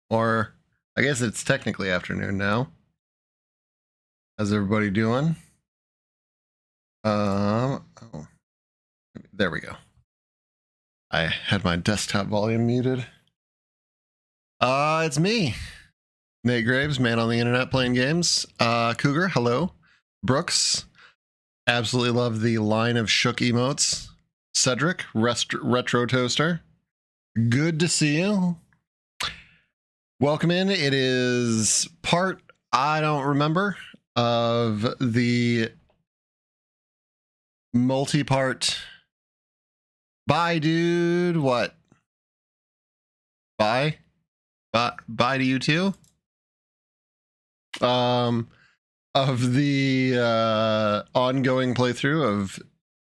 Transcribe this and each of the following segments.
Or I guess it's technically afternoon now. How's everybody doing? Oh, there we go. I had my desktop volume muted. It's me, Nate Graves, man on the internet playing games. Cougar, hello. Brooks, absolutely love the line of shook emotes. Cedric, Retro Toaster, good to see you. Welcome in. It is part, I don't remember, of the multi-part. Bye, dude. What? Bye? Bye to you too? Of the ongoing playthrough of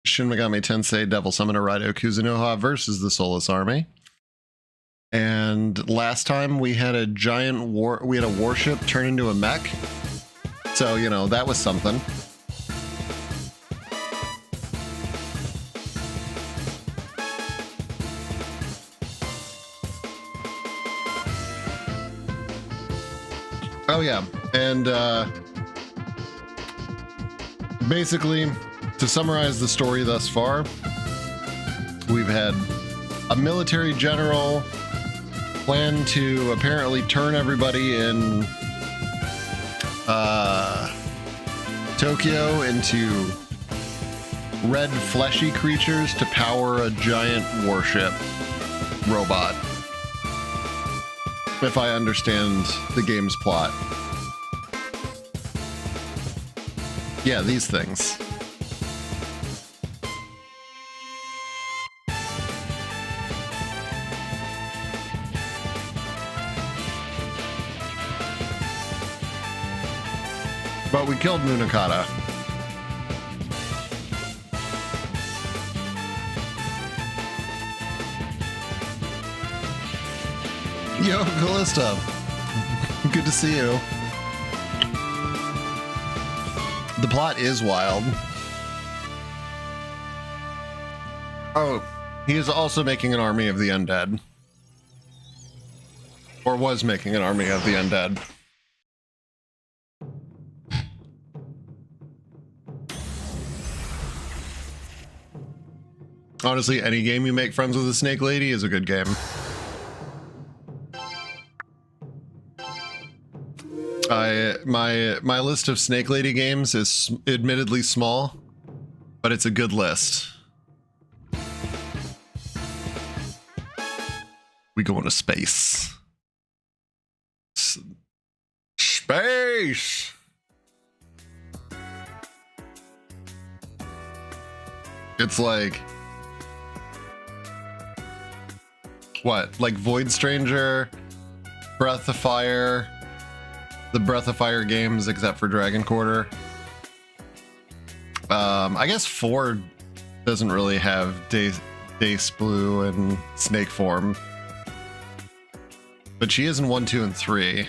Shin Megami Tensei Devil Summoner Raido Kuzunoha versus the Soulless Army. And last time we had a giant warship turn into a mech. So, you know, that was something. Oh yeah, and basically, to summarize the story thus far, we've had a military general plan to apparently turn everybody in Tokyo into red fleshy creatures to power a giant warship robot, if I understand the game's plot. Yeah, these things. But we killed Munakata. Yo, Callista. Good to see you. The plot is wild. Oh, he is also making an army of the undead. Or was making an army of the undead. Honestly, any game you make friends with a snake lady is a good game. My list of snake lady games is admittedly small, but it's a good list. We go into space. Space! It's like... what? Like Void Stranger, Breath of Fire, the Breath of Fire games except for Dragon Quarter. I guess 4 doesn't really have Dace Blue and Snake Form. But she is in 1, 2, and 3.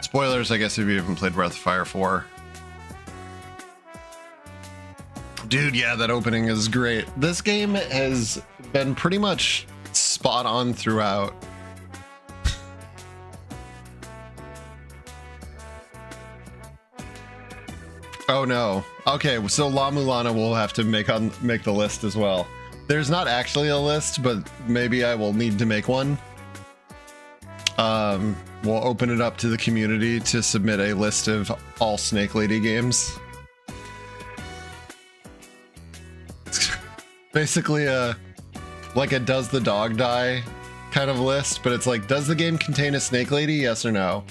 Spoilers, I guess, if you haven't played Breath of Fire 4. Dude, yeah, that opening is great. This game has been pretty much spot on throughout. Oh no. Okay, so La Mulana will have to make the list as well. There's not actually a list, but maybe I will need to make one. We'll open it up to the community to submit a list of all Snake Lady games. Basically like a does the dog die kind of list, but it's like, does the game contain a snake lady? Yes or no?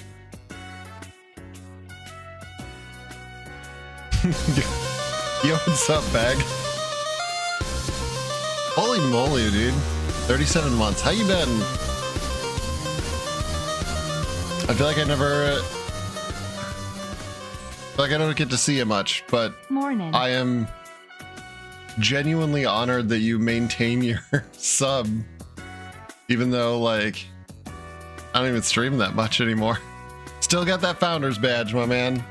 Yo, what's up, Bag? Holy moly, dude. 37 months. How you been? I feel like I don't get to see you much, but Morning. I am genuinely honored that you maintain your sub, even though, like, I don't even stream that much anymore. Still got that founder's badge, my man.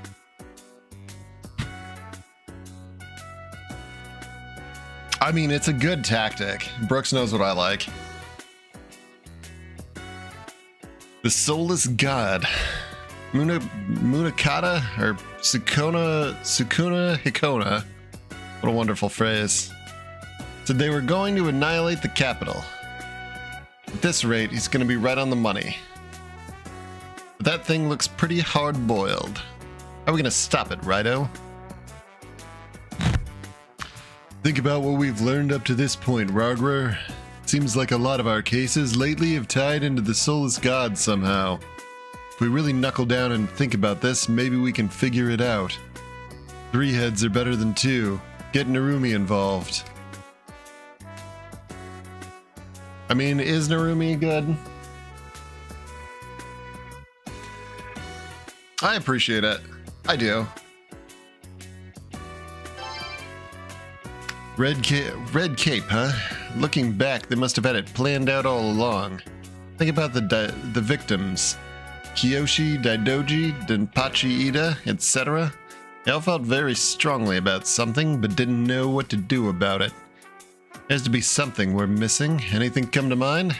I mean, it's a good tactic. Brooks knows what I like. The soulless god. Munakata or Sukuna Hikona. What a wonderful phrase. Said they were going to annihilate the capital. At this rate, he's going to be right on the money. But that thing looks pretty hard-boiled. How are we going to stop it, Rido? Think about what we've learned up to this point, Rarger. Seems like a lot of our cases lately have tied into the soulless god somehow. If we really knuckle down and think about this, maybe we can figure it out. 3 heads are better than 2. Get Narumi involved. I mean, is Narumi good? I appreciate it. I do. Red Cape, huh? Looking back, they must have had it planned out all along. Think about the victims. Kiyoshi, Daidoji, Denpachi Ida, etc. They all felt very strongly about something, but didn't know what to do about it. There has to be something we're missing. Anything come to mind?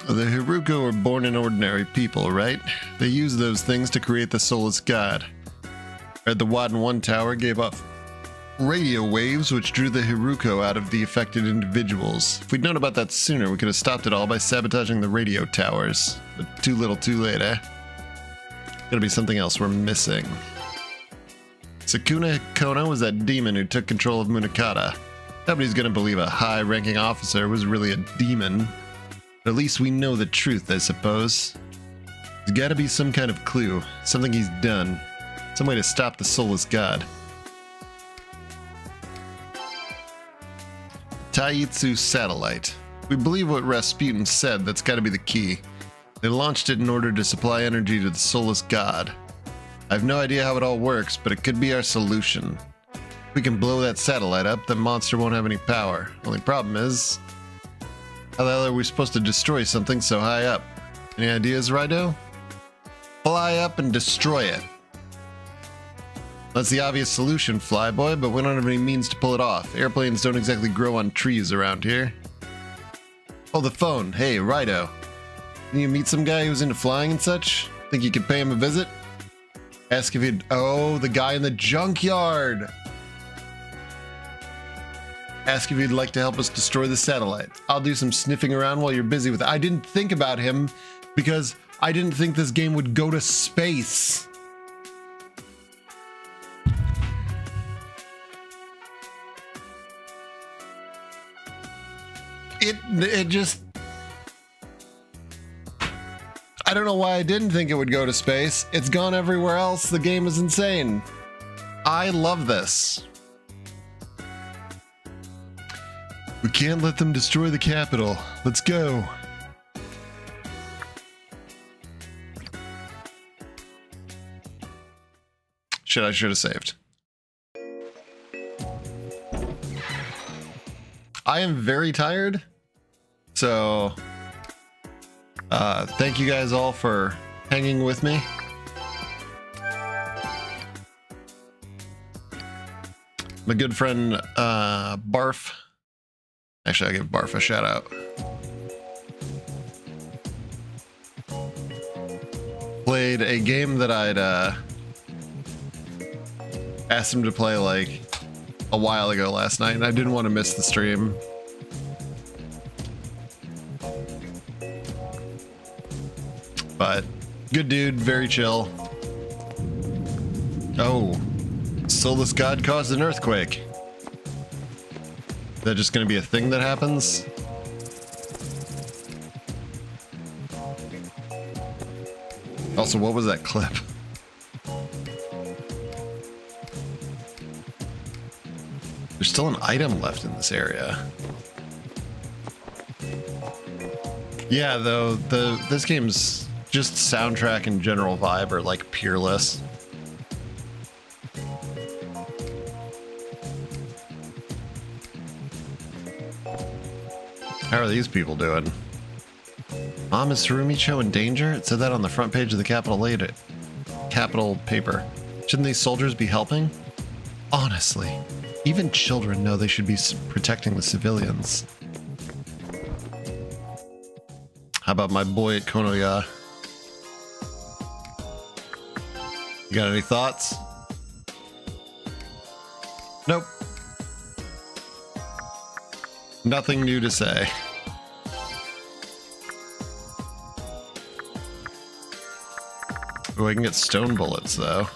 The Haruko were born in ordinary people, right? They used those things to create the soulless god. The Wadden 1 tower gave off radio waves which drew the Haruko out of the affected individuals. If we'd known about that sooner, we could have stopped it all by sabotaging the radio towers. But too little too late, eh? Gotta be something else we're missing. Sukuna Hikona was that demon who took control of Munakata. Nobody's gonna believe a high-ranking officer was really a demon. But at least we know the truth, I suppose. There's gotta be some kind of clue, something he's done. Some way to stop the soulless god. Taitsu satellite. We believe what Rasputin said, that's gotta be the key. They launched it in order to supply energy to the soulless god. I have no idea how it all works, but it could be our solution. If we can blow that satellite up, the monster won't have any power. Only problem is, how the hell are we supposed to destroy something so high up? Any ideas, Rido? Fly up and destroy it. That's the obvious solution, Flyboy, but we don't have any means to pull it off. Airplanes don't exactly grow on trees around here. Oh, the phone. Hey, Rido. Can you meet some guy who's into flying and such? Think you could pay him a visit? Ask if he'd... Oh, the guy in the junkyard! Ask if he'd like to help us destroy the satellite. I'll do some sniffing around while you're busy with it. I didn't think about him because I didn't think this game would go to space. It just... I don't know why I didn't think it would go to space. It's gone everywhere else. The game is insane. I love this. We can't let them destroy the capital. Let's go. Shit, I should have saved. I am very tired. So, thank you guys all for hanging with me. My good friend, Barf. Actually, I'll give Barf a shout out. Played a game that I'd asked him to play like a while ago last night, and I didn't want to miss the stream. But good dude, very chill. Oh, soulless god caused an earthquake. Is that just going to be a thing that happens? Also, what was that clip? There's still an item left in this area. Yeah, though, this game's just soundtrack and general vibe are like peerless. How are these people doing? Mom, is Harumicho in danger? It said that on the front page of the Capitol paper. Shouldn't these soldiers be helping? Honestly, even children know they should be protecting the civilians. How about my boy at Konoya? You got any thoughts? Nope. Nothing new to say. Oh, I can get stone bullets though.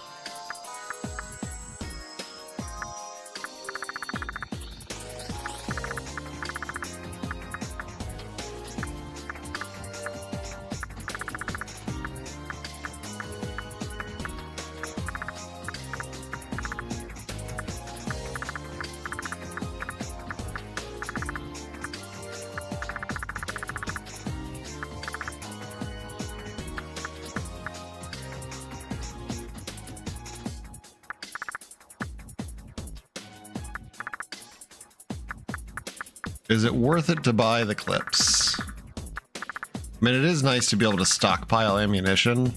Is it worth it to buy the clips? I mean, it is nice to be able to stockpile ammunition.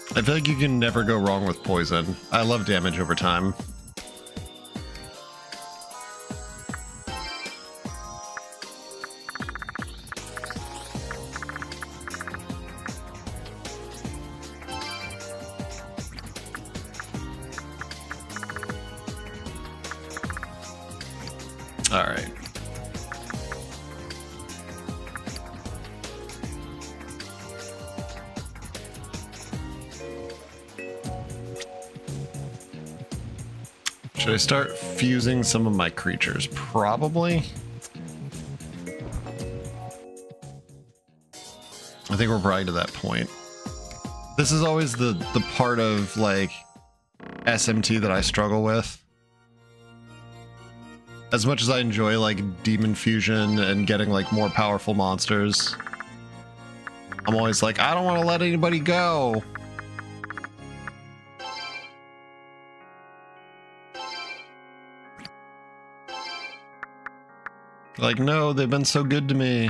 I feel like you can never go wrong with poison. I love damage over time. All right. Should I start fusing some of my creatures? Probably. I think we're probably to that point. This is always the part of like SMT that I struggle with. As much as I enjoy like demon fusion and getting like more powerful monsters, I'm always like, I don't want to let anybody go. Like, no, they've been so good to me.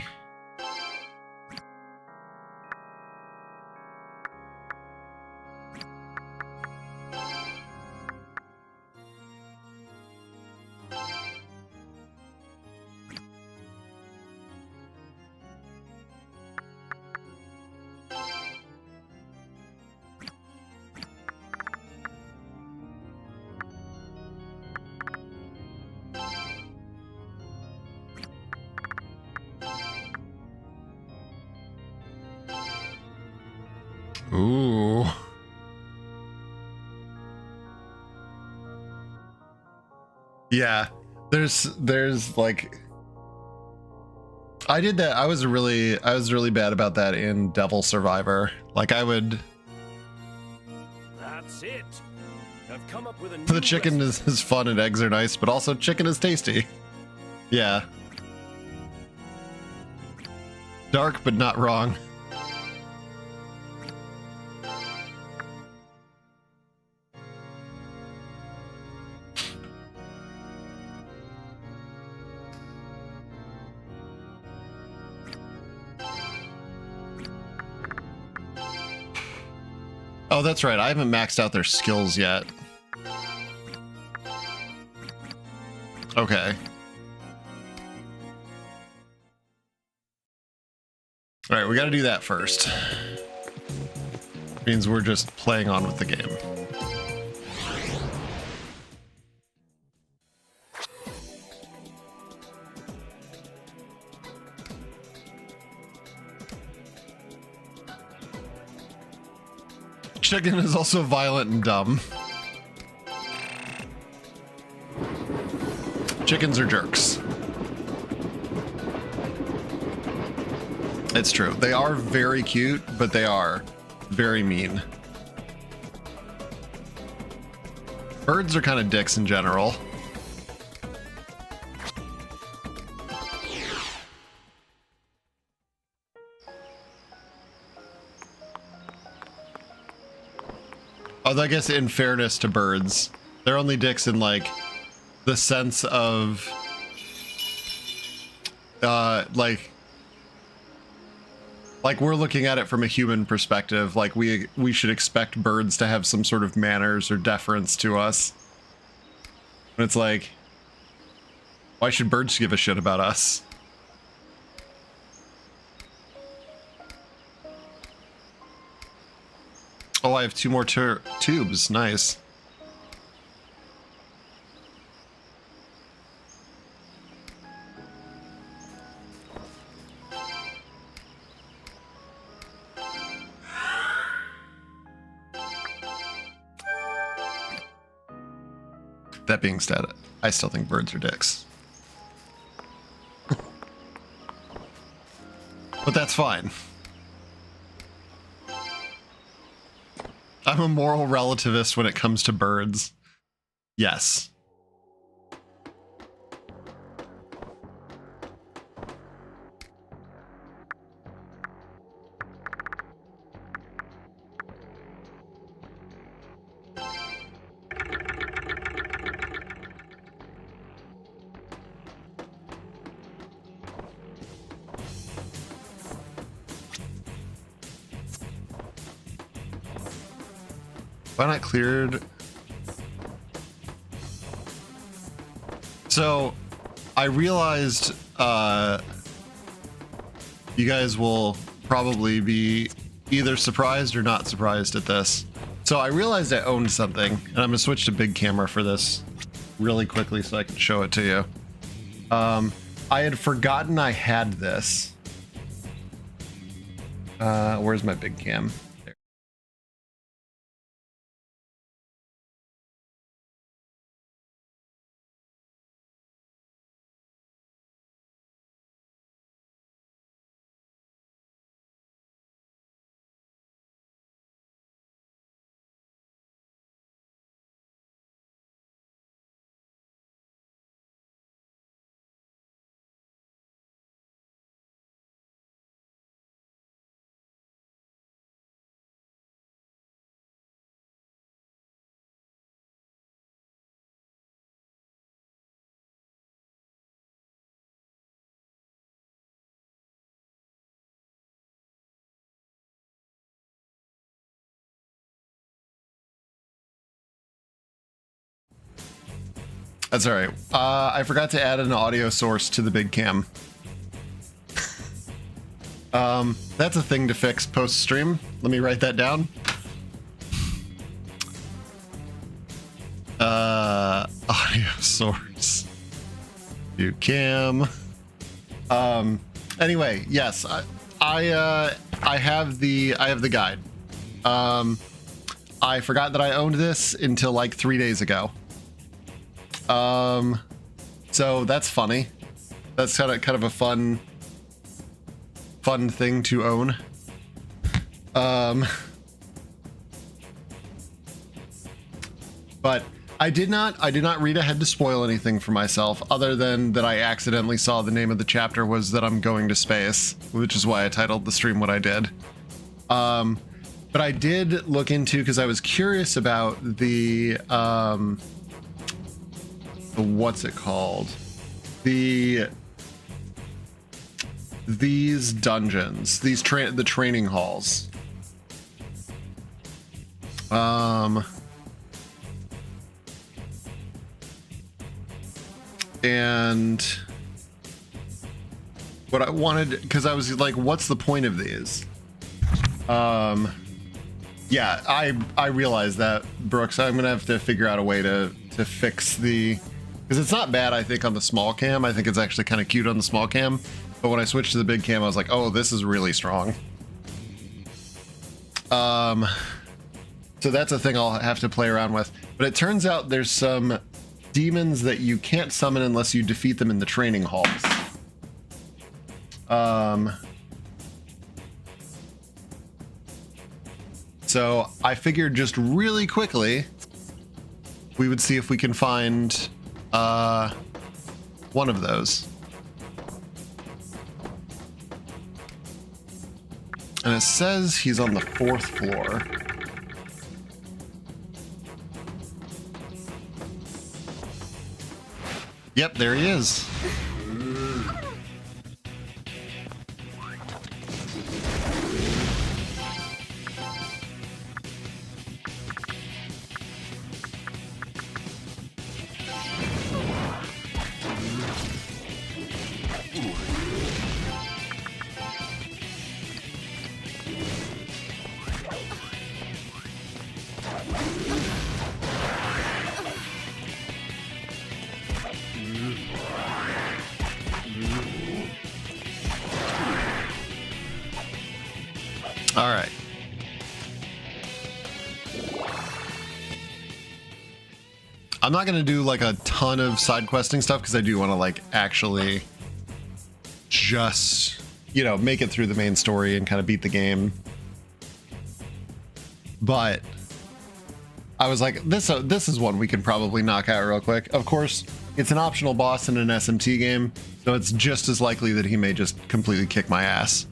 Ooh. Yeah, there's like, I did that. I was really bad about that in Devil Survivor. Like I would. That's it. I've come up with a new The chicken is fun and eggs are nice, but also chicken is tasty. Yeah. Dark, but not wrong. Oh, that's right. I haven't maxed out their skills yet. Okay. All right, we got to do that first. Means we're just playing on with the game. Chicken is also violent and dumb. Chickens are jerks. It's true. They are very cute, but they are very mean. Birds are kind of dicks in general. Although I guess in fairness to birds, they're only dicks in like the sense of like we're looking at it from a human perspective. Like we should expect birds to have some sort of manners or deference to us. And it's like, why should birds give a shit about us? Oh, I have 2 more tubes. Nice. That being said, I still think birds are dicks. But that's fine. I'm a moral relativist when it comes to birds. Yes. Why not cleared? So I realized you guys will probably be either surprised or not surprised at this. So I realized I owned something, and I'm gonna switch to big camera for this really quickly so I can show it to you. I had forgotten I had this. Where's my big cam? That's all right. I forgot to add an audio source to the big cam. That's a thing to fix post stream. Let me write that down. Audio source. View cam. Anyway, yes, I have the guide. I forgot that I owned this until like 3 days ago. So that's funny. That's kind of a fun thing to own. But I did not read ahead to spoil anything for myself, other than that I accidentally saw the name of the chapter was that I'm going to space, which is why I titled the stream what I did. But I did look into, because I was curious about the what's it called? These dungeons, the training halls. And what I wanted, because I was like, what's the point of these? Yeah, I realized that, Brooks. I'm gonna have to figure out a way to fix the, because it's not bad, I think, on the small cam. I think it's actually kind of cute on the small cam. But when I switched to the big cam, I was like, oh, this is really strong. So that's a thing I'll have to play around with. But it turns out there's some demons that you can't summon unless you defeat them in the training halls. So I figured just really quickly, we would see if we can find one of those. And it says he's on the 4th floor. Yep, there he is. All right. I'm not going to do like a ton of side questing stuff because I do want to like actually just, you know, make it through the main story and kind of beat the game. But I was like, this is one we can probably knock out real quick. Of course, it's an optional boss in an SMT game, so it's just as likely that he may just completely kick my ass.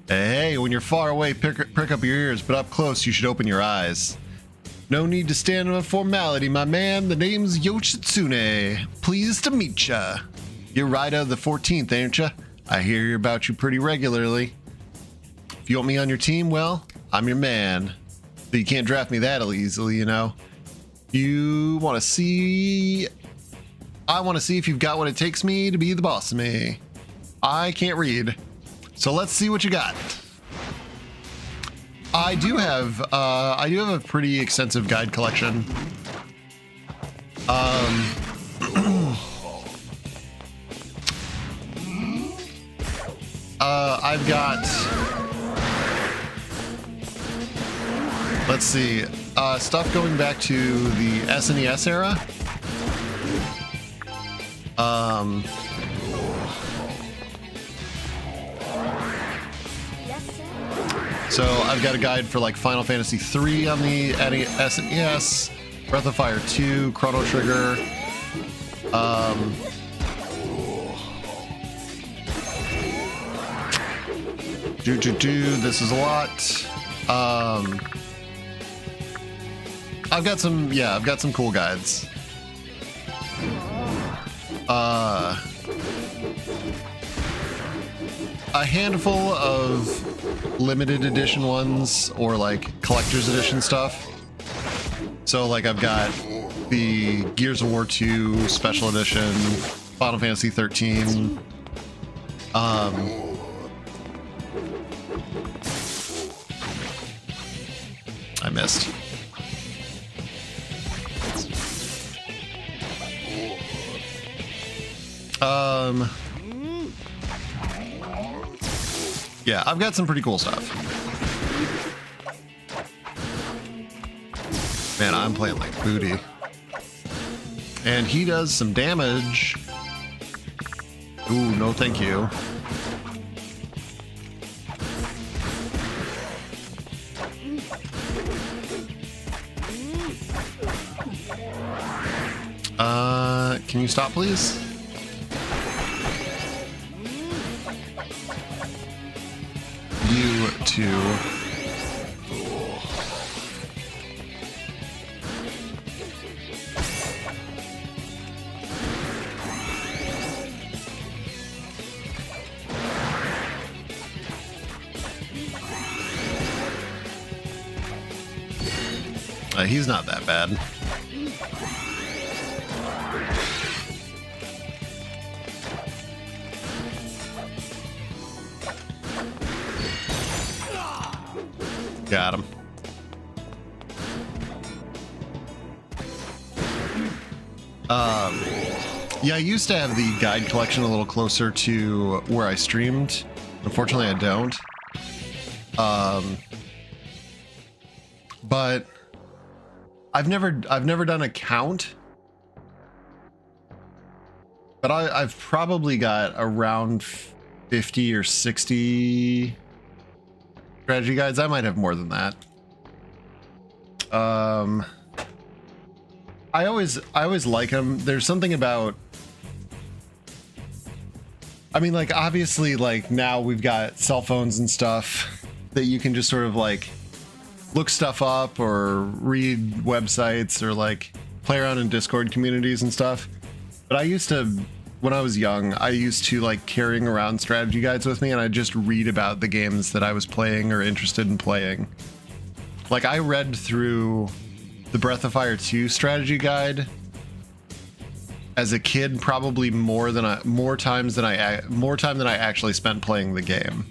Hey, when you're far away, prick up your ears, but up close, you should open your eyes. No need to stand on a formality, my man. The name's Yoshitsune. Pleased to meet ya. You're Raida of the 14th, ain't ya? I hear about you pretty regularly. If you want me on your team, well, I'm your man. But you can't draft me that easily, you know. You want to see... I want to see if you've got what it takes me to be the boss of me. I can't read. So let's see what you got. I do have a pretty extensive guide collection. I've got, let's see, stuff going back to the SNES era. So I've got a guide for like Final Fantasy 3 on the SNES, Breath of Fire 2, Chrono Trigger. This is a lot. I've got some cool guides. A handful of limited edition ones or like collector's edition stuff. So like I've got the Gears of War 2 special edition, Final Fantasy 13. I missed. Yeah, I've got some pretty cool stuff. Man, I'm playing like booty. And he does some damage. Ooh, no thank you. Can you stop, please? You too. He's not that bad. Got him. Yeah, I used to have the guide collection a little closer to where I streamed. Unfortunately, I don't. But I've never done a count. But I've probably got around 50 or 60 strategy guides. I might have more than that. I always like them. There's something about, I mean, like obviously like now we've got cell phones and stuff that you can just sort of like look stuff up or read websites or like play around in Discord communities and stuff. But I used to, when I was young, I used to like carrying around strategy guides with me, and I just read about the games that I was playing or interested in playing. Like I read through the Breath of Fire 2 strategy guide as a kid, probably more time than I actually spent playing the game.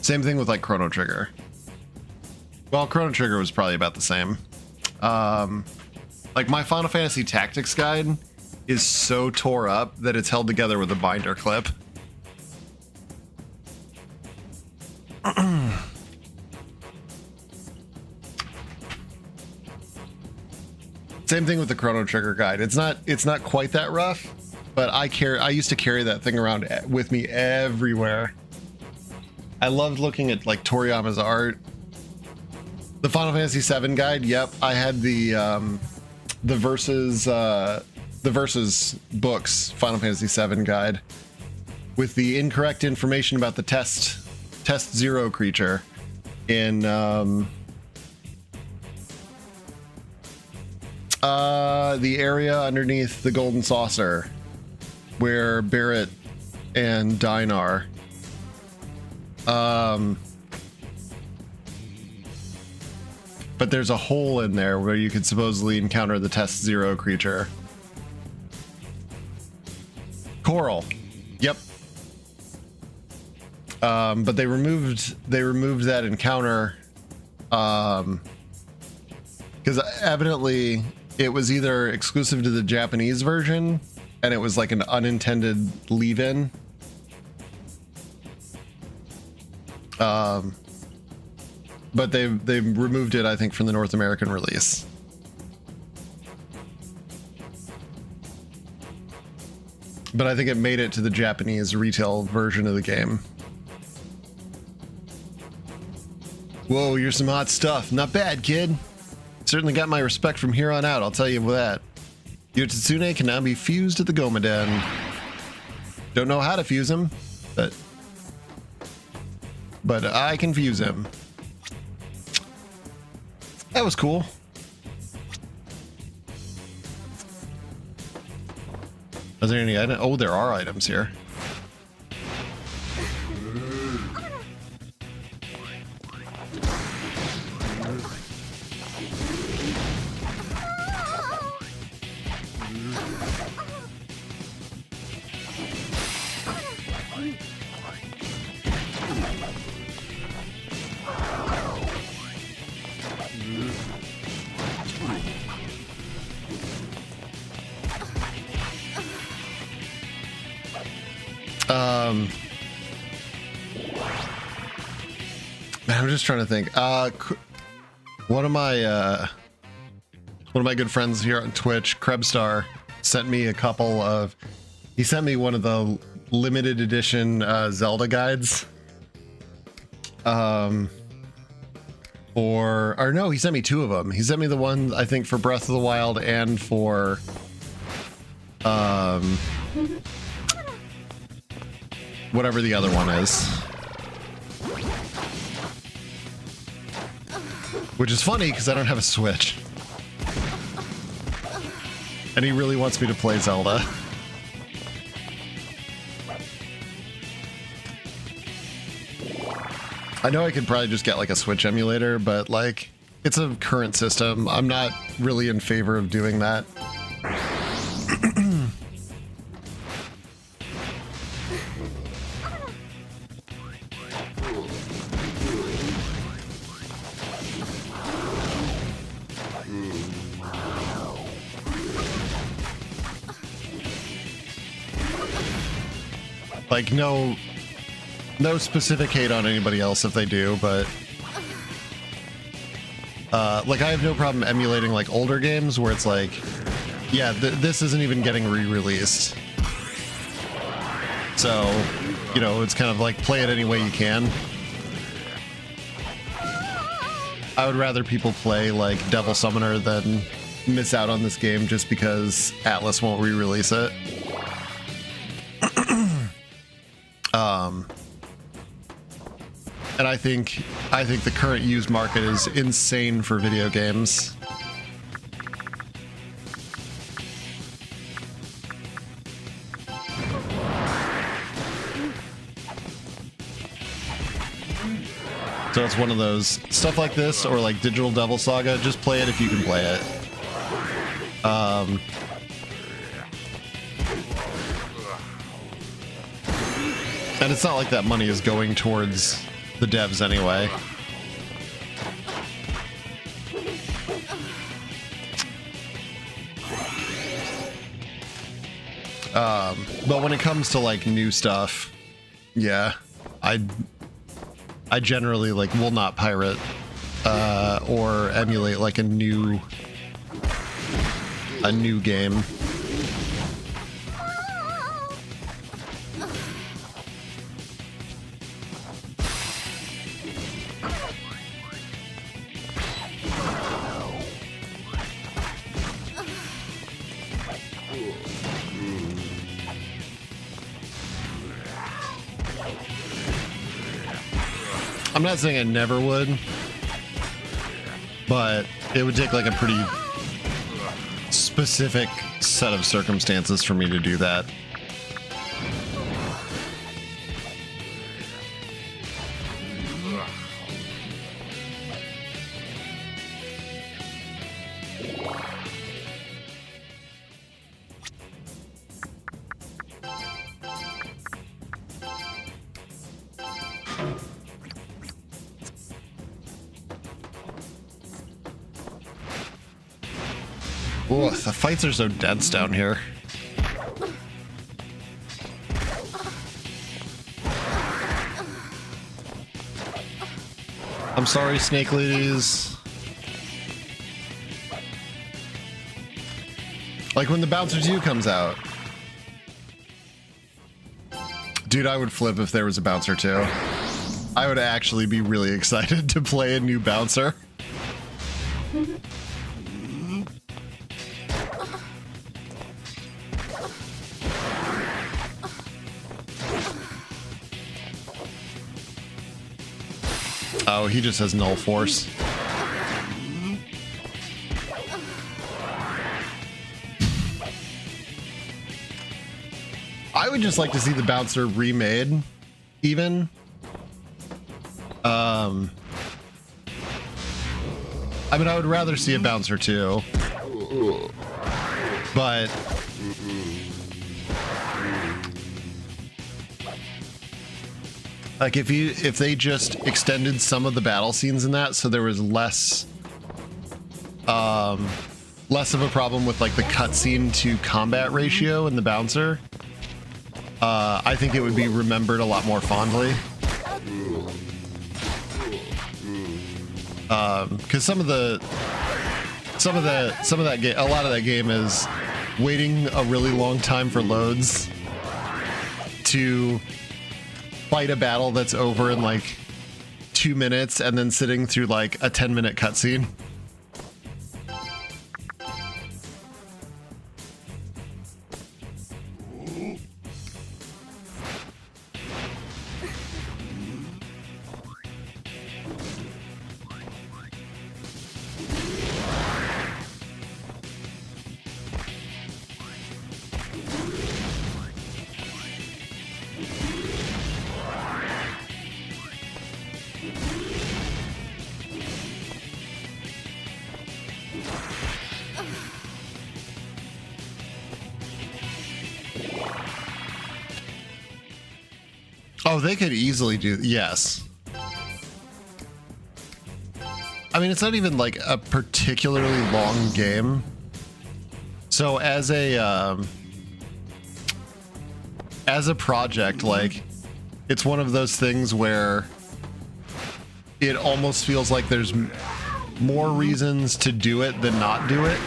Same thing with like Chrono Trigger. Well, Chrono Trigger was probably about the same. Like my Final Fantasy Tactics guide is so tore up that it's held together with a binder clip. Same thing with the Chrono Trigger guide. It's not quite that rough, but I used to carry that thing around with me everywhere. I loved looking at like Toriyama's art. The Final Fantasy VII guide, yep, I had the versus books Final Fantasy VII guide with the incorrect information about the test zero creature in the area underneath the golden saucer where Barrett and Dine are. But there's a hole in there where you could supposedly encounter the test zero creature. Coral. Yep. But they removed that encounter because evidently it was either exclusive to the Japanese version and it was like an unintended leave-in. But they've removed it, I think, from the North American release. But I think it made it to the Japanese retail version of the game. Whoa, you're some hot stuff. Not bad, kid. Certainly got my respect from here on out, I'll tell you that. Your Tsune can now be fused at the Gomaden. Don't know how to fuse him, but I can fuse him. That was cool. Is there any item? Oh, there are items here. I'm just trying to think. One of my good friends here on Twitch, Krebstar, sent me he sent me one of the limited edition Zelda guides. Or no, he sent me two of them. He sent me the one I think for Breath of the Wild and for whatever the other one is. Which is funny because I don't have a Switch. And he really wants me to play Zelda. I know I could probably just get like a Switch emulator, but like it's a current system. I'm not really in favor of doing that. Like no specific hate on anybody else if they do, but like I have no problem emulating like older games where it's like, yeah, this isn't even getting re-released. So, you know, it's kind of like play it any way you can. I would rather people play like Devil Summoner than miss out on this game just because Atlas won't re-release it. And I think the current used market is insane for video games. So it's one of those stuff like this, or like Digital Devil Saga. Just play it if you can play it. And it's not like that money is going towards the devs anyway. But when it comes to like new stuff, yeah, I generally like will not pirate or emulate like a new game. I'm not saying I never would, but it would take like a pretty specific set of circumstances for me to do that. Oh, the fights are so dense down here. I'm sorry, snake ladies. Like when the Bouncer 2 comes out. Dude, I would flip if there was a Bouncer 2. I would actually be really excited to play a new Bouncer. Oh, he just has null force. I would just like to see the Bouncer remade, even. I mean, I would rather see a Bouncer 2. But like if they just extended some of the battle scenes in that, so there was less of a problem with like the cutscene to combat ratio in the Bouncer, I think it would be remembered a lot more fondly. Because a lot of that game is waiting a really long time for loads to fight a battle that's over in like 2 minutes and then sitting through like a 10-minute cutscene. Oh, they could easily do, yes. I mean, it's not even like a particularly long game. So as a project, like, it's one of those things where it almost feels like there's more reasons to do it than not do it.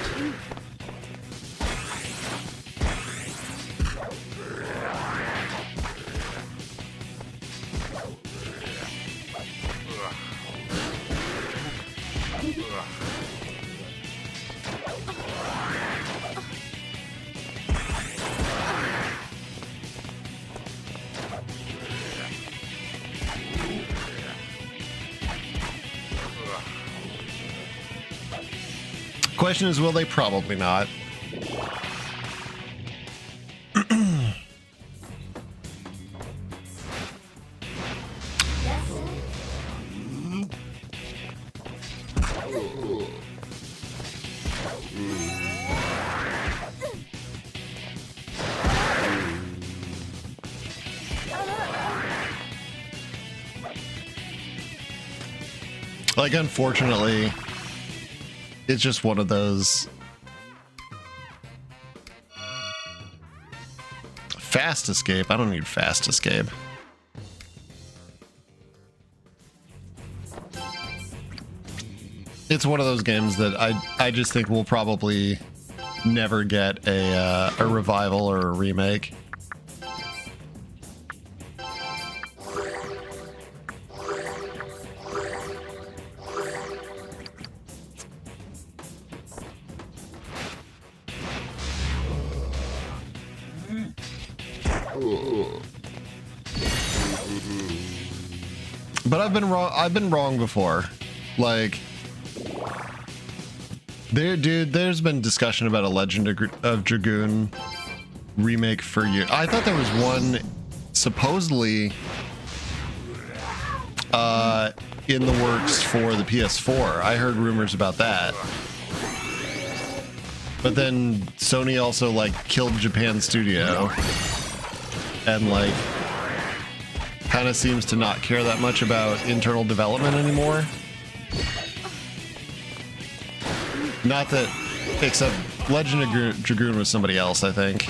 Question is, will they? Probably not. Like, unfortunately, it's just one of those. Fast escape? I don't need fast escape. It's one of those games that I just think we'll probably never get a revival or a remake. But I've been wrong. I've been wrong before. Like, there's been discussion about a Legend of Dragoon remake for years. I thought there was one supposedly in the works for the PS4. I heard rumors about that. But then Sony also like killed Japan Studio and like kind of seems to not care that much about internal development anymore. Not that, except Legend of Dragoon was somebody else, I think.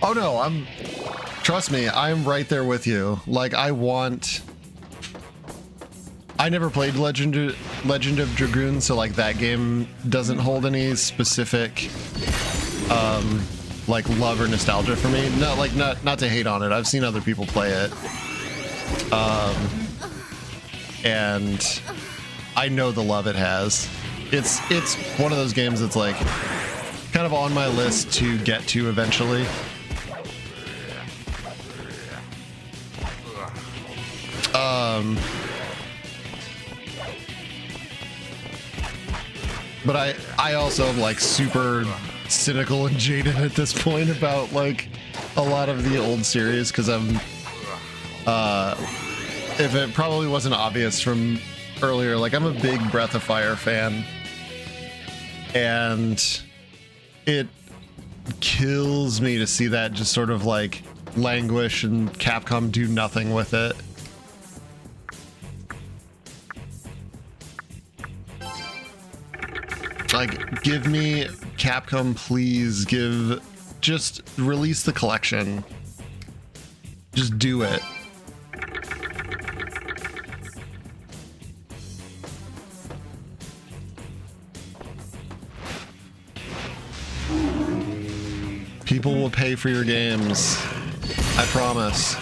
Oh no, trust me, I'm right there with you. Like, I never played Legend of Dragoon, so like that game doesn't hold any specific like love or nostalgia for me. Not to hate on it. I've seen other people play it. And I know the love it has. It's one of those games that's like kind of on my list to get to eventually. But I also am like super cynical and jaded at this point about like a lot of the old series because I'm if it probably wasn't obvious from earlier, like I'm a big Breath of Fire fan, and it kills me to see that just sort of like languish and Capcom do nothing with it. Like, give me Capcom, please. Just release the collection. Just do it. People will pay for your games. I promise.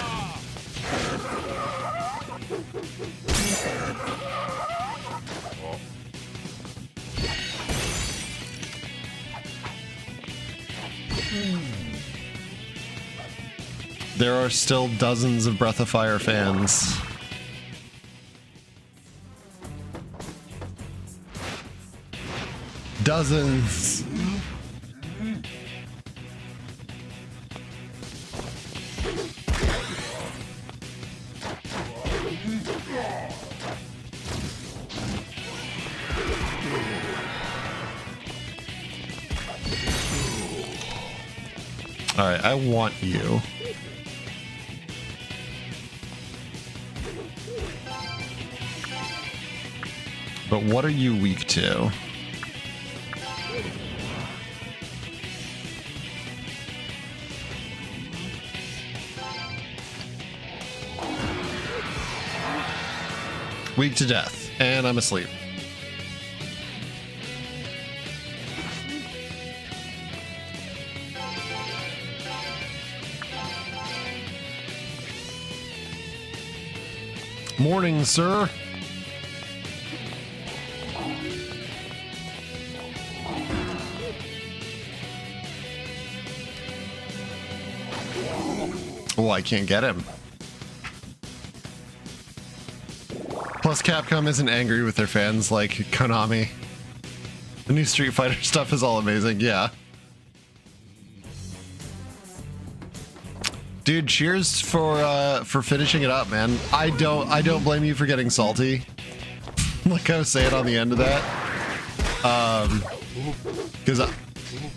There are still dozens of Breath of Fire fans. Dozens. All right, I want you. But what are you weak to? Weak to death, and I'm asleep. Morning, sir. Oh, I can't get him. Plus, Capcom isn't angry with their fans like Konami. The new Street Fighter stuff is all amazing, yeah. Dude, cheers for finishing it up, man. I don't blame you for getting salty. Like I was saying on the end of that. Because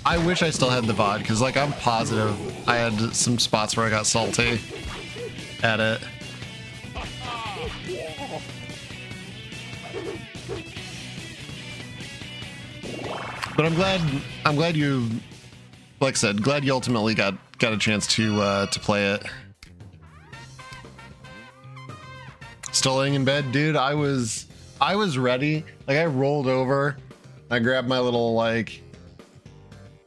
I wish I still had the VOD, because like I'm positive I had some spots where I got salty at it. But I'm glad you, like I said, glad you ultimately got a chance to play it. Still laying in bed, dude. I was ready. Like I rolled over, I grabbed my little like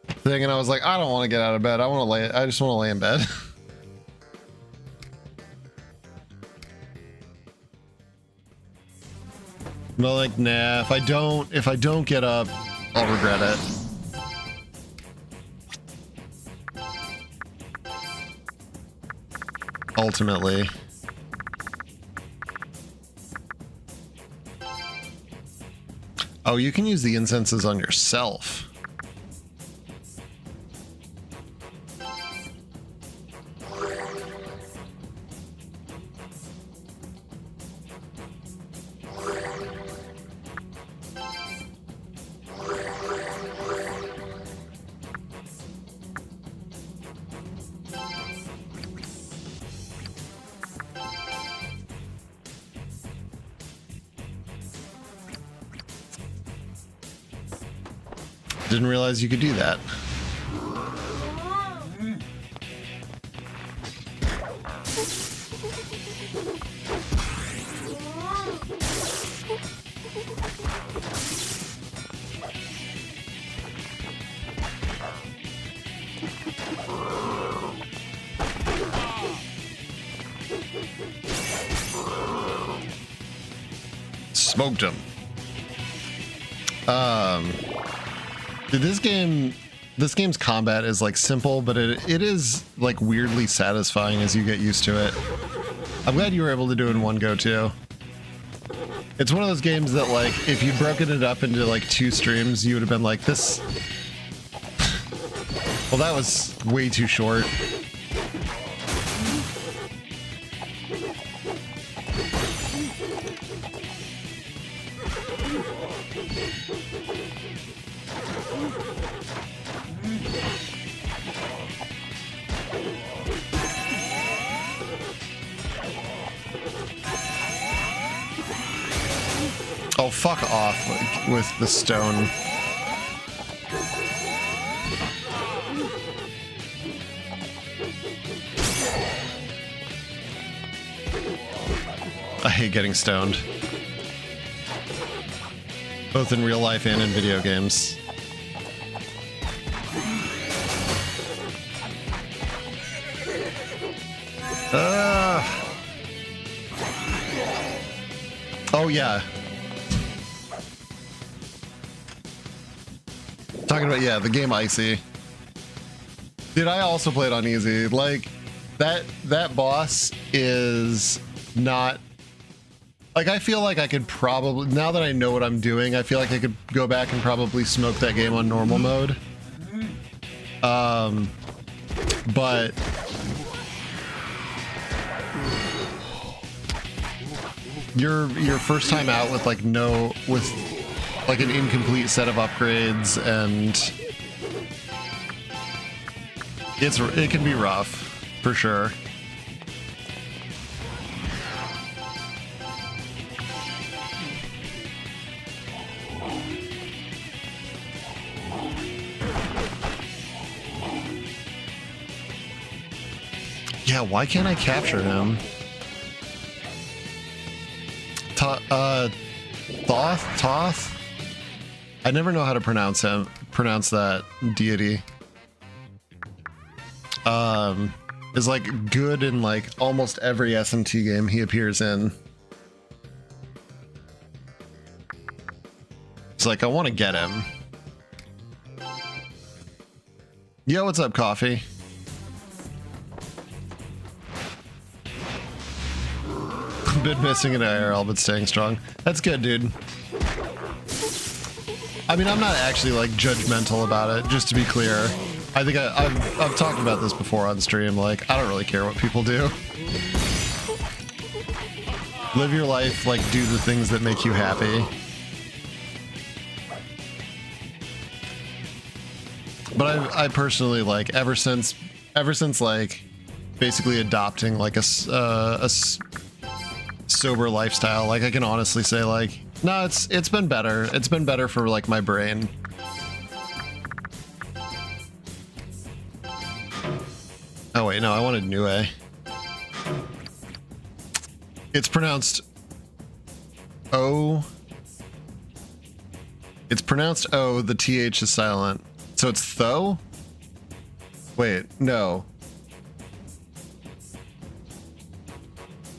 thing, and I was like, I don't want to get out of bed. I just want to lay in bed. But like, nah. If I don't get up, I'll regret it. Ultimately. Oh, you can use the incenses on yourself. Didn't realize you could do that. Smoked him. Dude, this game's combat is like simple, but it is like weirdly satisfying as you get used to it. I'm glad you were able to do it in one go too. It's one of those games that like if you'd broken it up into like 2 streams, you would have been like, this well, that was way too short. Oh, fuck off with the stone. I hate getting stoned. Both in real life and in video games. Oh yeah. Talking about, yeah, the game Icy. Dude, I also played on easy. Like, that boss is not... Like, I feel like I could probably... Now that I know what I'm doing, I feel like I could go back and probably smoke that game on normal mode. But... Your first time out with, like, like an incomplete set of upgrades, and it can be rough for sure. Yeah, why can't I capture him? Thoth? I never know how to pronounce that deity. Is like good in like almost every SMT game he appears in. It's like, I want to get him. Yo, what's up, Coffee? Been missing an IRL, but staying strong. That's good, dude. I mean, I'm not actually like judgmental about it, just to be clear. I think I've talked about this before on stream. Like, I don't really care what people do. Live your life, like, do the things that make you happy. But I personally like ever since like basically adopting like a sober lifestyle, like I can honestly say like, no, it's been better. It's been better for like my brain. Oh wait, no, I wanted Nue. It's pronounced O. It's pronounced O, the TH is silent. So it's Tho? Wait, no.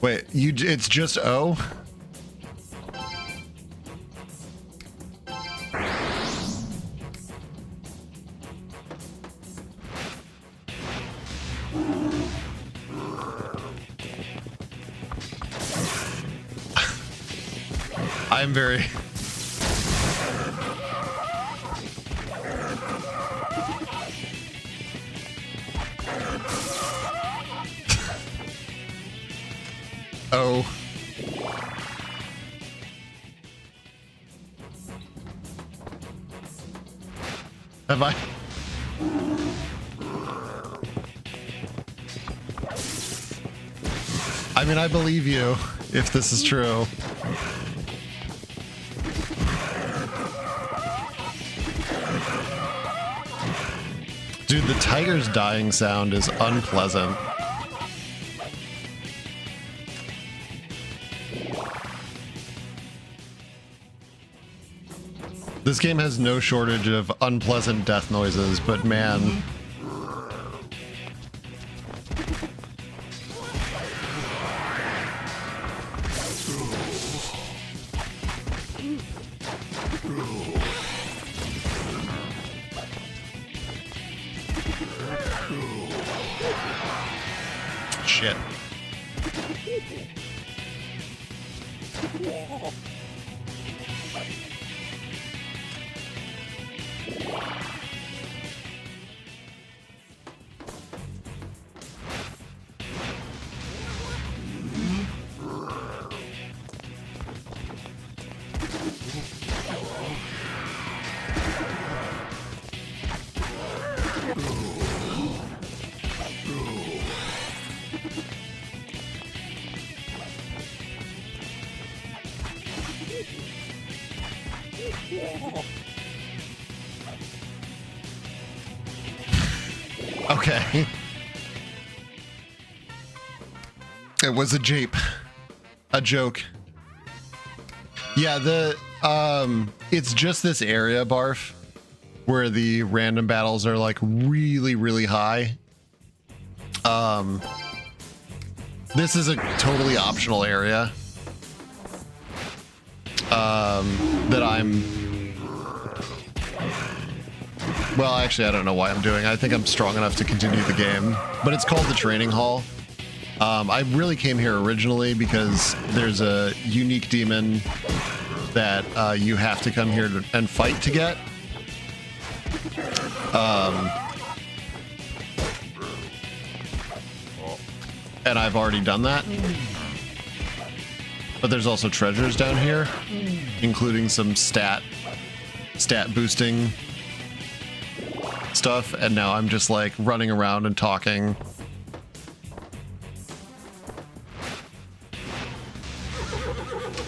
Wait, it's just O? I'm very... Oh. Have I? I mean, I believe you, if this is true. Dude, the tiger's dying sound is unpleasant. This game has no shortage of unpleasant death noises, but man. Shit. Okay. It was a jape. A joke. Yeah, it's just this area, Barf, where the random battles are like really, really high. This is a totally optional area. That I'm... Well, actually, I don't know why I'm doing. I think I'm strong enough to continue the game. But it's called the Training Hall. I really came here originally because there's a unique demon that you have to come here and fight to get. And I've already done that. But there's also treasures down here, including some stat boosting stuff, and now I'm just like running around and talking.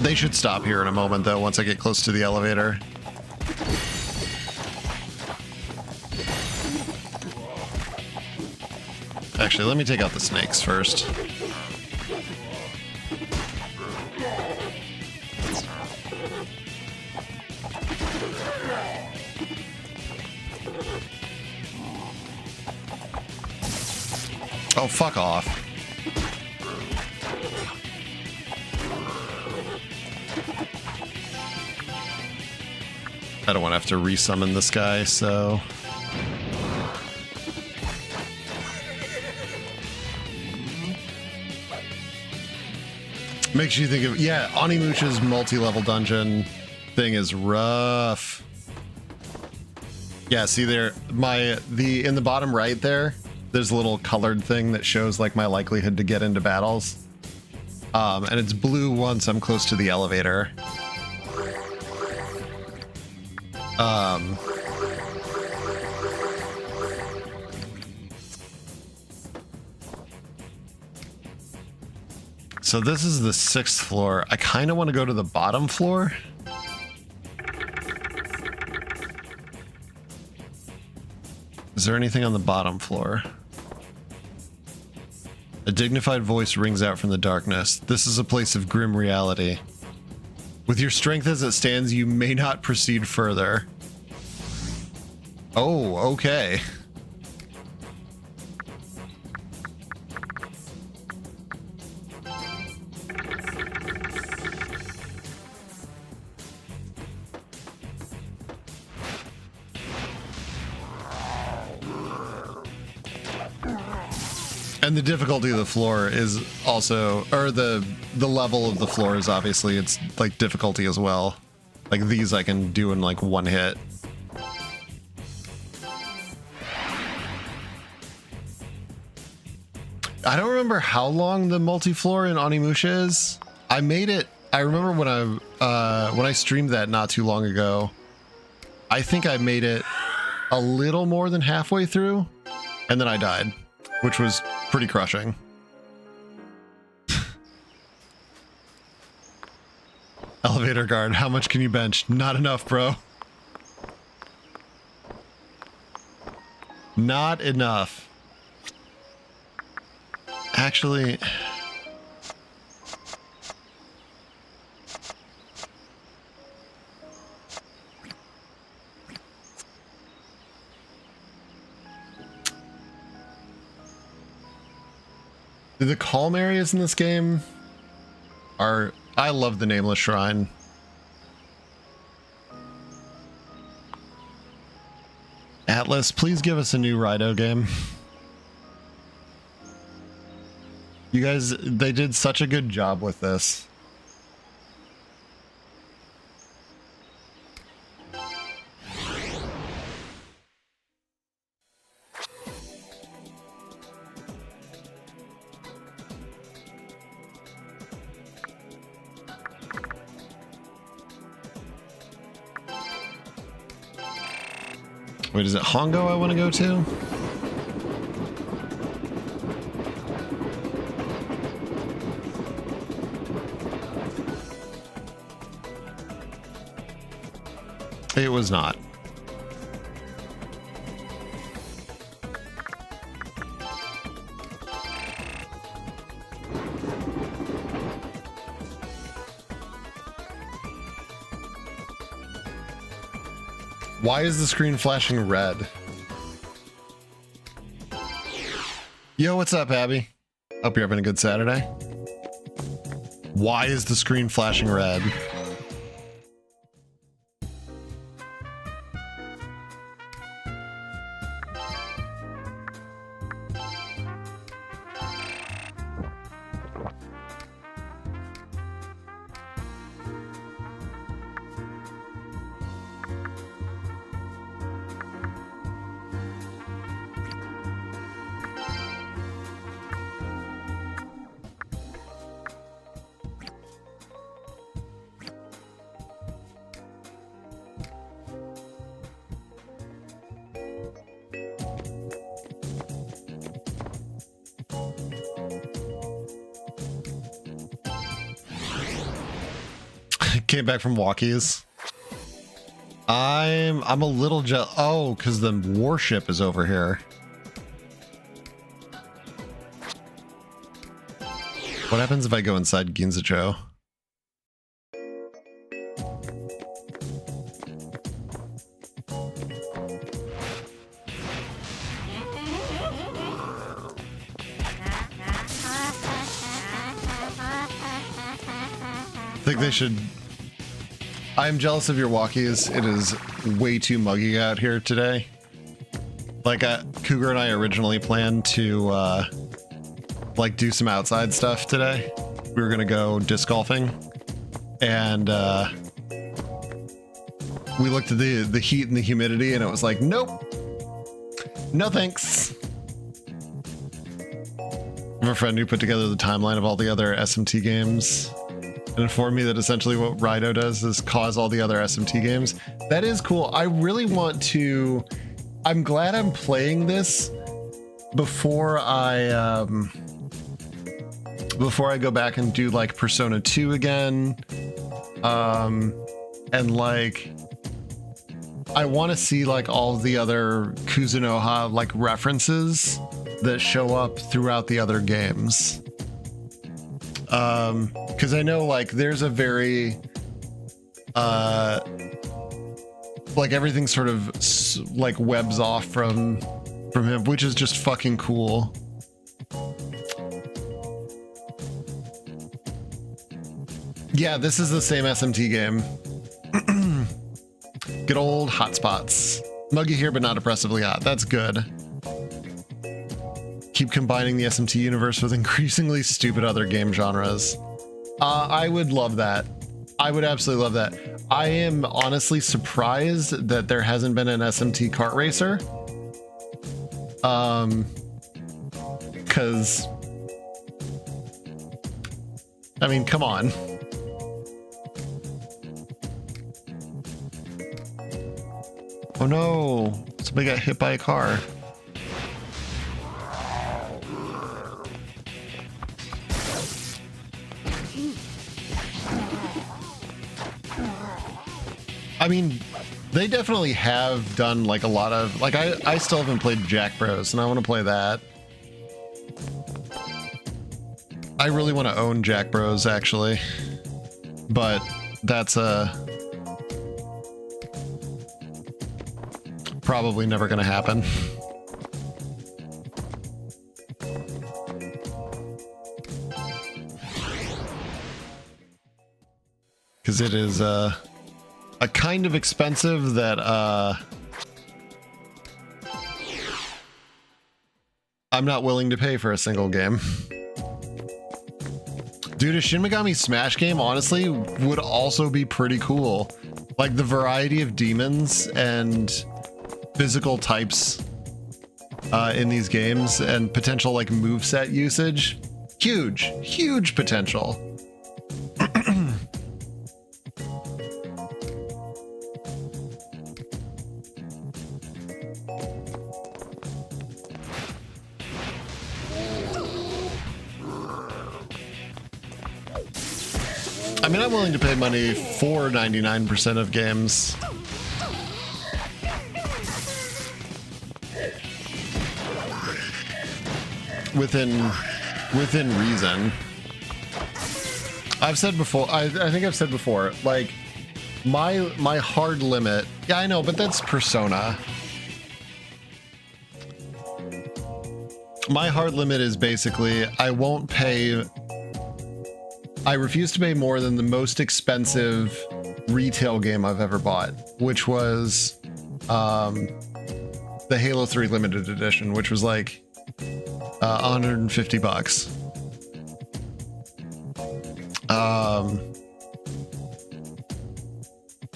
They should stop here in a moment though, once I get close to the elevator. Actually, let me take out the snakes first. Oh, fuck off. I don't want to have to resummon this guy, so... Makes you think of... Yeah, Onimusha's multi-level dungeon thing is rough. Yeah, see there, in the bottom right there, there's a little colored thing that shows like my likelihood to get into battles. And it's blue once I'm close to the elevator. so this is the 6th floor. I kind of want to go to the bottom floor. Is there anything on the bottom floor? A dignified voice rings out from the darkness. This is a place of grim reality. With your strength as it stands, you may not proceed further. Oh, okay. And the difficulty of the floor is also, or the level of the floor is obviously, it's like difficulty as well. Like these I can do in like one hit. I don't remember how long the multi-floor in Onimusha is. I made it, I remember when I streamed that not too long ago, I think I made it a little more than halfway through, and then I died, which was pretty crushing. Elevator guard, how much can you bench? Not enough, bro. Not enough. Actually, the calm areas in this game are... I love the Nameless Shrine. Atlas, please give us a new Raido game. You guys, they did such a good job with this. Wait, is it Hongo I want to go to? It was not. Why is the screen flashing red? Yo, what's up, Abby? Hope you're having a good Saturday. Why is the screen flashing red? Came back from walkies. I'm a little jealous. Oh, because the warship is over here. What happens if I go inside Ginzacho? I think they should... I'm jealous of your walkies. It is way too muggy out here today. Like, Cougar and I originally planned to, like, do some outside stuff today. We were gonna go disc golfing. And, we looked at the heat and the humidity, and it was like, nope. No thanks. I have a friend who put together the timeline of all the other SMT games and informed me that essentially what Raido does is cause all the other SMT games. That is cool. I really want to... I'm glad I'm playing this before I before I go back and do like Persona 2 again. And like, I want to see like all the other Kuzunoha like references that show up throughout the other games. Because I know like there's a very like everything sort of like webs off from him, which is just fucking cool. Yeah, this is the same SMT game. Good old hotspots. Muggy here, but not oppressively hot. That's good. Keep combining the SMT universe with increasingly stupid other game genres. I would love that. I would absolutely love that. I am honestly surprised that there hasn't been an SMT kart racer. Because I mean, come on. Oh no, somebody got hit by a car. I mean, they definitely have done like a lot of, like I still haven't played Jack Bros and I want to play that. I really want to own Jack Bros actually, but that's probably never going to happen. Because it is a kind of expensive that I'm not willing to pay for a single game. Dude, a Shin Megami Smash game honestly would also be pretty cool. Like the variety of demons and physical types in these games and potential like moveset usage. Huge potential. I mean, I'm willing to pay money for 99% of games. Within reason. I've said before, I think I've said before, like my hard limit. Yeah, I know, but that's Persona. My hard limit is basically I refuse to pay more than the most expensive retail game I've ever bought, which was the Halo 3 limited edition, which was like $150.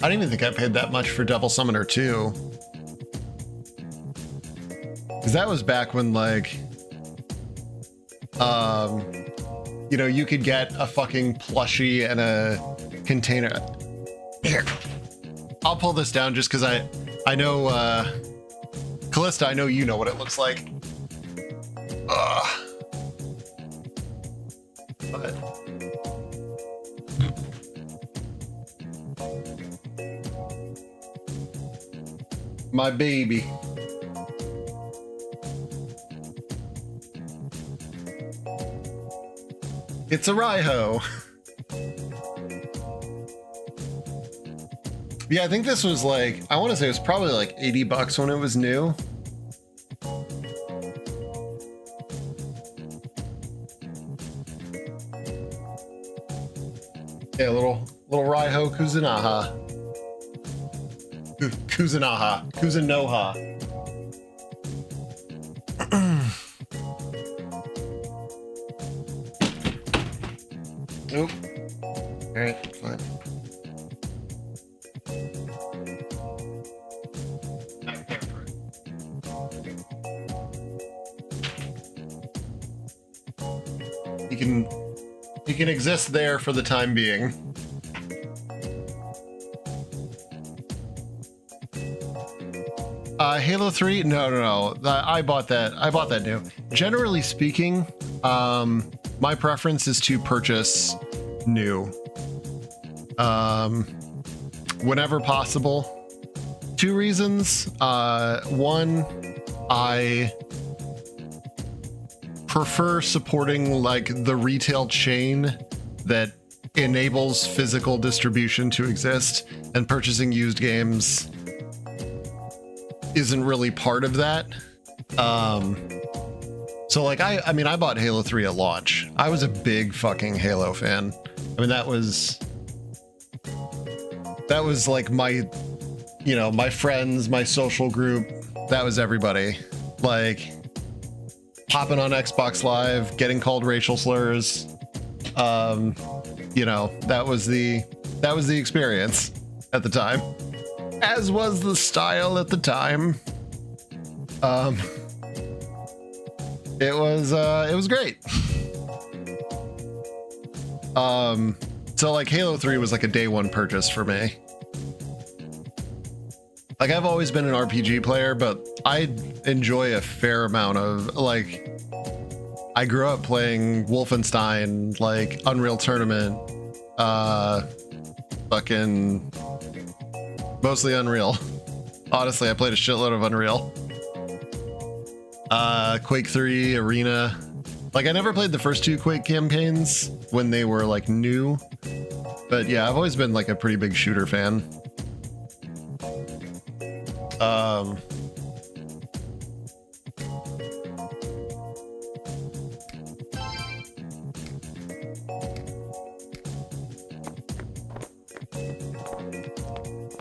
I don't even think I paid that much for Devil Summoner 2. Because that was back when like you know, you could get a fucking plushie and a container. Here, I'll pull this down just because I know, Callista, I know you know what it looks like. But my baby. It's a Raiho. Yeah, I think this was like, I want to say it was probably like $80 when it was new. Yeah, little Raiho Kuzunoha. Kuzunoha. Nope. All right, fine. He can exist there for the time being. Halo 3? No. I bought that new. Generally speaking, my preference is to purchase new. Whenever possible. 2 reasons. One, I prefer supporting like the retail chain that enables physical distribution to exist, and purchasing used games isn't really part of that. So like I mean I bought Halo 3 at launch. I was a big fucking Halo fan. I mean that was like my, you know, my friends, my social group, that was everybody. Like hopping on Xbox Live, getting called racial slurs. You know, that was the experience at the time, as was the style at the time. It was great. So like Halo 3 was like a day one purchase for me. Like I've always been an RPG player, but I enjoy a fair amount of like, I grew up playing Wolfenstein, like Unreal Tournament, fucking mostly Unreal. Honestly, I played a shitload of Unreal. Quake 3, Arena. Like I never played the first 2 Quake campaigns when they were like new, but yeah, I've always been like a pretty big shooter fan.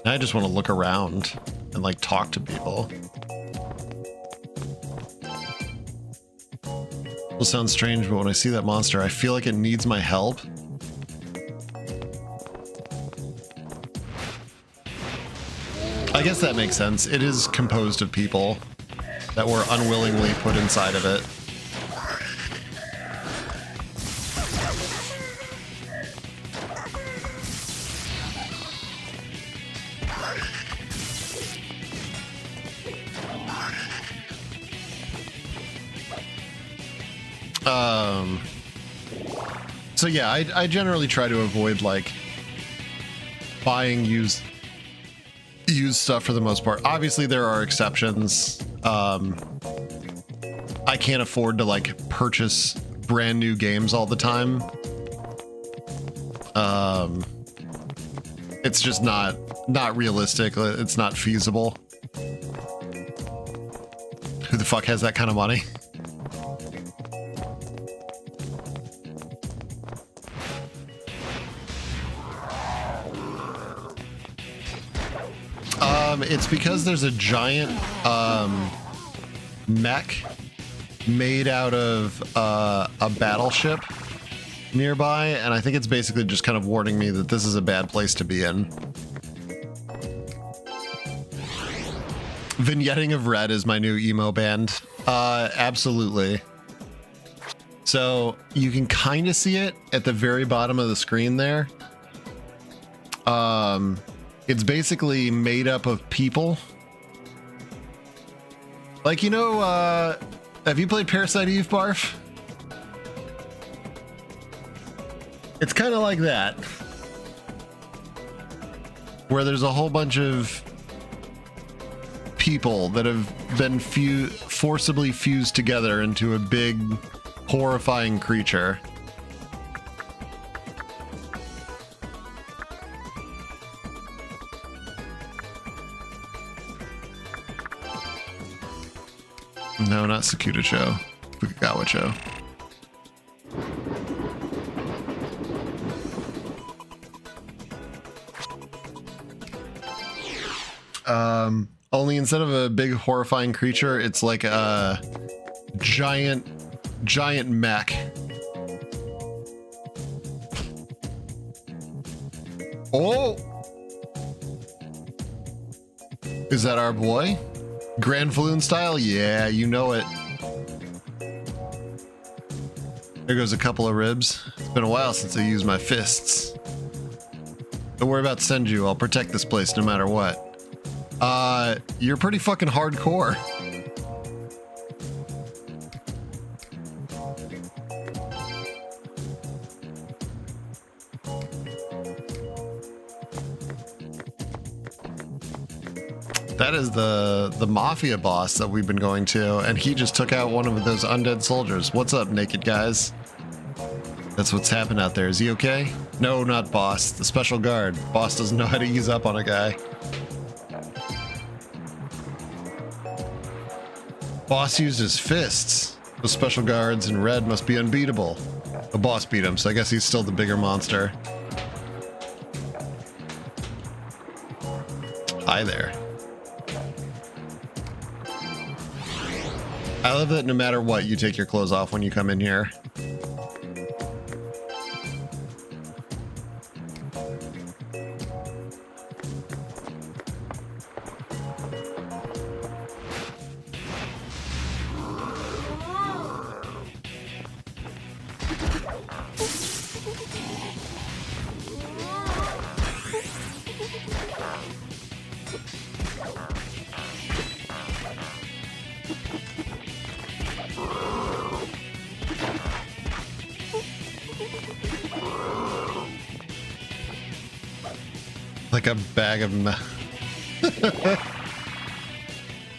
I just want to look around and like talk to people. Will sound strange, but when I see that monster, I feel like it needs my help. I guess that makes sense. It is composed of people that were unwillingly put inside of it. So yeah, I generally try to avoid like buying used stuff for the most part. Obviously there are exceptions. I can't afford to like purchase brand new games all the time. It's just not realistic. It's not feasible. Who the fuck has that kind of money? It's because there's a giant mech made out of a battleship nearby, and I think it's basically just kind of warning me that this is a bad place to be in. Vignetting of Red is my new emo band. Absolutely. So you can kind of see it at the very bottom of the screen there. It's basically made up of people. Like, you know, have you played Parasite Eve, Barf? It's kind of like that. Where there's a whole bunch of people that have been forcibly fused together into a big, horrifying creature. No, not Sakutacho. Fukagawacho. Only instead of a big horrifying creature, it's like a giant mech. Oh! Is that our boy? Grand Falloon style? Yeah, you know it. There goes a couple of ribs. It's been a while since I used my fists. Don't worry about Senju. I'll protect this place no matter what. You're pretty fucking hardcore. That is the mafia boss that we've been going to, and he just took out one of those undead soldiers. What's up, naked guys? That's what's happened out there. Is he okay? No, not boss. The special guard. Boss doesn't know how to ease up on a guy. Boss used his fists. The special guards in red must be unbeatable. The boss beat him, so I guess he's still the bigger monster. Hi there. I love that no matter what, you take your clothes off when you come in here. Like a bag of I'm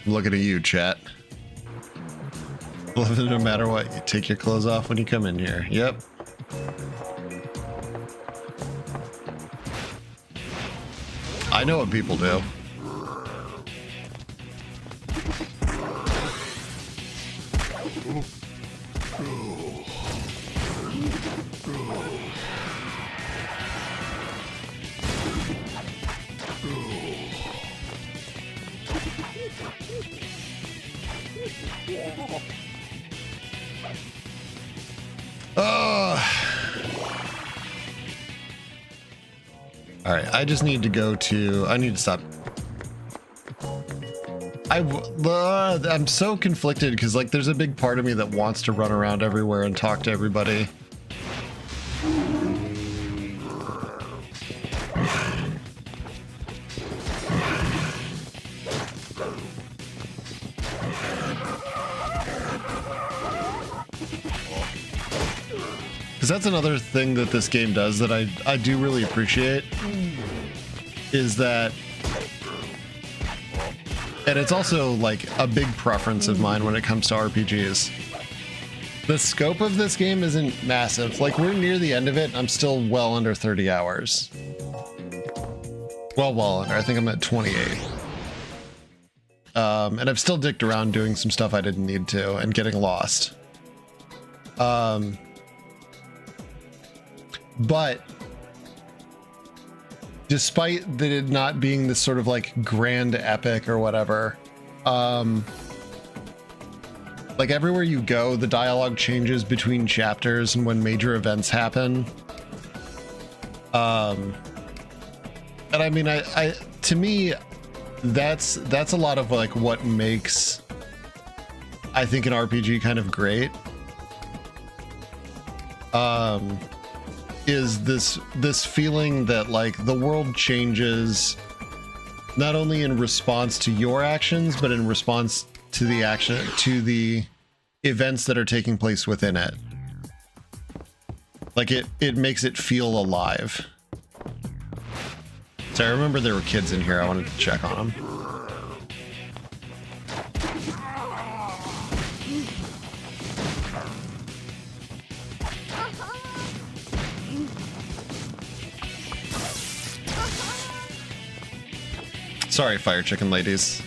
looking at you, chat. Love it no matter what. You take your clothes off when you come in here. Yep. I know what people do. All right, I just need to go to. I need to stop. I'm so conflicted because like there's a big part of me that wants to run around everywhere and talk to everybody. Because that's another thing that this game does that I do really appreciate is that, and it's also like a big preference of mine when it comes to RPGs. The scope of this game isn't massive. Like we're near the end of it. I'm still well under 30 hours. Well under. I think I'm at 28. And I've still dicked around doing some stuff I didn't need to and getting lost. But despite that it not being this sort of like grand epic or whatever, like everywhere you go, the dialogue changes between chapters and when major events happen. And I mean, I to me, that's a lot of like what makes, I think, an RPG kind of great. Is this feeling that like the world changes not only in response to your actions, but in response to the events that are taking place within it. Like it makes it feel alive. So I remember there were kids in here. I wanted to check on them. Sorry, fire chicken ladies.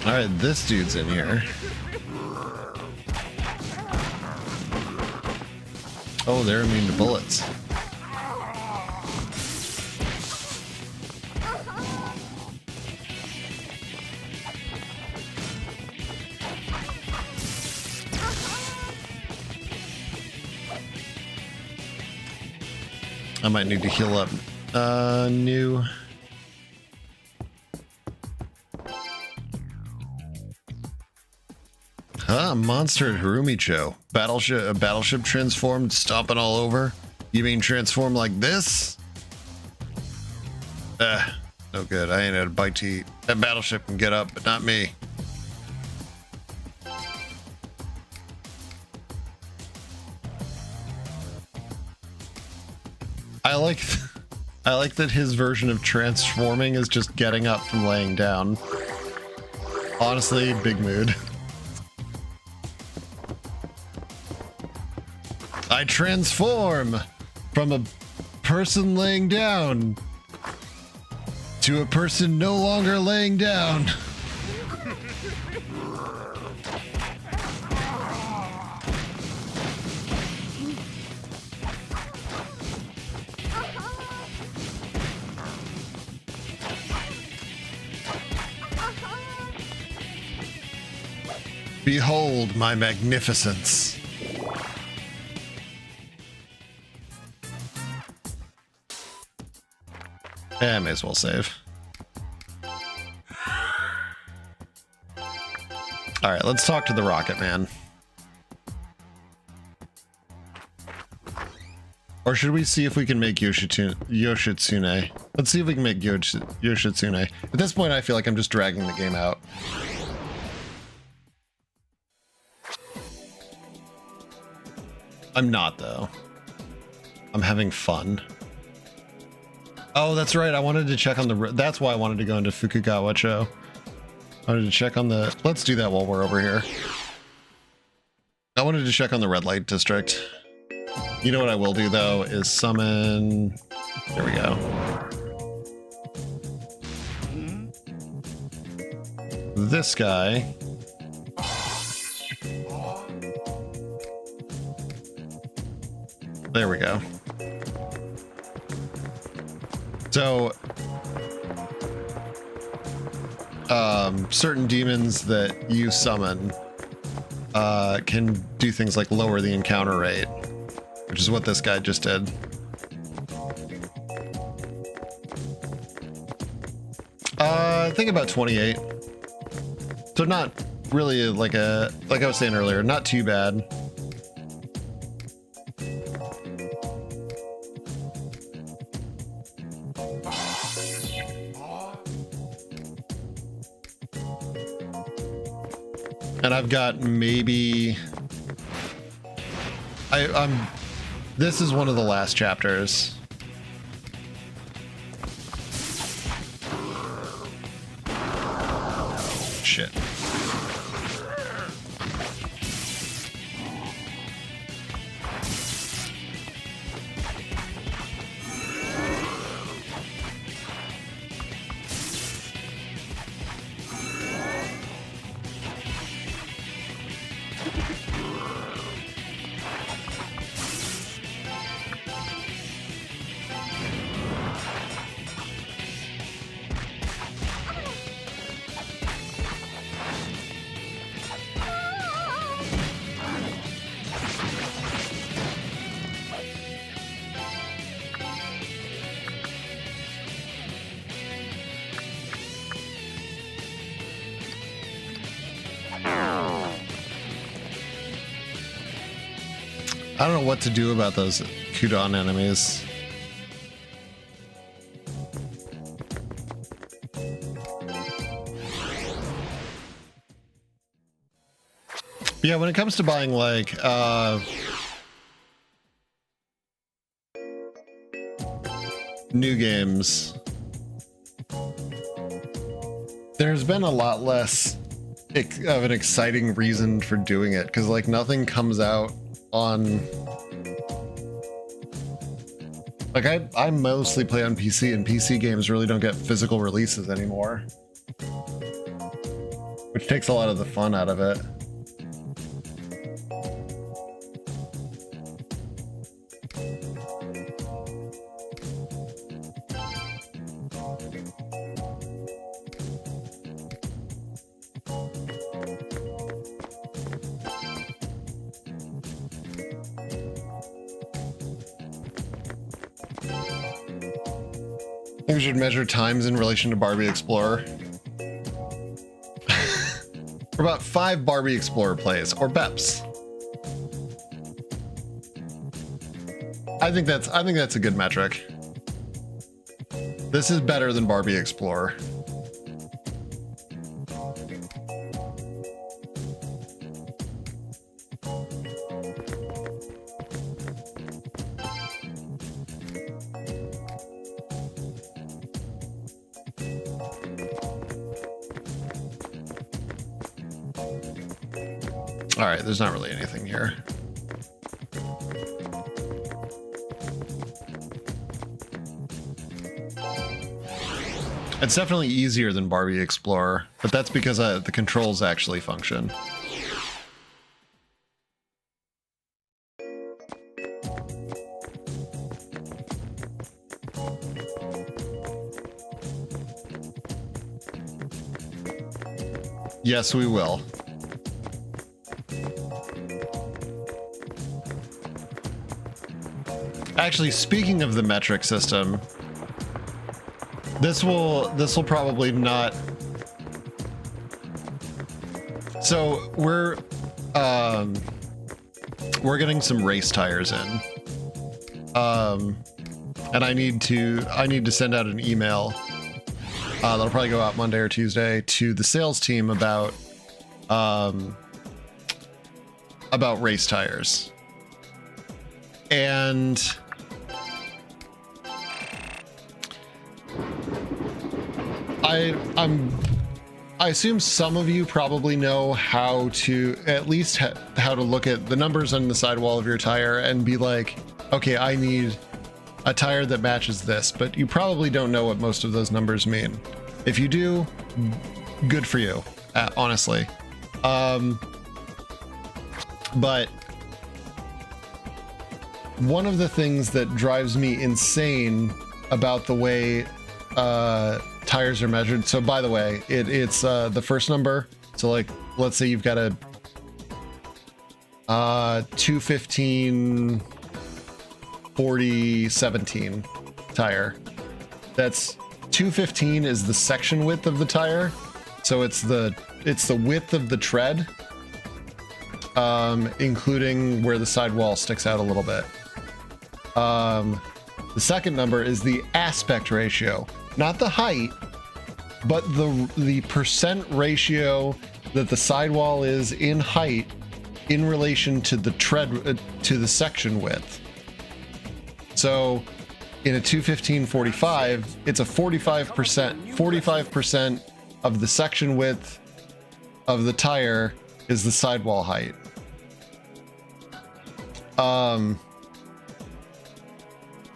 All right, this dude's in here. Oh, they're immune to bullets. I might need to heal up. New. Monster at Harumicho. Battleship transformed, stomping all over. You mean transform like this? No good. I ain't had a bite to eat. That battleship can get up, but not me. I like that his version of transforming is just getting up from laying down. Honestly, big mood. I transform from a person laying down to a person no longer laying down. Behold my magnificence. Yeah, I may as well save. Alright, let's talk to the Rocket Man. Or should we see if we can make Yoshitsune? Let's see if we can make Yoshitsune. At this point, I feel like I'm just dragging the game out. I'm not, though. I'm having fun. Oh, that's right. I wanted to check on the... That's why I wanted to go into Fukugawa-cho. I wanted to check on the... Let's do that while we're over here. I wanted to check on the red light district. You know what I will do, though, is summon... There we go. This guy... There we go. So, certain demons that you summon can do things like lower the encounter rate, which is what this guy just did. I think about 28. So not really like I was saying earlier, not too bad. And I've got maybe... This is one of the last chapters. Shit. I don't know what to do about those Kudon enemies. But yeah, when it comes to buying like new games, there's been a lot less of an exciting reason for doing it, because like nothing comes out on, like I mostly play on PC, and PC games really don't get physical releases anymore, which takes a lot of the fun out of it. I think we should measure times in relation to Barbie Explorer. For about 5 Barbie Explorer plays, or BEPs. I think that's a good metric. This is better than Barbie Explorer. All right, there's not really anything here. It's definitely easier than Barbie Explorer, but that's because the controls actually function. Yes, we will. Actually, speaking of the metric system, this will probably not. So we're getting some race tires in, and I need to send out an email. That'll probably go out Monday or Tuesday to the sales team about race tires. And I assume some of you probably know how to at least how to look at the numbers on the sidewall of your tire and be like, okay, I need a tire that matches this, but you probably don't know what most of those numbers mean. If you do, good for you, honestly. But one of the things that drives me insane about the way tires are measured. So by the way, it's the first number. So like, let's say you've got a 215 4017 tire. That's 215 is the section width of the tire. So it's the width of the tread, including where the sidewall sticks out a little bit. The second number is the aspect ratio, not the height, but the percent ratio that the sidewall is in height in relation to the tread, to the section width. So in a 215/45, it's a 45% of the section width of the tire is the sidewall height.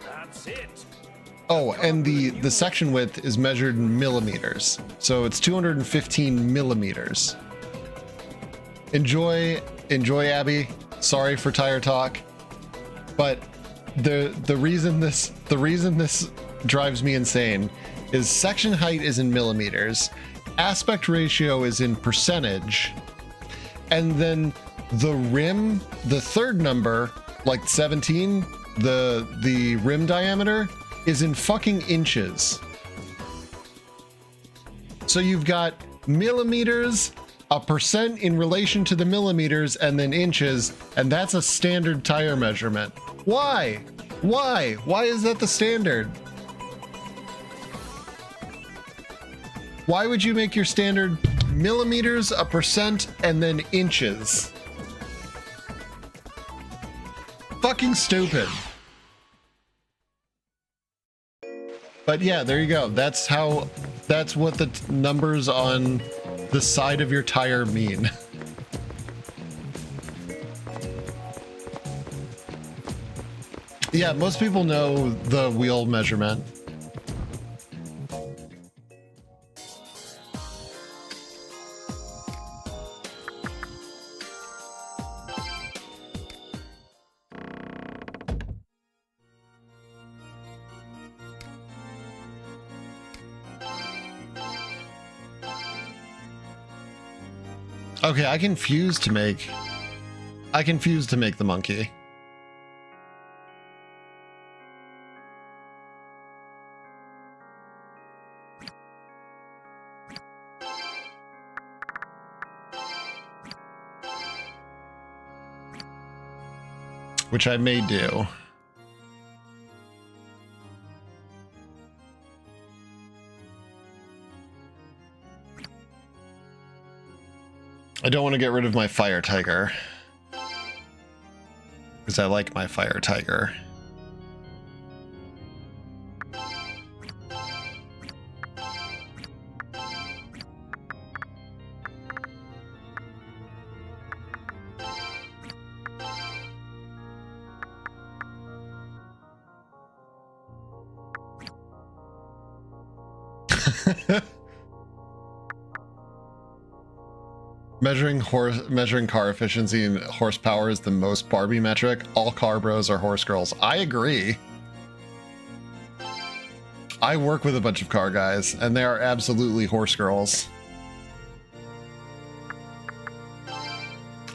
That's it. Oh, and the section width is measured in millimeters. So it's 215 millimeters. Enjoy, Abby. Sorry for tire talk. But the reason this drives me insane is section height is in millimeters, aspect ratio is in percentage, and then the rim, the third number, like 17, the rim diameter is in fucking inches. So you've got millimeters, a percent in relation to the millimeters, and then inches, and that's a standard tire measurement. Why? Why is that the standard? Why would you make your standard millimeters, a percent, and then inches? Fucking stupid. But yeah, there you go. That's what the numbers on the side of your tire mean. Yeah, most people know the wheel measurement. Okay, I can fuse to make the monkey. Which I may do. I don't want to get rid of my fire tiger, because I like my fire tiger. Measuring car efficiency and horsepower is the most Barbie metric. All car bros are horse girls. I agree. I work with a bunch of car guys, and they are absolutely horse girls.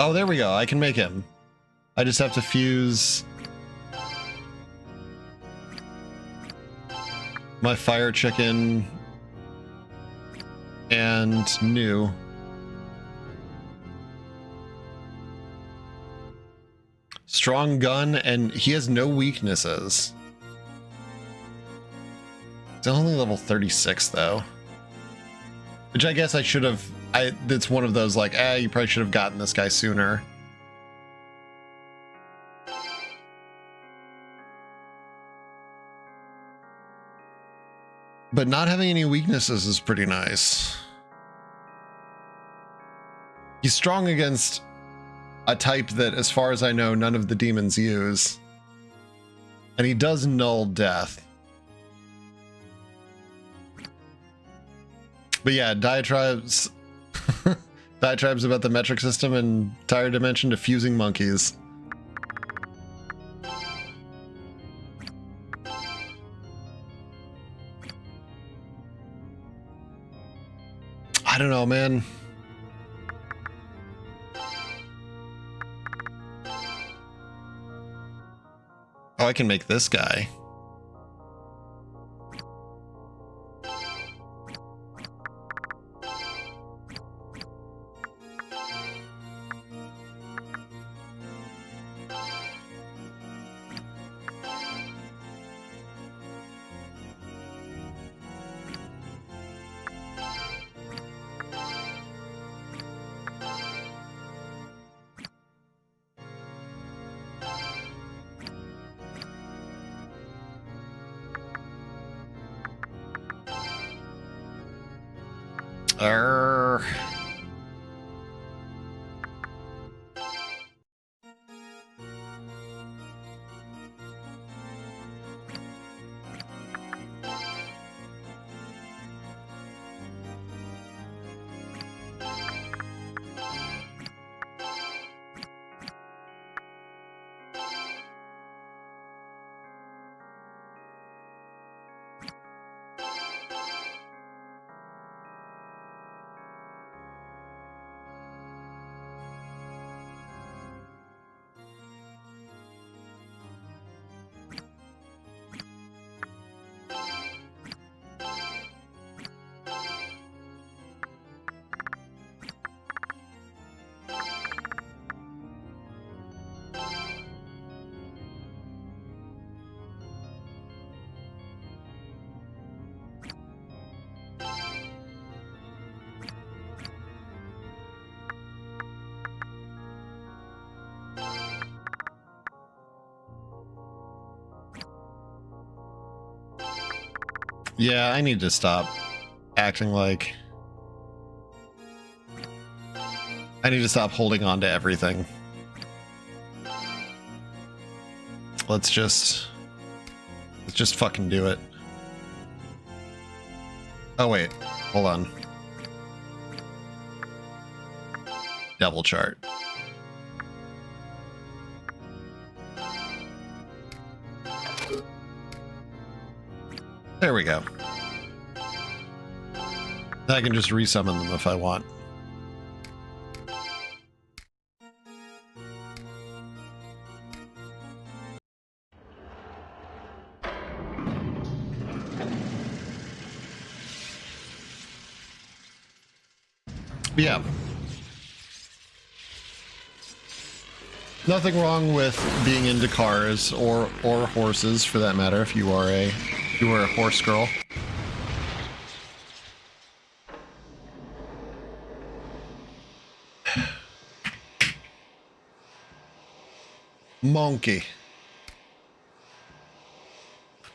Oh, there we go. I can make him. I just have to fuse my fire chicken and new. Strong gun, and he has no weaknesses. It's only level 36 though. Which I guess I should have, it's one of those like, you probably should have gotten this guy sooner. But not having any weaknesses is pretty nice. He's strong against a type that, as far as I know, none of the demons use. And he does null death. But yeah, diatribes about the metric system and Tire Dimension to fusing monkeys. I don't know, man. Oh, I can make this guy. Yeah, I need to stop acting like... I need to stop holding on to everything. Let's just fucking do it. Oh wait, hold on. Devil chart. There we go. I can just resummon them if I want. Yeah. Nothing wrong with being into cars or horses for that matter if you are a horse girl. Monkey.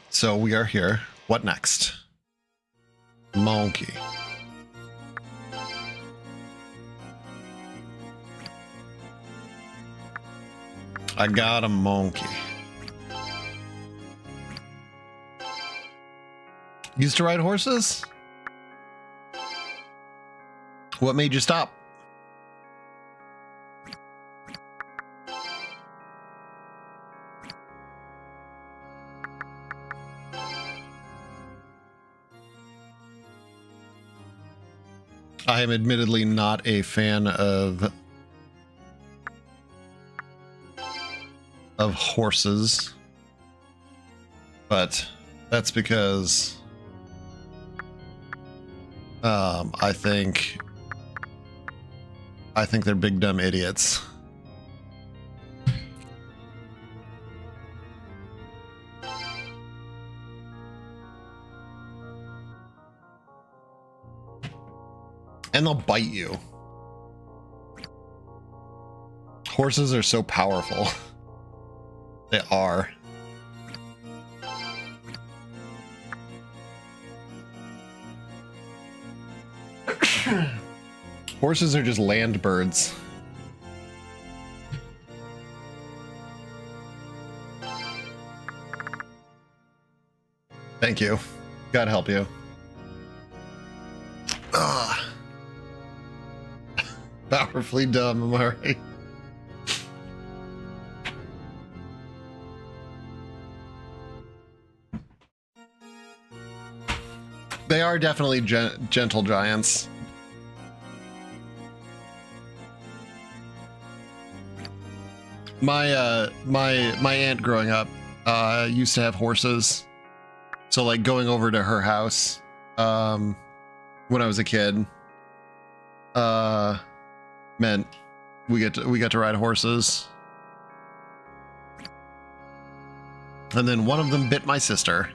So we are here. What next? Monkey. I got a monkey. Used to ride horses? What made you stop? I am admittedly not a fan of horses, but that's because I think they're big dumb idiots. And they'll bite you. Horses are so powerful. They are. Horses are just land birds. Thank you. God help you. Ugh. Powerfully dumb, am I right? They are definitely gentle giants. My aunt growing up used to have horses, so like going over to her house when I was a kid meant we got to ride horses. And then one of them bit my sister.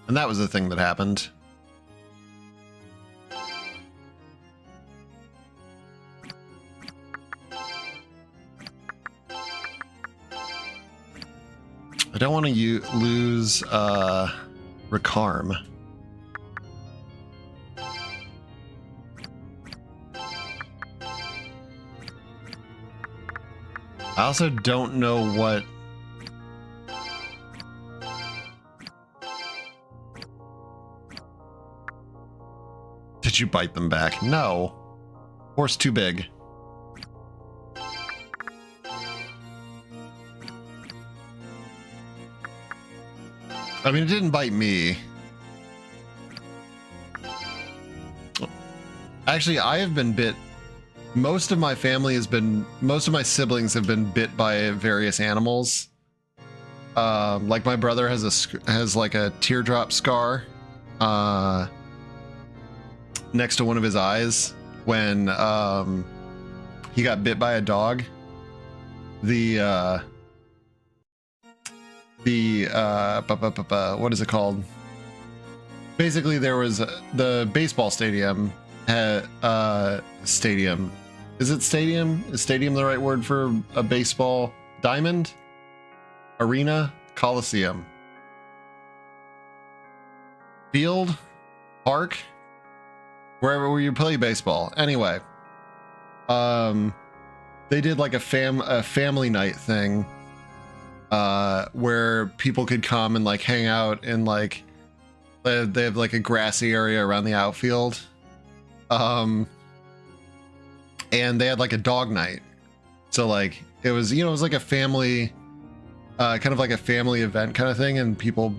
And that was the thing that happened. I don't want to lose Recarm. I also don't know what... Did you bite them back? No. Horse too big. I mean, it didn't bite me. Actually, I have been bit. Most of my family has been, most of my siblings have been bit by various animals. Like my brother has like a teardrop scar next to one of his eyes when he got bit by a dog. What is it called? Basically, there was the baseball stadium had stadium. Is it stadium? Is stadium the right word for a baseball diamond? Arena? Coliseum? Field? Park? Wherever you play baseball. Anyway, they did like a family night thing where people could come and like hang out in like they have like a grassy area around the outfield. And they had like a dog night. So like it was, you know, it was like a family kind of like a family event kind of thing, and people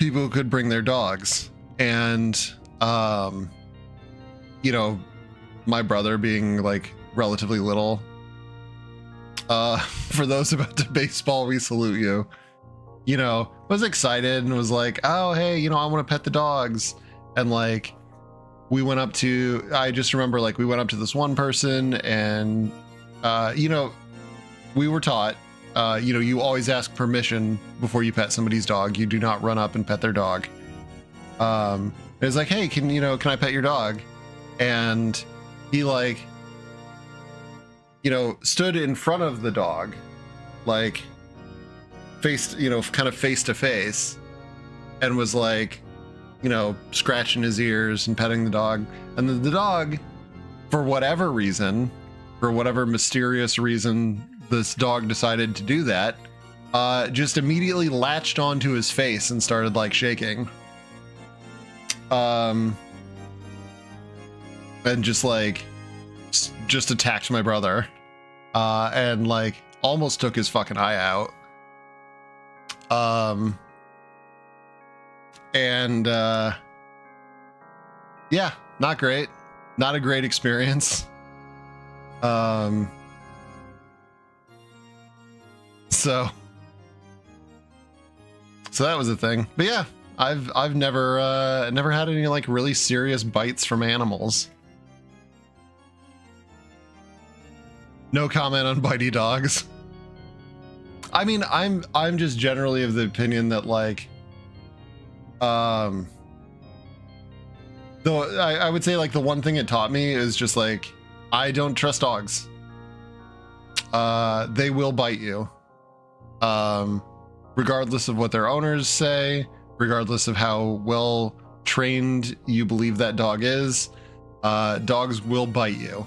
could bring their dogs. And you know, my brother being like relatively little, for those about to baseball, we salute you, you know, was excited and was like, oh hey, you know, I want to pet the dogs. And like we went up to, I just remember like we went up to this one person, and you know, we were taught, you know, you always ask permission before you pet somebody's dog. You do not run up and pet their dog. It was like, hey, can I pet your dog? And he like, you know, stood in front of the dog, like faced, you know, kind of face to face, and was like, you know, scratching his ears and petting the dog. And then the dog, for whatever reason, for whatever mysterious reason this dog decided to do that, just immediately latched onto his face and started like shaking. and just like just attacked my brother, and like almost took his fucking eye out. And yeah, not great, not a great experience. So that was a thing. But yeah, I've never had any like really serious bites from animals. No comment on bitey dogs. I mean, I'm just generally of the opinion that like, though I would say like the one thing it taught me is just like, I don't trust dogs. They will bite you. Regardless of what their owners say, regardless of how well trained you believe that dog is, dogs will bite you.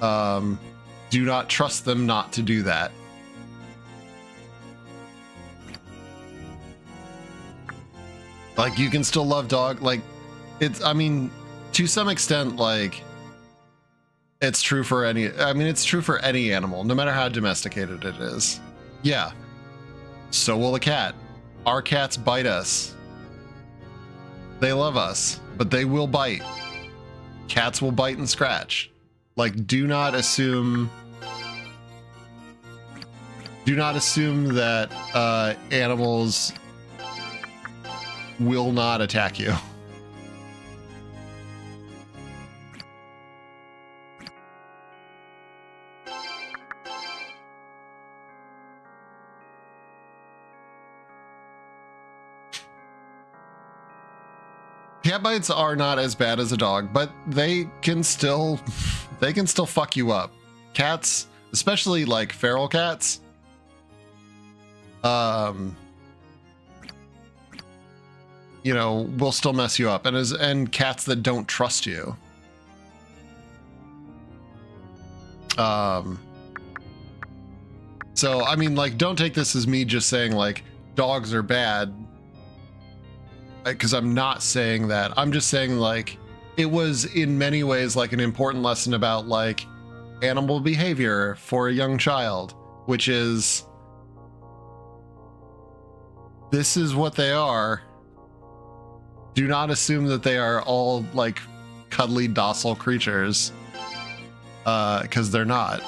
Do not trust them not to do that. Like, you can still love dog. Like, it's, I mean, to some extent, like, it's true for any, I mean, it's true for any animal, no matter how domesticated it is. Yeah. So will a cat. Our cats bite us. They love us, but they will bite. Cats will bite and scratch. Like, do not assume that animals will not attack you. Cat bites are not as bad as a dog, but they can still fuck you up. Cats, especially like feral cats, you know, will still mess you up, and cats that don't trust you. So I mean, like, don't take this as me just saying like dogs are bad, because I'm not saying that. I'm just saying like it was in many ways like an important lesson about like animal behavior for a young child, which is, this is what they are. Do not assume that they are all like cuddly, docile creatures, because they're not.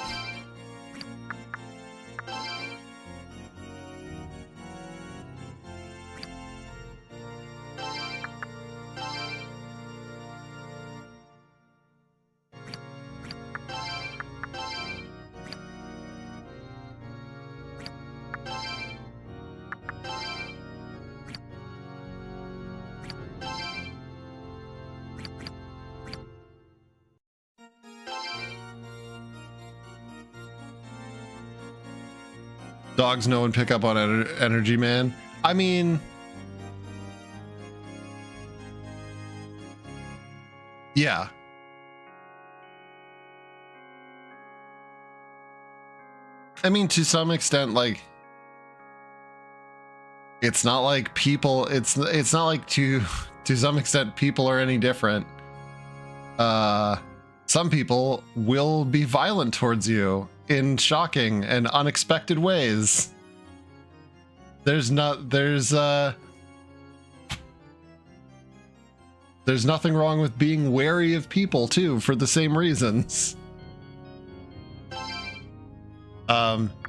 Dogs know and pick up on energy, man. I mean, yeah. I mean, to some extent, like, it's not like people, it's not like to some extent people are any different. Some people will be violent towards you in shocking and unexpected ways. There's nothing wrong with being wary of people too, for the same reasons.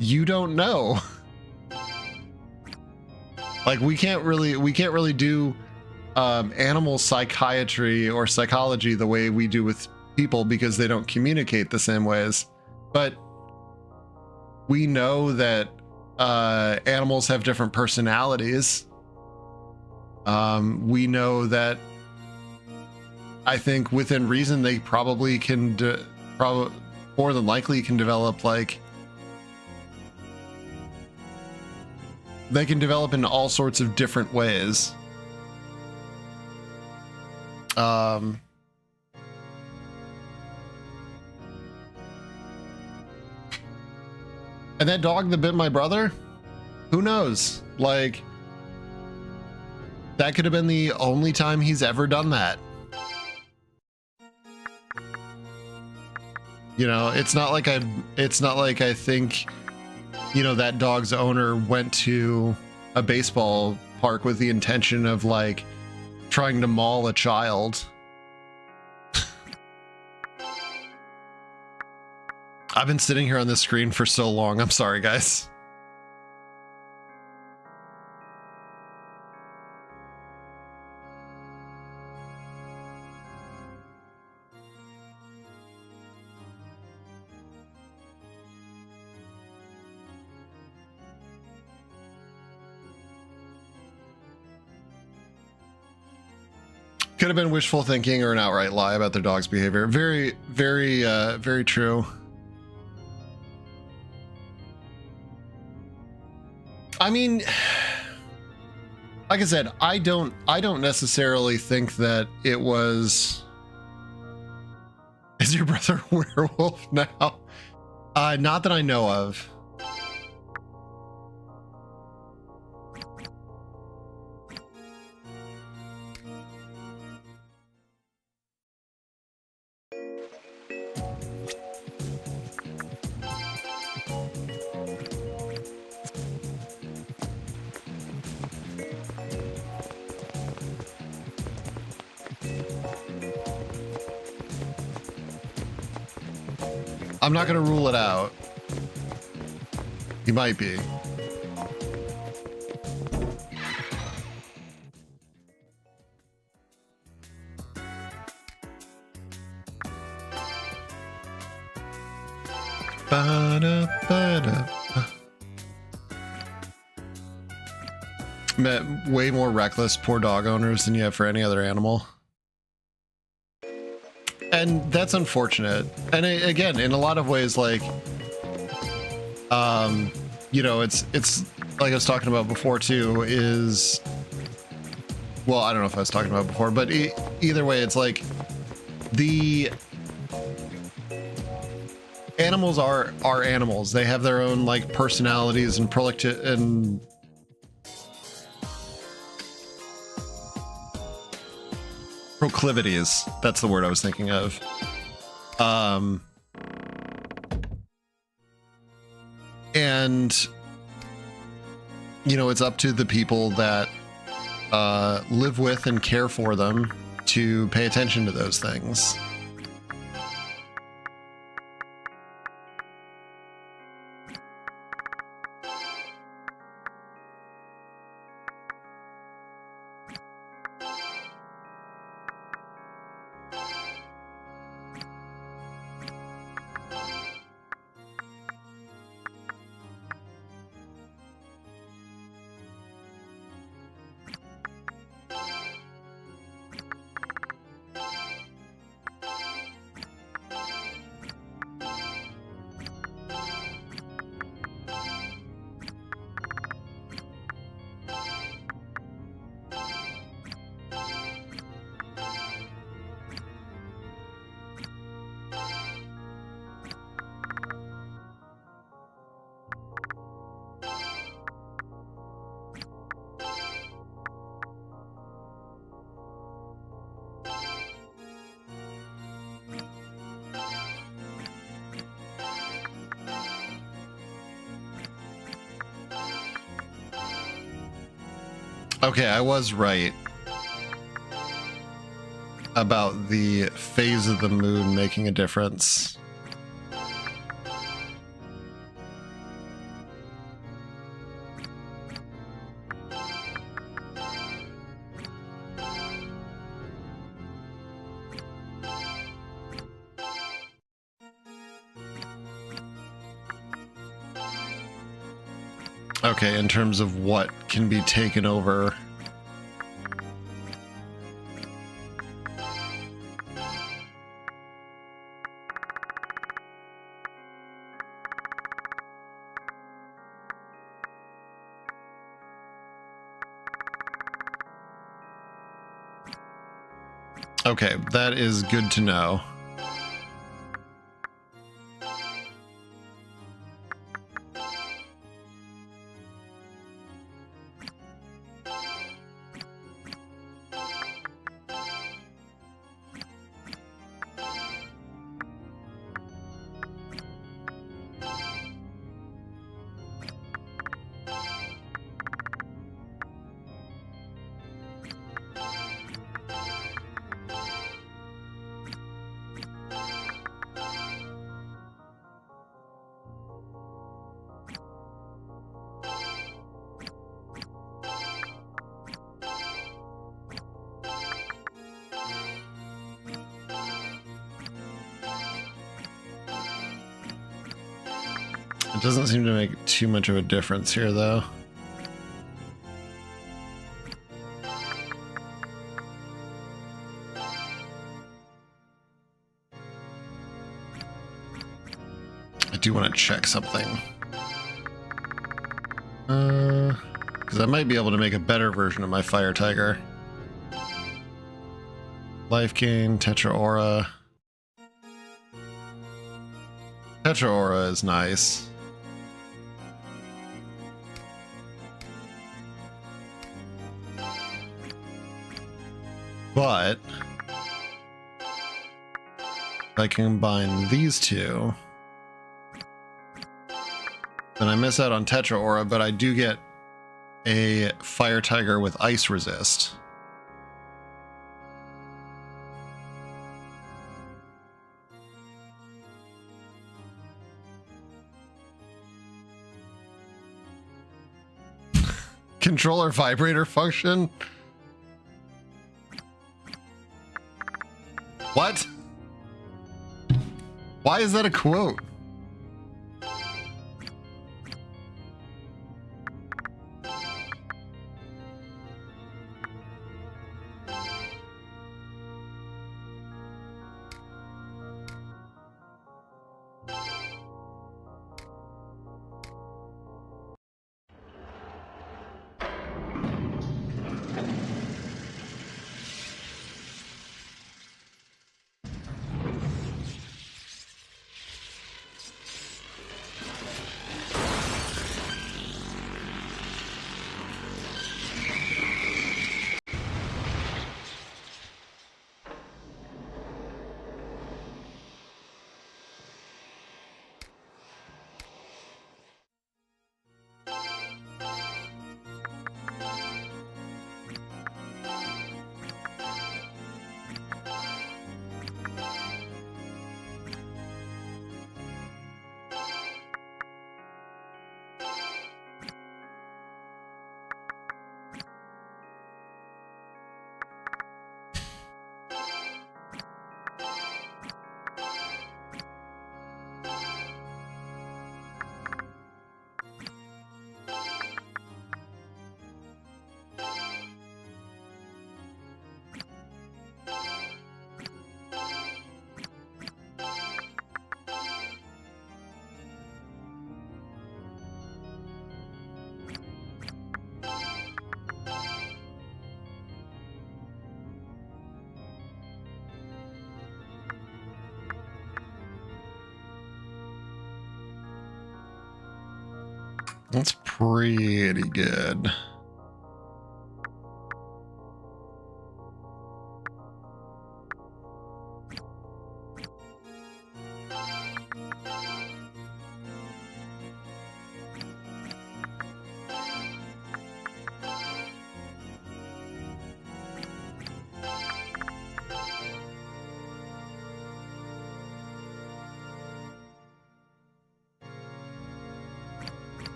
You don't know. Like, we can't really do animal psychiatry or psychology the way we do with people, because they don't communicate the same ways. But we know that animals have different personalities. We know that, I think within reason, they probably can, more than likely can develop, like, they can develop in all sorts of different ways. And that dog that bit my brother, who knows? Like, That could have been the only time he's ever done that. You know, it's not like I think, you know, that dog's owner went to a baseball park with the intention of like trying to maul a child. I've been sitting here on this screen for so long. I'm sorry, guys. Could have been wishful thinking or an outright lie about their dog's behavior. Very, very true. I mean, like I said, I don't necessarily think that it was. Is your brother a werewolf now? Not that I know of. I'm not going to rule it out. He might be. Met way more reckless poor dog owners than you have for any other animal. And that's unfortunate. And again, in a lot of ways, like, you know, it's like I was talking about before too, is, well, I don't know if I was talking about before, but either way, it's like the animals are animals. They have their own like personalities and proclivities. That's the word I was thinking of. And you know, it's up to the people that live with and care for them to pay attention to those things. Okay, I was right about the phase of the moon making a difference. Okay, in terms of what can be taken over. Okay, that is good to know. It doesn't seem to make too much of a difference here, though. I do want to check something. Because I might be able to make a better version of my Fire Tiger. Life gain, Tetra Aura. Tetra Aura is nice. But if I combine these two, then I miss out on Tetra Aura, but I do get a Fire Tiger with Ice Resist. Controller vibrator function? What? Why is that a quote? That's pretty good.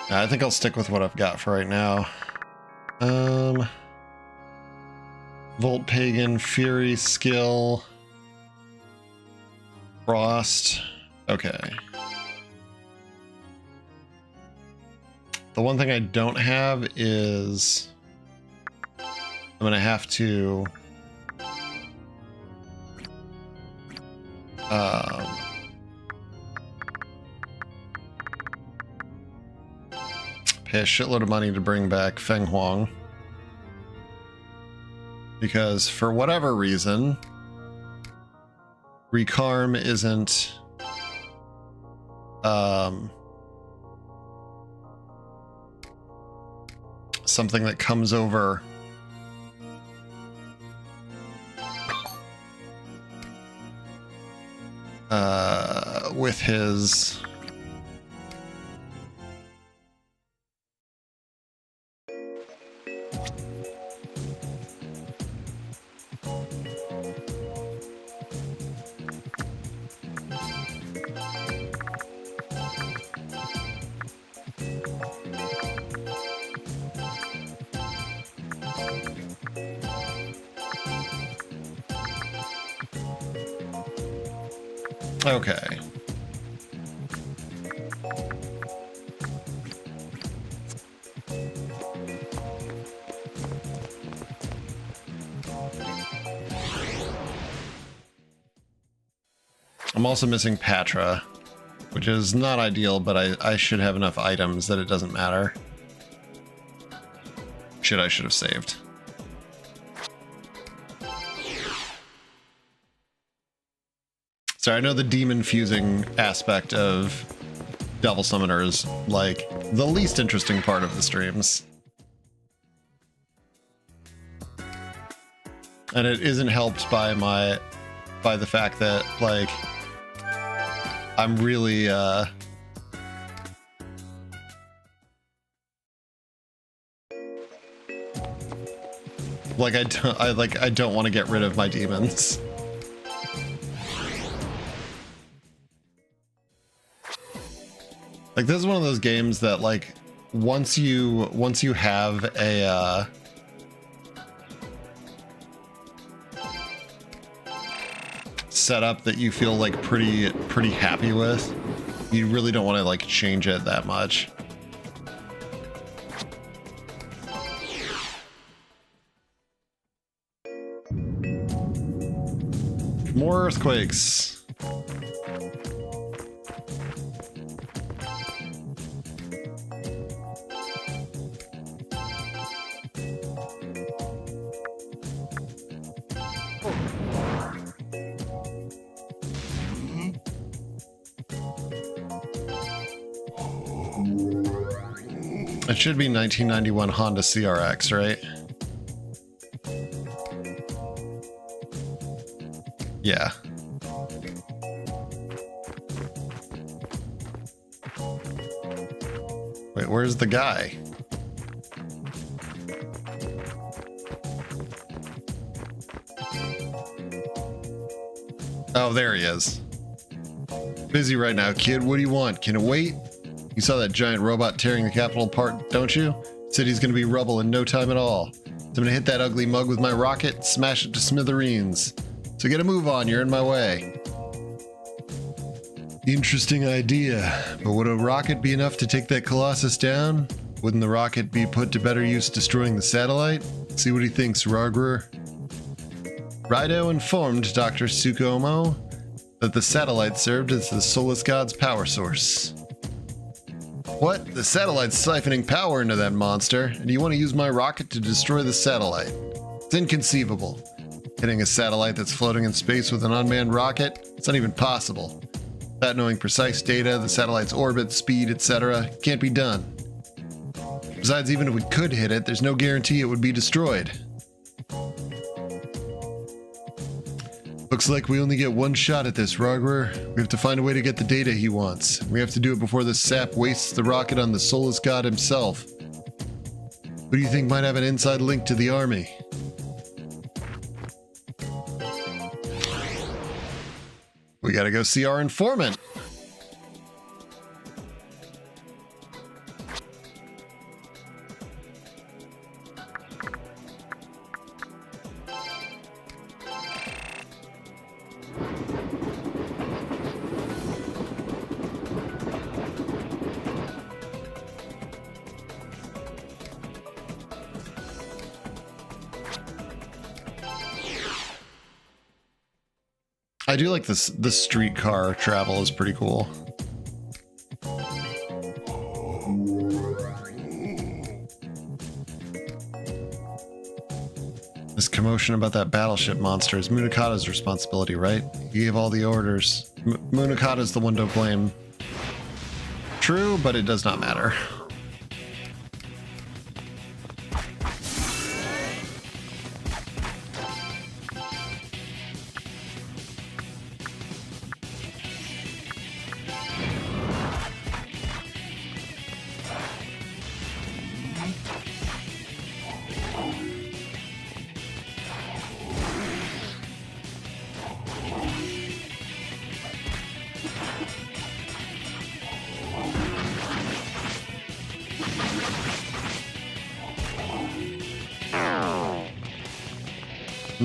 I think I'll stick with what I've got for right now. Volt Pagan, Fury, Skill, Frost. Okay. The one thing I don't have is I'm gonna have to pay a shitload of money to bring back Feng Huang. Because for whatever reason, Recarm isn't something that comes over with his... Okay. I'm also missing Patra, which is not ideal, but I should have enough items that it doesn't matter. Shit, I should have saved. Sorry, I know the demon fusing aspect of Devil Summoner is like the least interesting part of the streams. And it isn't helped by the fact that like I'm really like I don't want to get rid of my demons. Like this is one of those games that like once you have a setup that you feel like pretty happy with, you really don't want to like change it that much. More earthquakes. It should be 1991 Honda CRX, right? Yeah. Wait, where's the guy? Oh, there he is. Busy right now, kid. What do you want? Can it wait? You saw that giant robot tearing the Capitol apart, don't you? City's gonna be rubble in no time at all. So I'm gonna hit that ugly mug with my rocket, smash it to smithereens. So get a move on, you're in my way. Interesting idea, but would a rocket be enough to take that Colossus down? Wouldn't the rocket be put to better use destroying the satellite? See what he thinks, Rarger. Raido informed Dr. Tsukumo that the satellite served as the Soulless God's power source. What? The satellite's siphoning power into that monster, and you want to use my rocket to destroy the satellite? It's inconceivable. Hitting a satellite that's floating in space with an unmanned rocket? It's not even possible. Without knowing precise data, the satellite's orbit, speed, etc., can't be done. Besides, even if we could hit it, there's no guarantee it would be destroyed. Looks like we only get one shot at this, Rarger. We have to find a way to get the data he wants. We have to do it before the sap wastes the rocket on the Soulless God himself. Who do you think might have an inside link to the army? We gotta go see our informant. I do like this. The streetcar travel is pretty cool. This commotion about that battleship monster is Munakata's responsibility, right? He gave all the orders. Munakata's the one to blame. True, but it does not matter.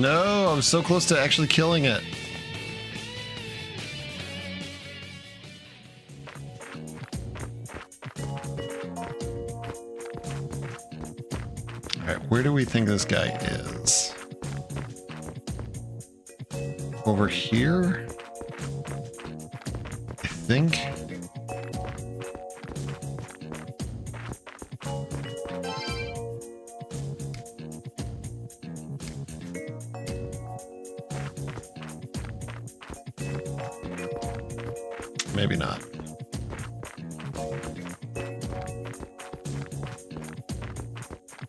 No, I was so close to actually killing it. All right, where do we think this guy is? Over here? I think. Maybe not.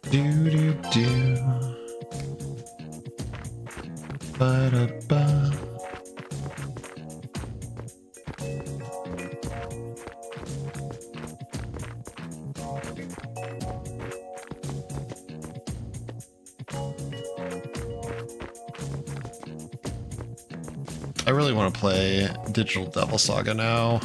Do do do. Ba da ba. I really want to play Digital Devil Saga now.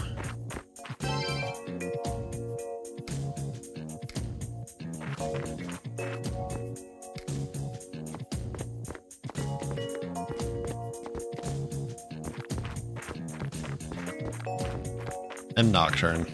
And Nocturne.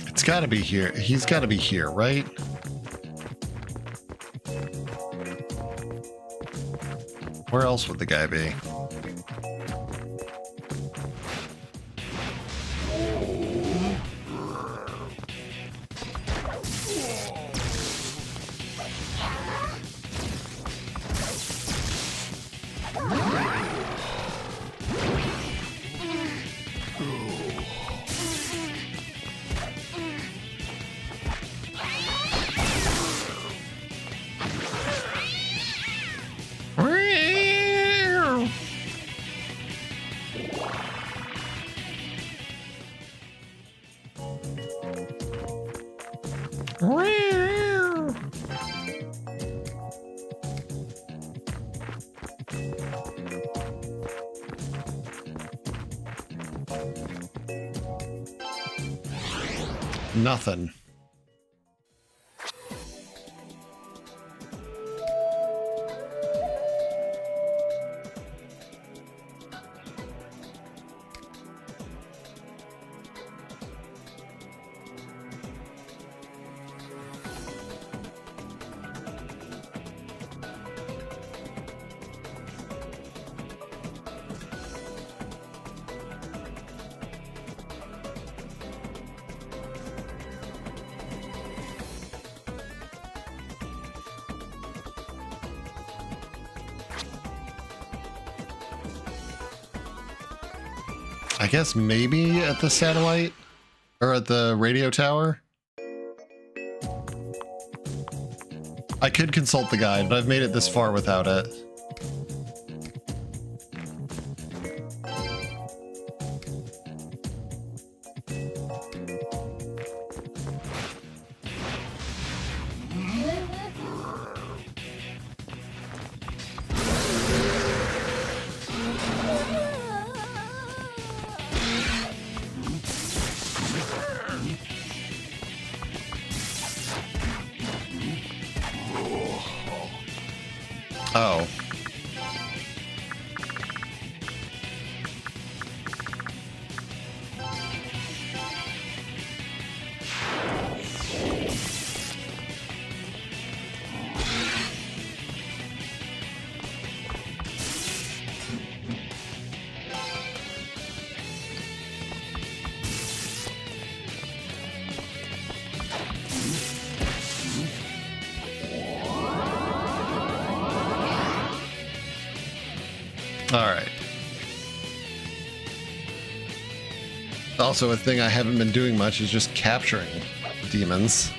It's got to be here. He's got to be here, right? Where else would the guy be? Nothing. I guess maybe at the satellite or at the radio tower. I could consult the guide, but I've made it this far without it. Oh. All right. Also, a thing I haven't been doing much is just capturing demons.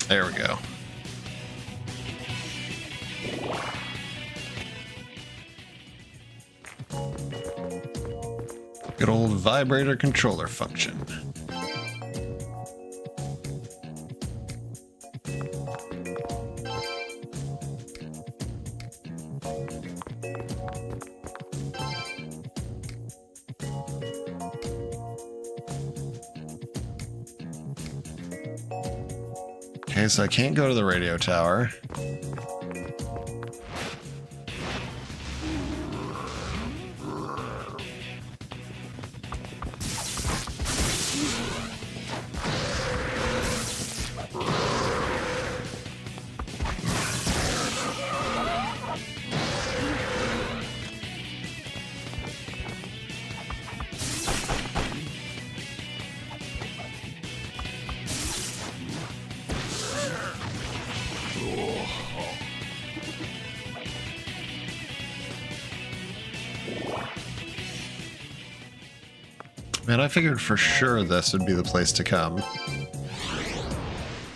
There we go. Good old vibrator controller function. Okay, so I can't go to the radio tower. Man, I figured for sure this would be the place to come.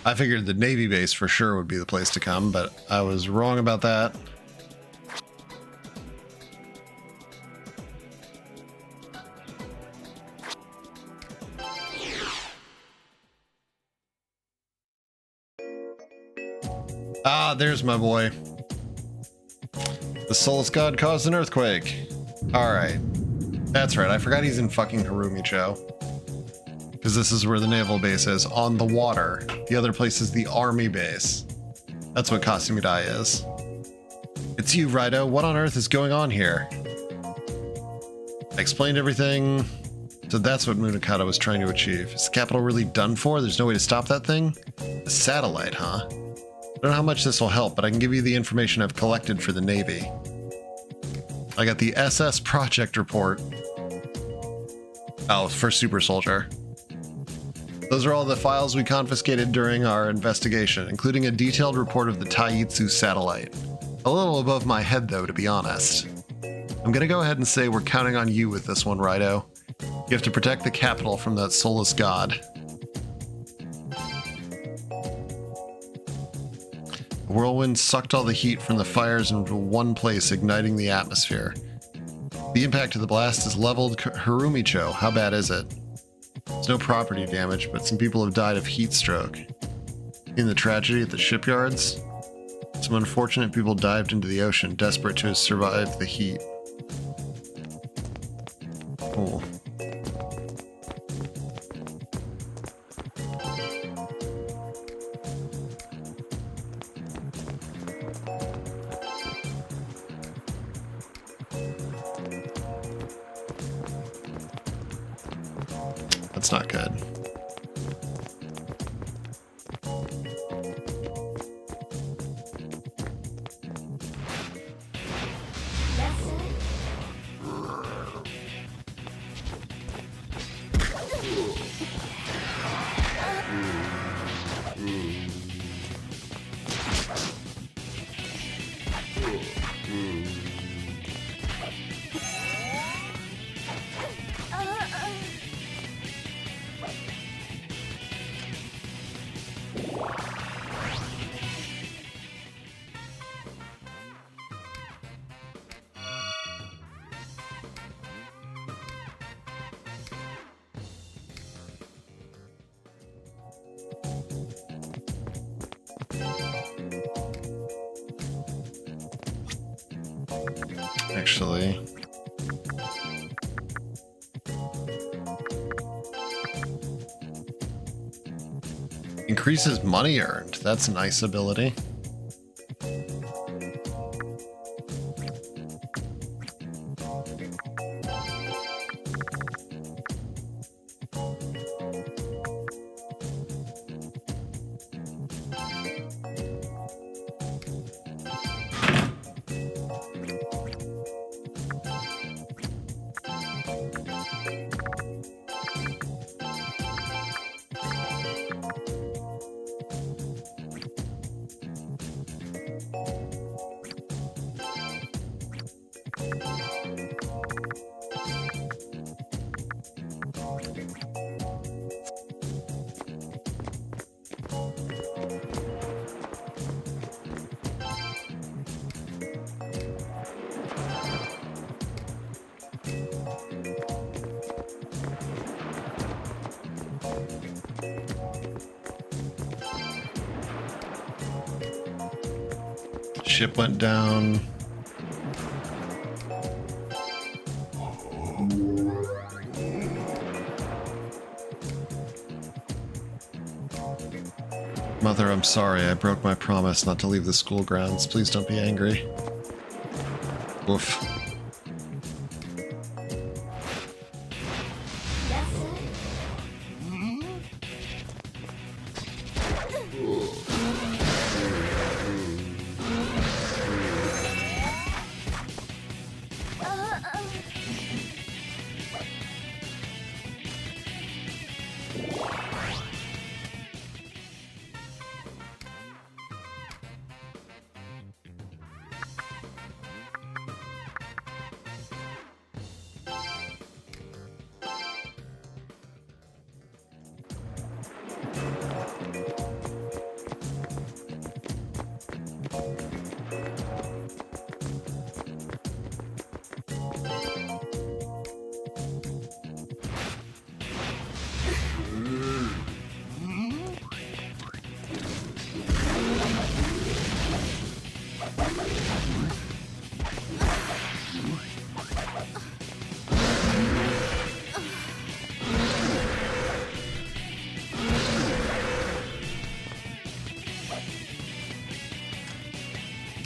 I figured the Navy base for sure would be the place to come, but I was wrong about that. Ah, there's my boy. The Soulless God caused an earthquake. Alright. That's right, I forgot he's in fucking Harumicho. Because this is where the naval base is, on the water. The other place is the army base. That's what Kasumidai is. It's you, Raido. What on earth is going on here? I explained everything. So that's what Munakata was trying to achieve. Is the capital really done for? There's no way to stop that thing? The satellite, huh? I don't know how much this will help, but I can give you the information I've collected for the Navy. I got the SS project report. Oh, for Super Soldier. Those are all the files we confiscated during our investigation, including a detailed report of the Taitsu satellite. A little above my head, though, to be honest. I'm gonna go ahead and say we're counting on you with this one, Raido. You have to protect the capital from that soulless god. The whirlwind sucked all the heat from the fires into one place, igniting the atmosphere. The impact of the blast has leveled Harumicho. How bad is it? There's no property damage, but some people have died of heat stroke. In the tragedy at the shipyards, some unfortunate people dived into the ocean, desperate to survive the heat. Cool. That's not good. Actually. Increases money earned. That's a nice ability. Ship went down. Mother, I'm sorry. I broke my promise not to leave the school grounds. Please don't be angry. Woof.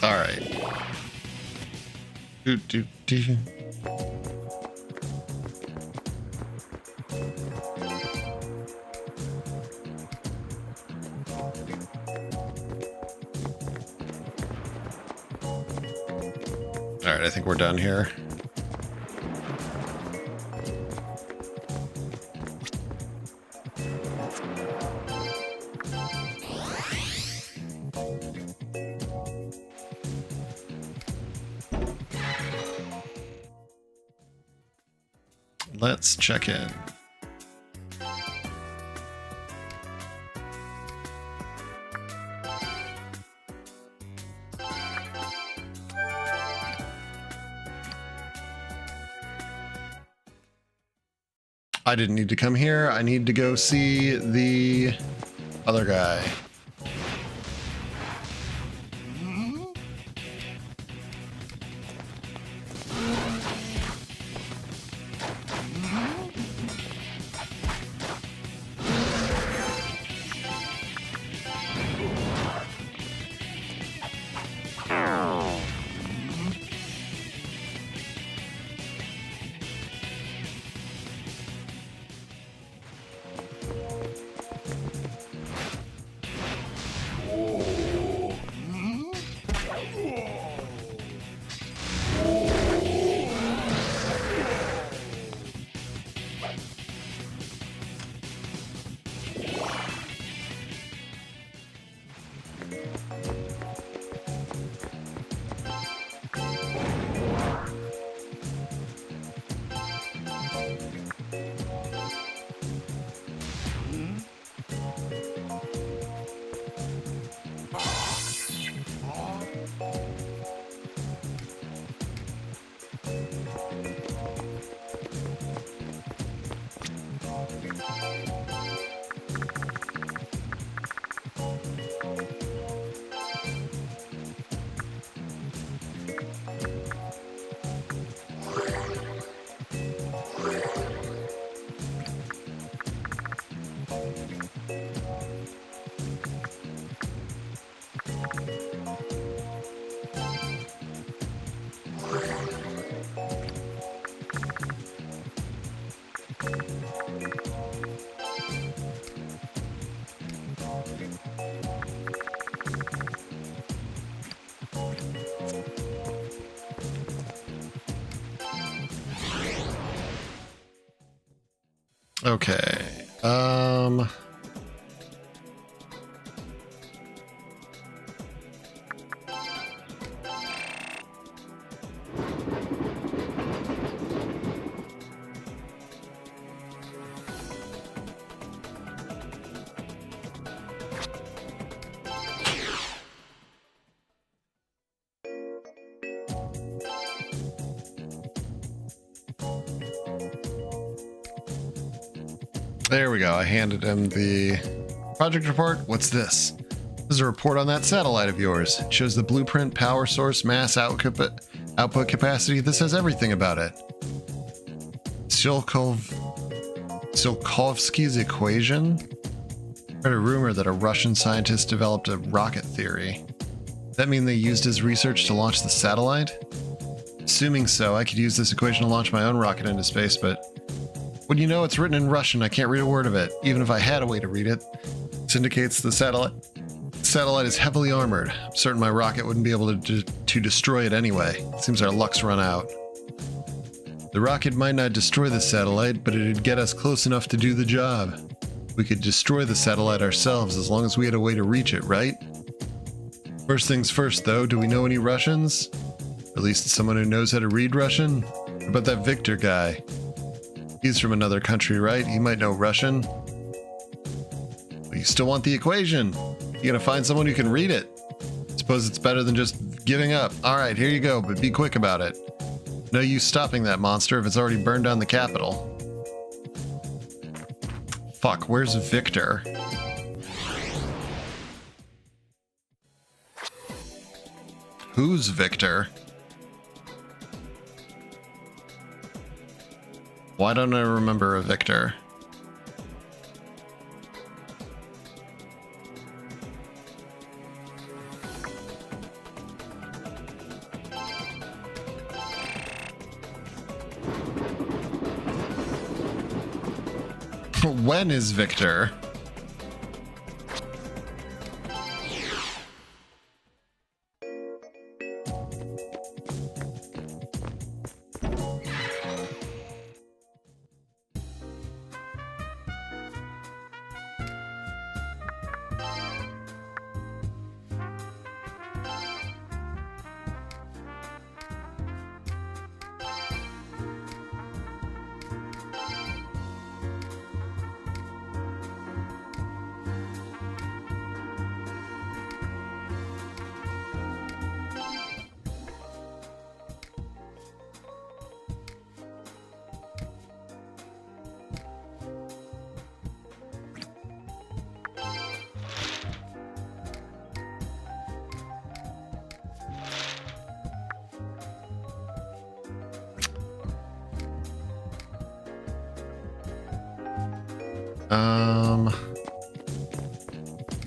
All right. Do. All right, I think we're done here. Let's check in. I didn't need to come here. I need to go see the other guy. Okay. There we go. I handed him the project report. What's this? This is a report on that satellite of yours. It shows the blueprint, power source, mass output capacity. This has everything about it. Tsiolkovsky's equation? I heard a rumor that a Russian scientist developed a rocket theory. Does that mean they used his research to launch the satellite? Assuming so, I could use this equation to launch my own rocket into space, but when you know it's written in Russian, I can't read a word of it. Even if I had a way to read it, this indicates the satellite is heavily armored. I'm certain my rocket wouldn't be able to destroy it anyway. Seems our luck's run out. The rocket might not destroy the satellite, but it'd get us close enough to do the job. We could destroy the satellite ourselves as long as we had a way to reach it, right? First things first, though, do we know any Russians? Or at least someone who knows how to read Russian? What about that Victor guy? He's from another country, right? He might know Russian. But you still want the equation. You gotta find someone who can read it. Suppose it's better than just giving up. Alright, here you go, but be quick about it. No use stopping that monster if it's already burned down the capital. Fuck, where's Victor? Who's Victor? Why don't I remember a Victor? When is Victor?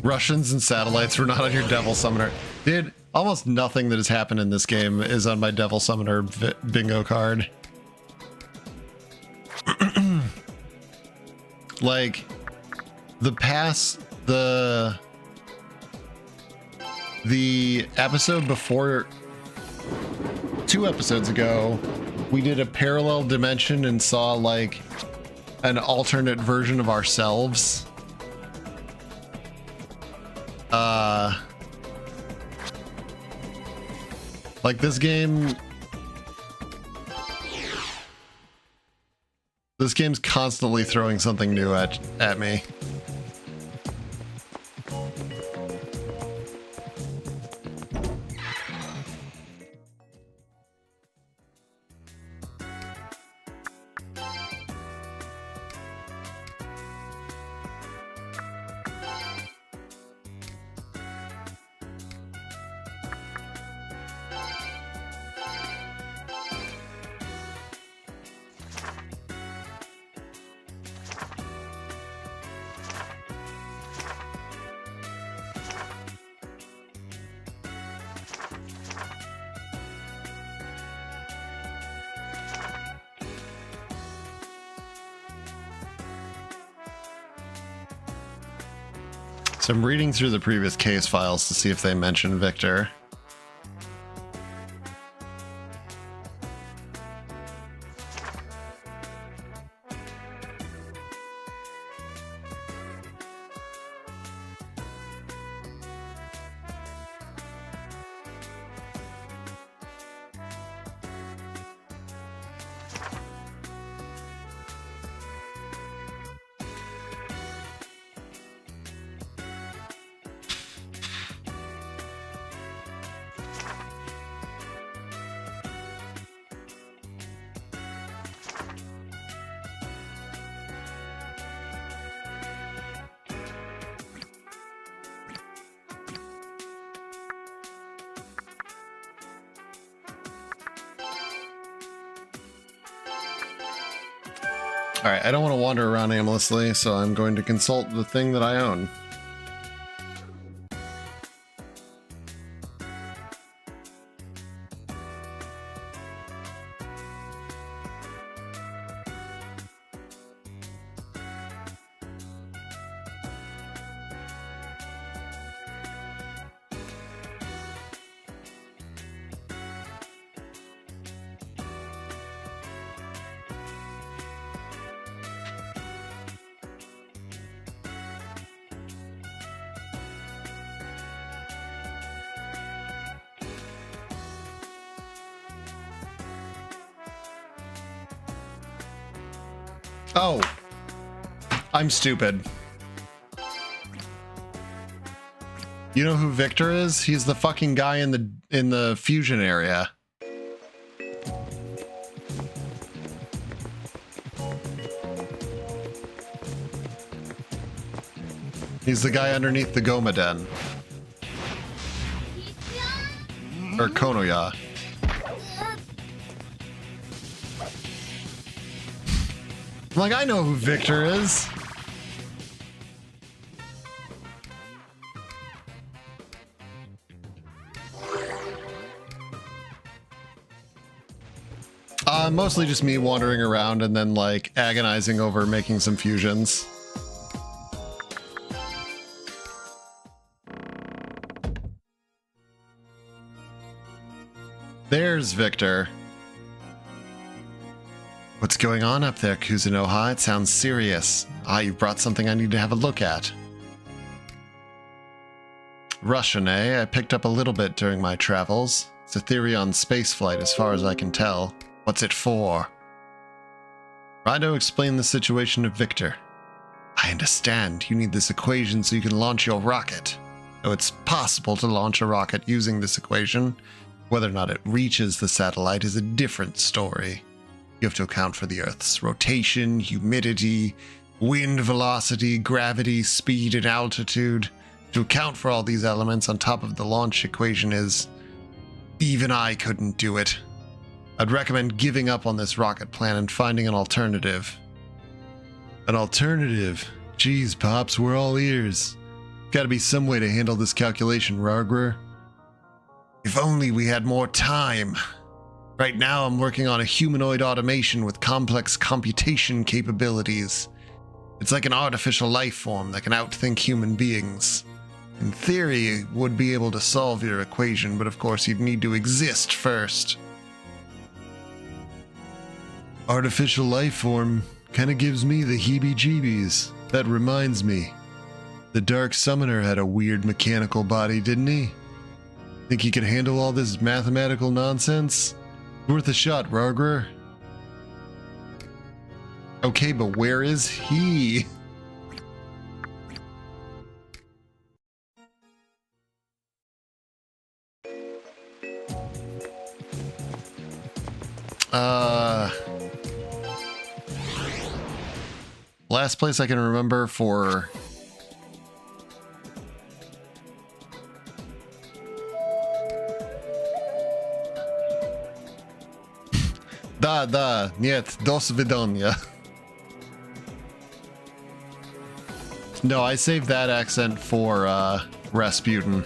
Russians and satellites were not on your Devil Summoner. Dude, almost nothing that has happened in this game is on my Devil Summoner bingo card. Like, the episode before, 2 episodes ago, we did a parallel dimension and saw like an alternate version of ourselves. Like this game's constantly throwing something new at me. So I'm reading through the previous case files to see if they mention Victor. Alright, I don't want to wander around aimlessly, so I'm going to consult the thing that I own. Oh, I'm stupid. You know who Victor is? He's the fucking guy in the fusion area. He's the guy underneath the Goma Den. Or Konoya. I'm like, I know who Victor is. Mostly just me wandering around and then like agonizing over making some fusions. There's Victor. What's going on up there, Kuzunoha? It sounds serious. Ah, you've brought something I need to have a look at. Russian, eh? I picked up a little bit during my travels. It's a theory on spaceflight as far as I can tell. What's it for? Raido explained the situation to Victor. I understand. You need this equation so you can launch your rocket. Though it's possible to launch a rocket using this equation. Whether or not it reaches the satellite is a different story. You have to account for the Earth's rotation, humidity, wind velocity, gravity, speed, and altitude. To account for all these elements on top of the launch equation is... even I couldn't do it. I'd recommend giving up on this rocket plan and finding an alternative. An alternative? Jeez, Pops, we're all ears. Gotta be some way to handle this calculation, Rarger. If only we had more time. Right now I'm working on a humanoid automation with complex computation capabilities. It's like an artificial life form that can outthink human beings. In theory, it would be able to solve your equation, but of course you'd need to exist first. Artificial life form kinda gives me the heebie-jeebies. That reminds me. The Dark Summoner had a weird mechanical body, didn't he? Think he could handle all this mathematical nonsense? Worth a shot, Rarger. Okay, but where is he? Last place I can remember for... Нет, до свидания. No, I saved that accent for Rasputin.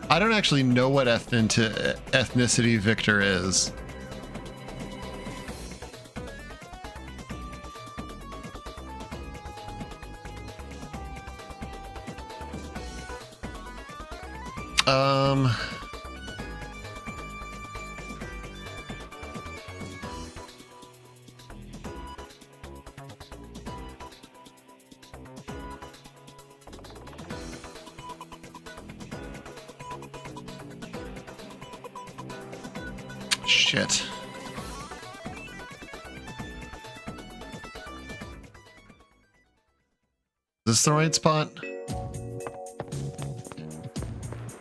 I don't actually know what ethnicity Victor is. Shit. Is this the right spot?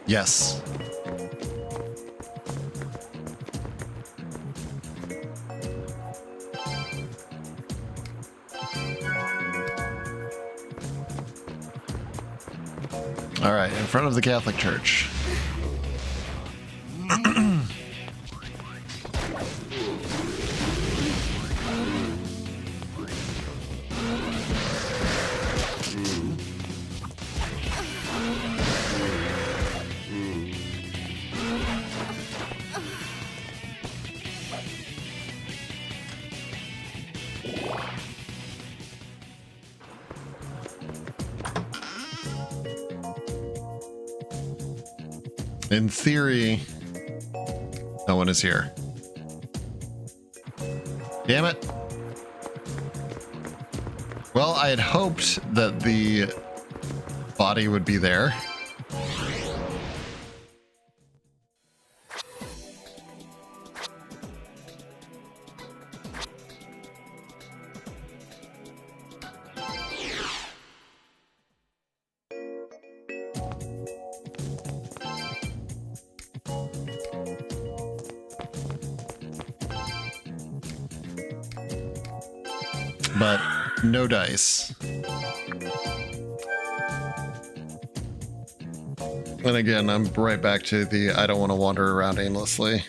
Yes. All right, in front of the Catholic Church. In theory, no one is here. Damn it. Well, I had hoped that the body would be there. But no dice. And again, I'm right back to the I don't want to wander around aimlessly.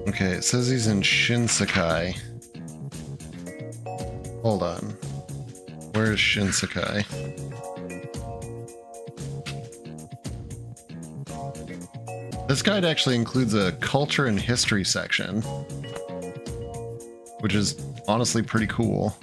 Okay, it says he's in Shinsekai. Hold on. Where is Shinsekai? This guide actually includes a culture and history section, which is honestly pretty cool.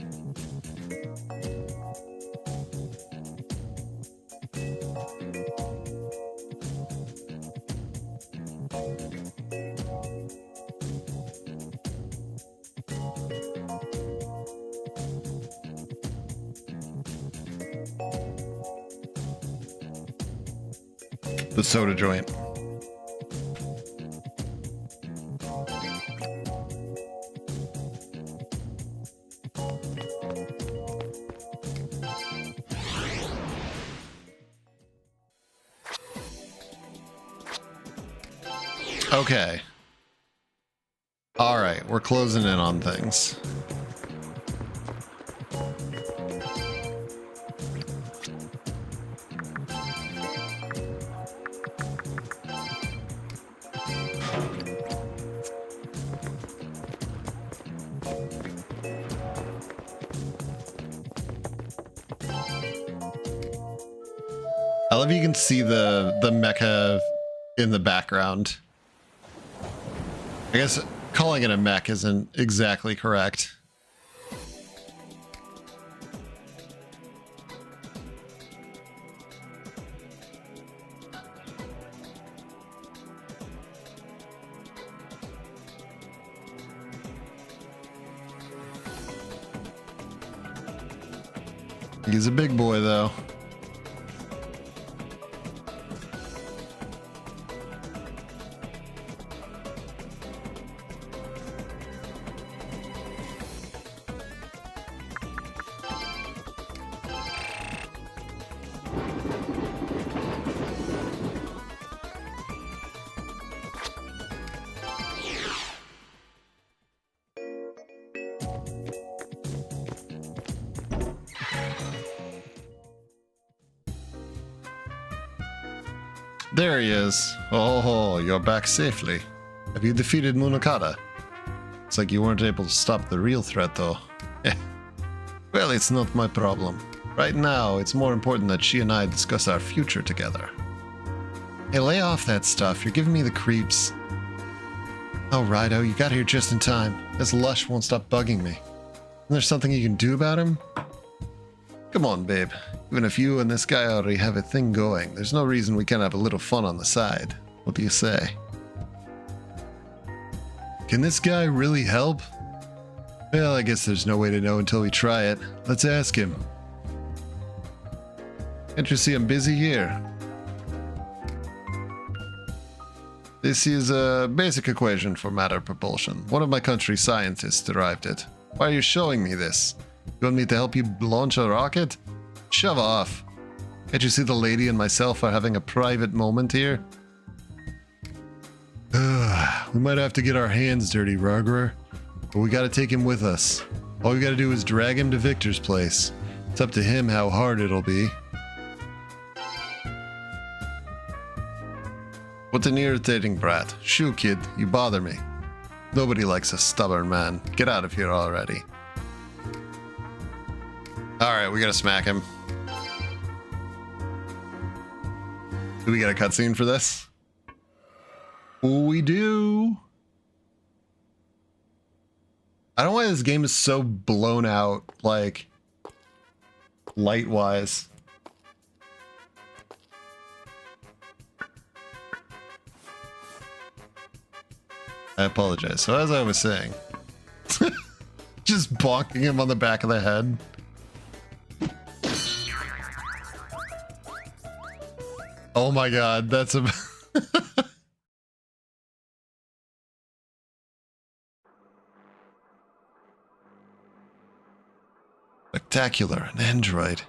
The soda joint. Okay. All right, we're closing in on things. I love you can see the mecha in the background. I guess calling it a mech isn't exactly correct. He's a big boy, though. There he is. Oh, you're back safely. Have you defeated Munakata? It's like you weren't able to stop the real threat, though. Well, it's not my problem. Right now, it's more important that she and I discuss our future together. Hey, lay off that stuff. You're giving me the creeps. Oh, Rido, you got here just in time. This lush won't stop bugging me. Isn't there something you can do about him? Come on, babe. Even if you and this guy already have a thing going, there's no reason we can't have a little fun on the side. What do you say? Can this guy really help? Well, I guess there's no way to know until we try it. Let's ask him. Can't you see I'm busy here? This is a basic equation for matter propulsion. One of my country's scientists derived it. Why are you showing me this? You want me to help you launch a rocket? Shove off. Can't you see the lady and myself are having a private moment here? We might have to get our hands dirty, Rarger. But we gotta take him with us. All we gotta do is drag him to Victor's place. It's up to him how hard it'll be. What an irritating brat. Shoo, kid, you bother me. Nobody likes a stubborn man. Get out of here already. Alright, we gotta smack him. Do we get a cutscene for this? We do. I don't know why this game is so blown out, like, light-wise. I apologize. So as I was saying, just bonking him on the back of the head. Oh my god, that's a... Spectacular, an android.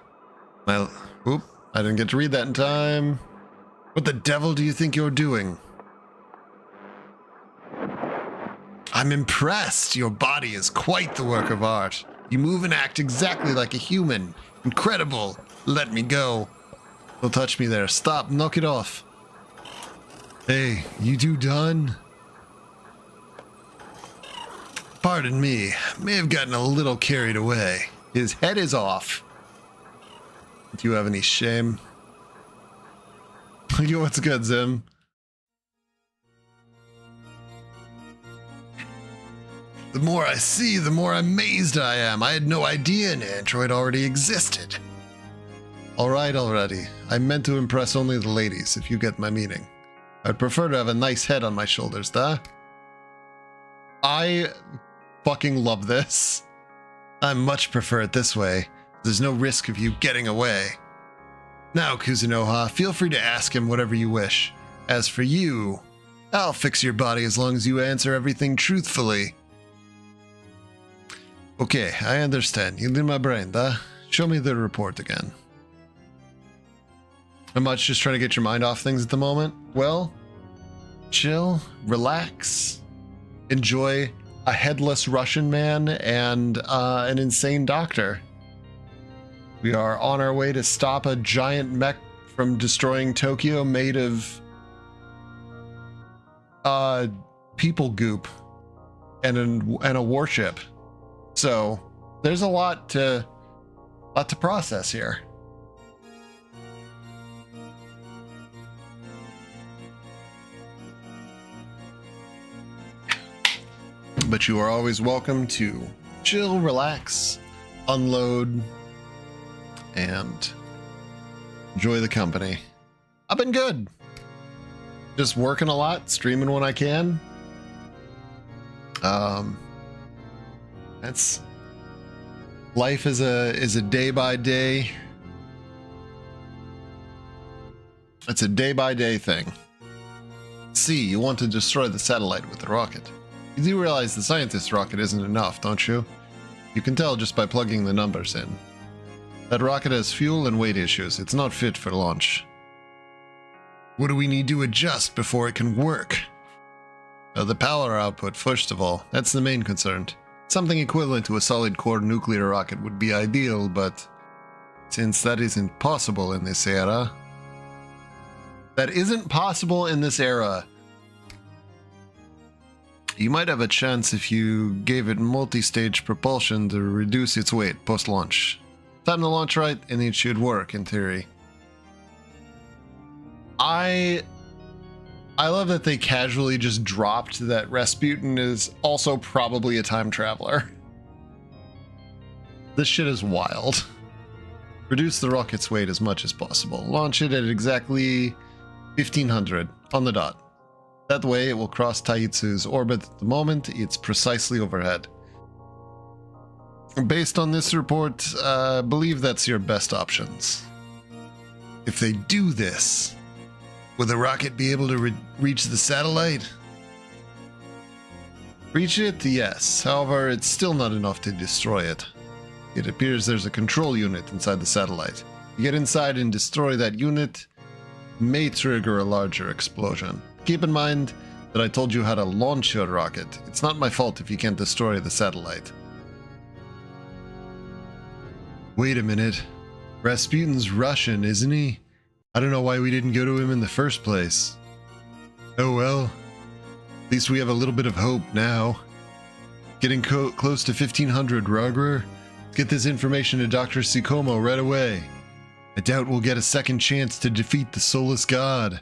Oop, I didn't get to read that in time. What the devil do you think you're doing? I'm impressed. Your body is quite the work of art. You move and act exactly like a human. Incredible. Let me go. Don't touch me there. Stop. Knock it off. Hey, you two done? Pardon me. May have gotten a little carried away. His head is off. Do you have any shame? Yo, what's good, Zim? The more I see, the more amazed I am. I had no idea an android already existed. Alright already. I meant to impress only the ladies, if you get my meaning. I'd prefer to have a nice head on my shoulders, duh? I fucking love this. I much prefer it this way. There's no risk of you getting away. Now, Kuzunoha, feel free to ask him whatever you wish. As for you, I'll fix your body as long as you answer everything truthfully. Okay, I understand. You in my brain, duh? Show me the report again. How much just trying to get your mind off things at the moment? Well, chill, relax, enjoy a headless Russian man and an insane doctor. We are on our way to stop a giant mech from destroying Tokyo made of people goop and a warship. So there's a lot to process here. But you are always welcome to chill, relax, unload, and enjoy the company. I've been good. Just working a lot, streaming when I can. That's life is a day by day. It's a day by day thing. See, you want to destroy the satellite with the rocket. You do realize the scientist's rocket isn't enough, don't you? You can tell just by plugging the numbers in. That rocket has fuel and weight issues. It's not fit for launch. What do we need to adjust before it can work? The power output, first of all. That's the main concern. Something equivalent to a solid core nuclear rocket would be ideal, but since that isn't possible in this era... That isn't possible in this era. You might have a chance if you gave it multi-stage propulsion to reduce its weight post-launch. Time to launch right, and it should work, in theory. I love that they casually just dropped that Rasputin is also probably a time traveler. This shit is wild. Reduce the rocket's weight as much as possible. Launch it at exactly 1500 on the dot. That way it will cross Taitsu's orbit at the moment it's precisely overhead. Based on this report, I believe that's your best options. If they do this, will the rocket be able to reach the satellite? Reach it? Yes. However, it's still not enough to destroy it. It appears there's a control unit inside the satellite. You get inside and destroy that unit, may trigger a larger explosion. Keep in mind that I told you how to launch your rocket. It's not my fault if you can't destroy the satellite. Wait a minute. Rasputin's Russian, isn't he? I don't know why we didn't go to him in the first place. Oh well. At least we have a little bit of hope now. Getting close to 1500, Rarger. Get this information to Dr. Sikomo right away. I doubt we'll get a second chance to defeat the soulless god.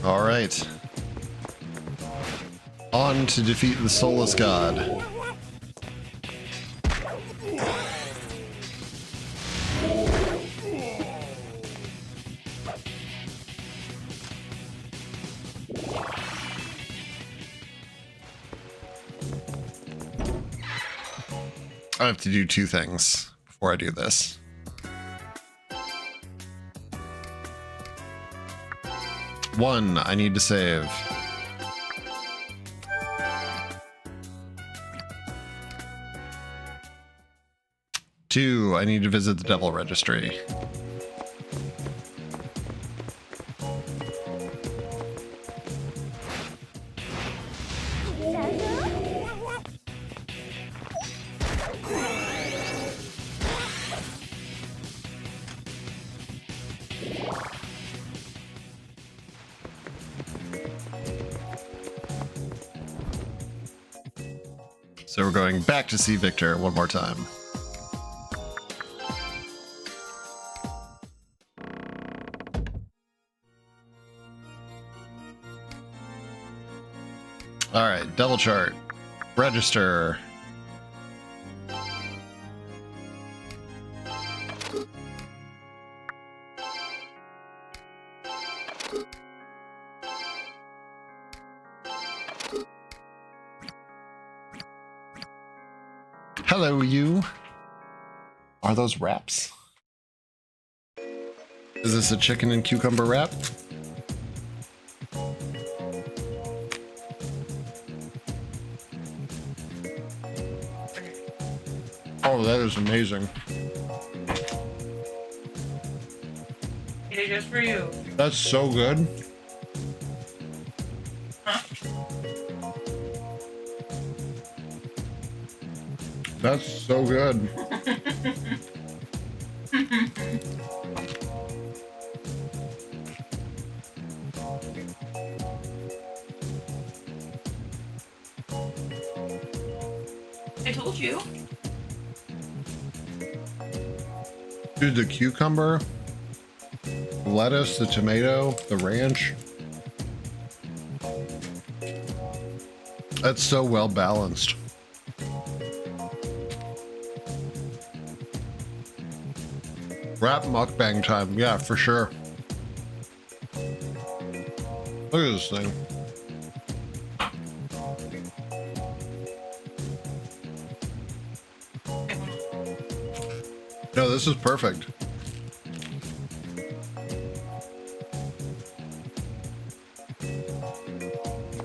All right. On to defeat the soulless god. I have to do two things before I do this. One, I need to save. Two, I need to visit the Devil Registry. So we're going back to see Victor one more time. All right, double chart. Register. Hello, you. Are those wraps? Is this a chicken and cucumber wrap? Oh, that is amazing. It is just for you. That's so good. Huh? That's so good. I told you. Dude, the cucumber, the lettuce, the tomato, the ranch. That's so well balanced. Wrap mukbang time, yeah, for sure. Look at this thing. No, this is perfect.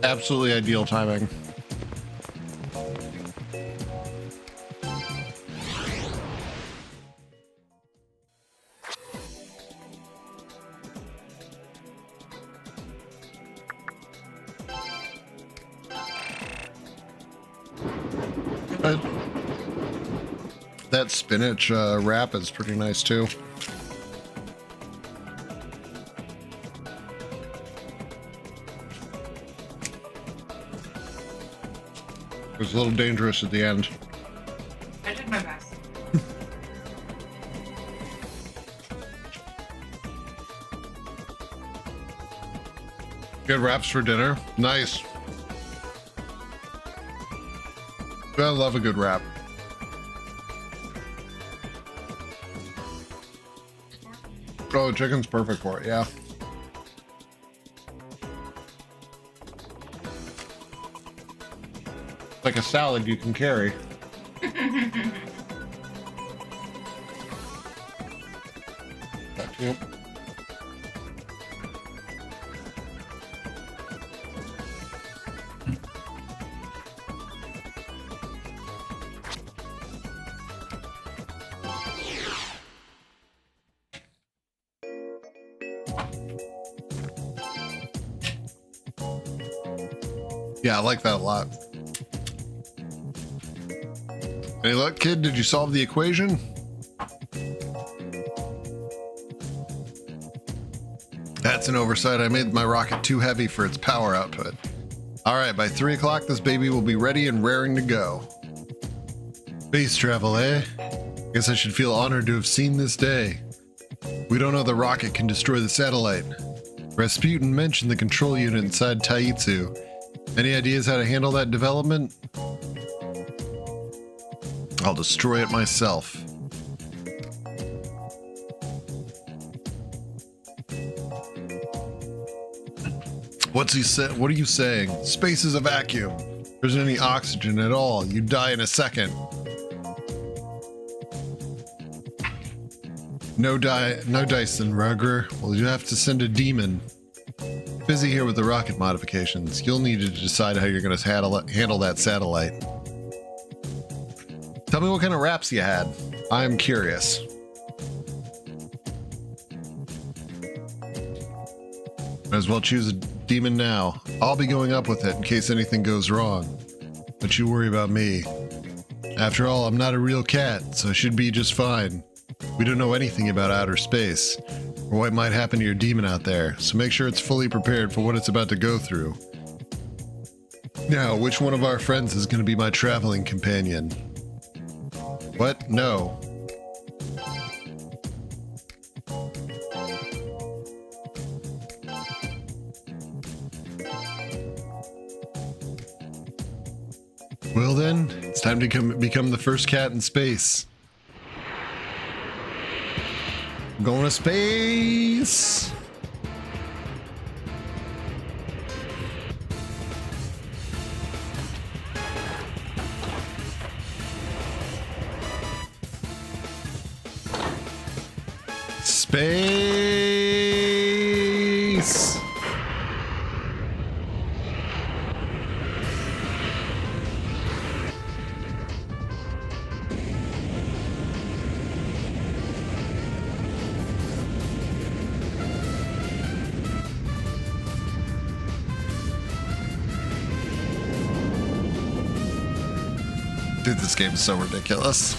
Absolutely ideal timing. That spinach wrap is pretty nice too. It was a little dangerous at the end. I did my best. Good wraps for dinner. Nice. I love a good wrap. Oh, the chicken's perfect for it, yeah. Like a salad you can carry. That too. Yeah, I like that a lot. Hey, look, kid, did you solve the equation? That's an oversight. I made my rocket too heavy for its power output. All right, by 3 o'clock, this baby will be ready and raring to go. Space travel, eh? Guess I should feel honored to have seen this day. We don't know the rocket can destroy the satellite. Rasputin mentioned the control unit inside Taitsu. Any ideas how to handle that development? I'll destroy it myself. What's he say? What are you saying? Space is a vacuum. There isn't any oxygen at all. You'd die in a second. No dice then, Rarger. Well, you have to send a demon. Busy here with the rocket modifications. You'll need to decide how you're going to handle that satellite. Tell me what kind of raps you had. I'm curious. Might as well choose a demon now. I'll be going up with it in case anything goes wrong. But you worry about me. After all, I'm not a real cat, so I should be just fine. We don't know anything about outer space, or what might happen to your demon out there, so make sure it's fully prepared for what it's about to go through. Now, which one of our friends is going to be my traveling companion? What? No. Well then, it's time to become the first cat in space. I'm going to space! Space! Dude, this game is so ridiculous.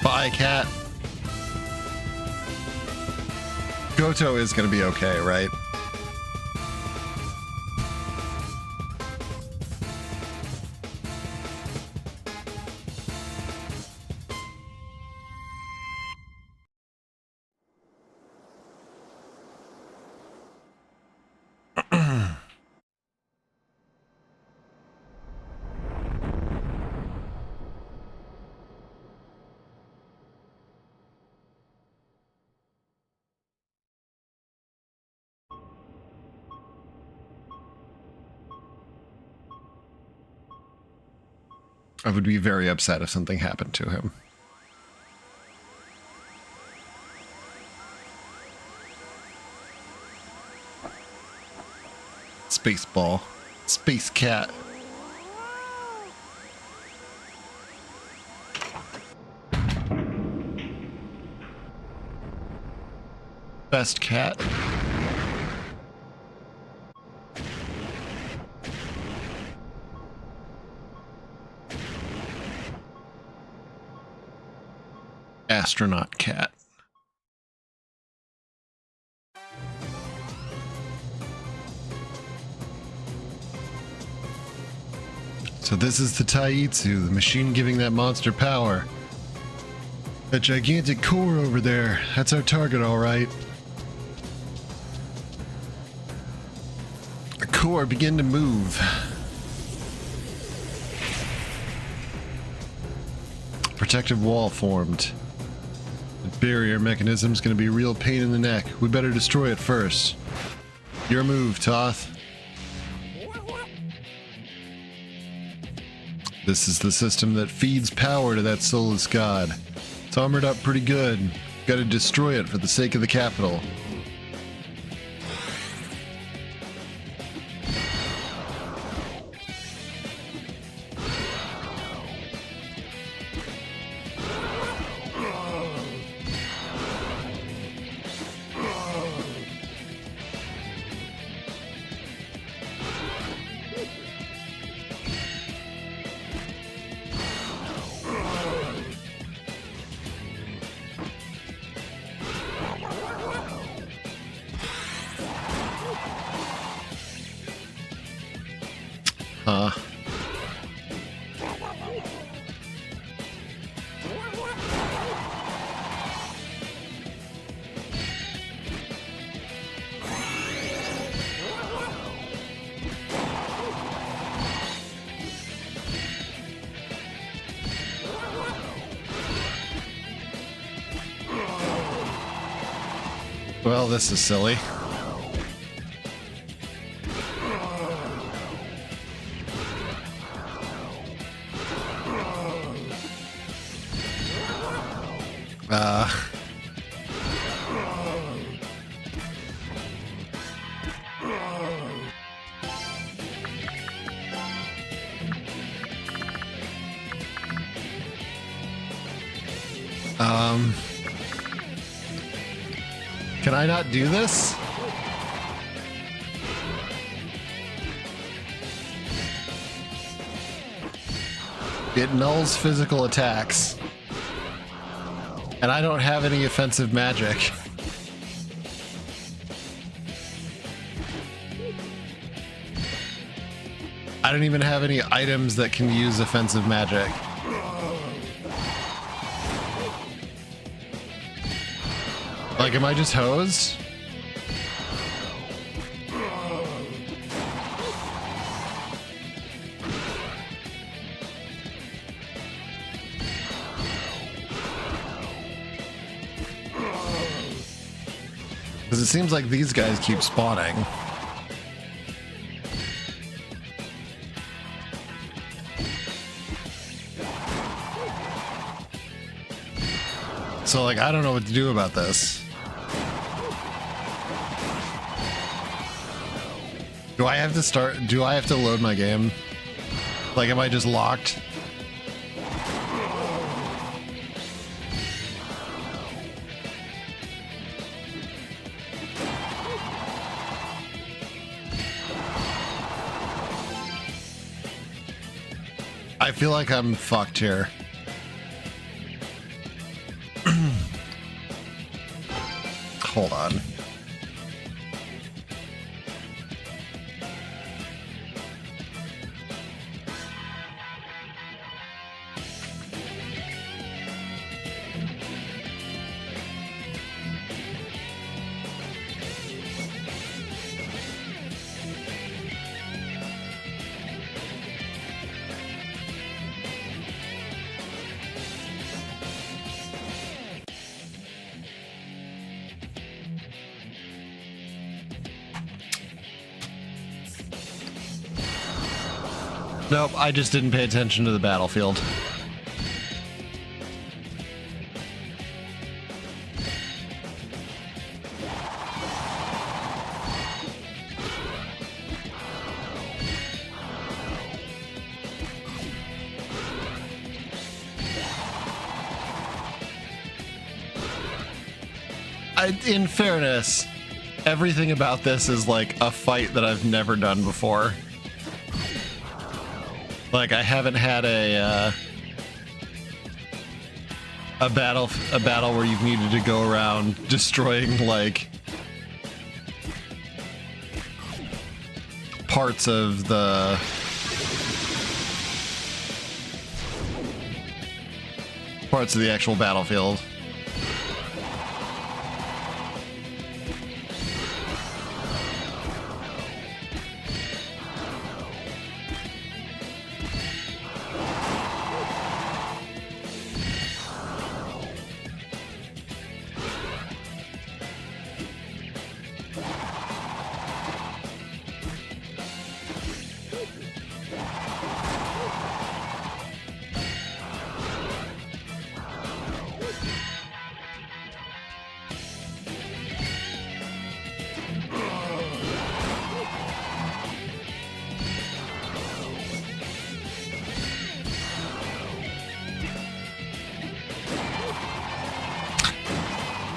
Bye, cat. Goto is gonna be okay, right? I would be very upset if something happened to him. Space ball. Space cat. Best cat. Astronaut cat. So this is the Taitsu, the machine giving that monster power. That gigantic core over there, that's our target, all right. The core begin to move. Protective wall formed. The barrier mechanism's gonna be a real pain in the neck. We better destroy it first. Your move, Toth. This is the system that feeds power to that soulless god. It's armored up pretty good. Gotta destroy it for the sake of the capital. Huh. Well, this is silly. Can I not do this? It nulls physical attacks. And I don't have any offensive magic. I don't even have any items that can use offensive magic. Like, am I just hosed? Because it seems like these guys keep spawning. So, like, I don't know what to do about this. Do I have to start? Do I have to load my game? Like, am I just locked? I feel like I'm fucked here. Hold on. Nope, I just didn't pay attention to the battlefield. In fairness, everything about this is like a fight that I've never done before. Like, I haven't had a battle where you've needed to go around destroying like parts of the actual battlefield.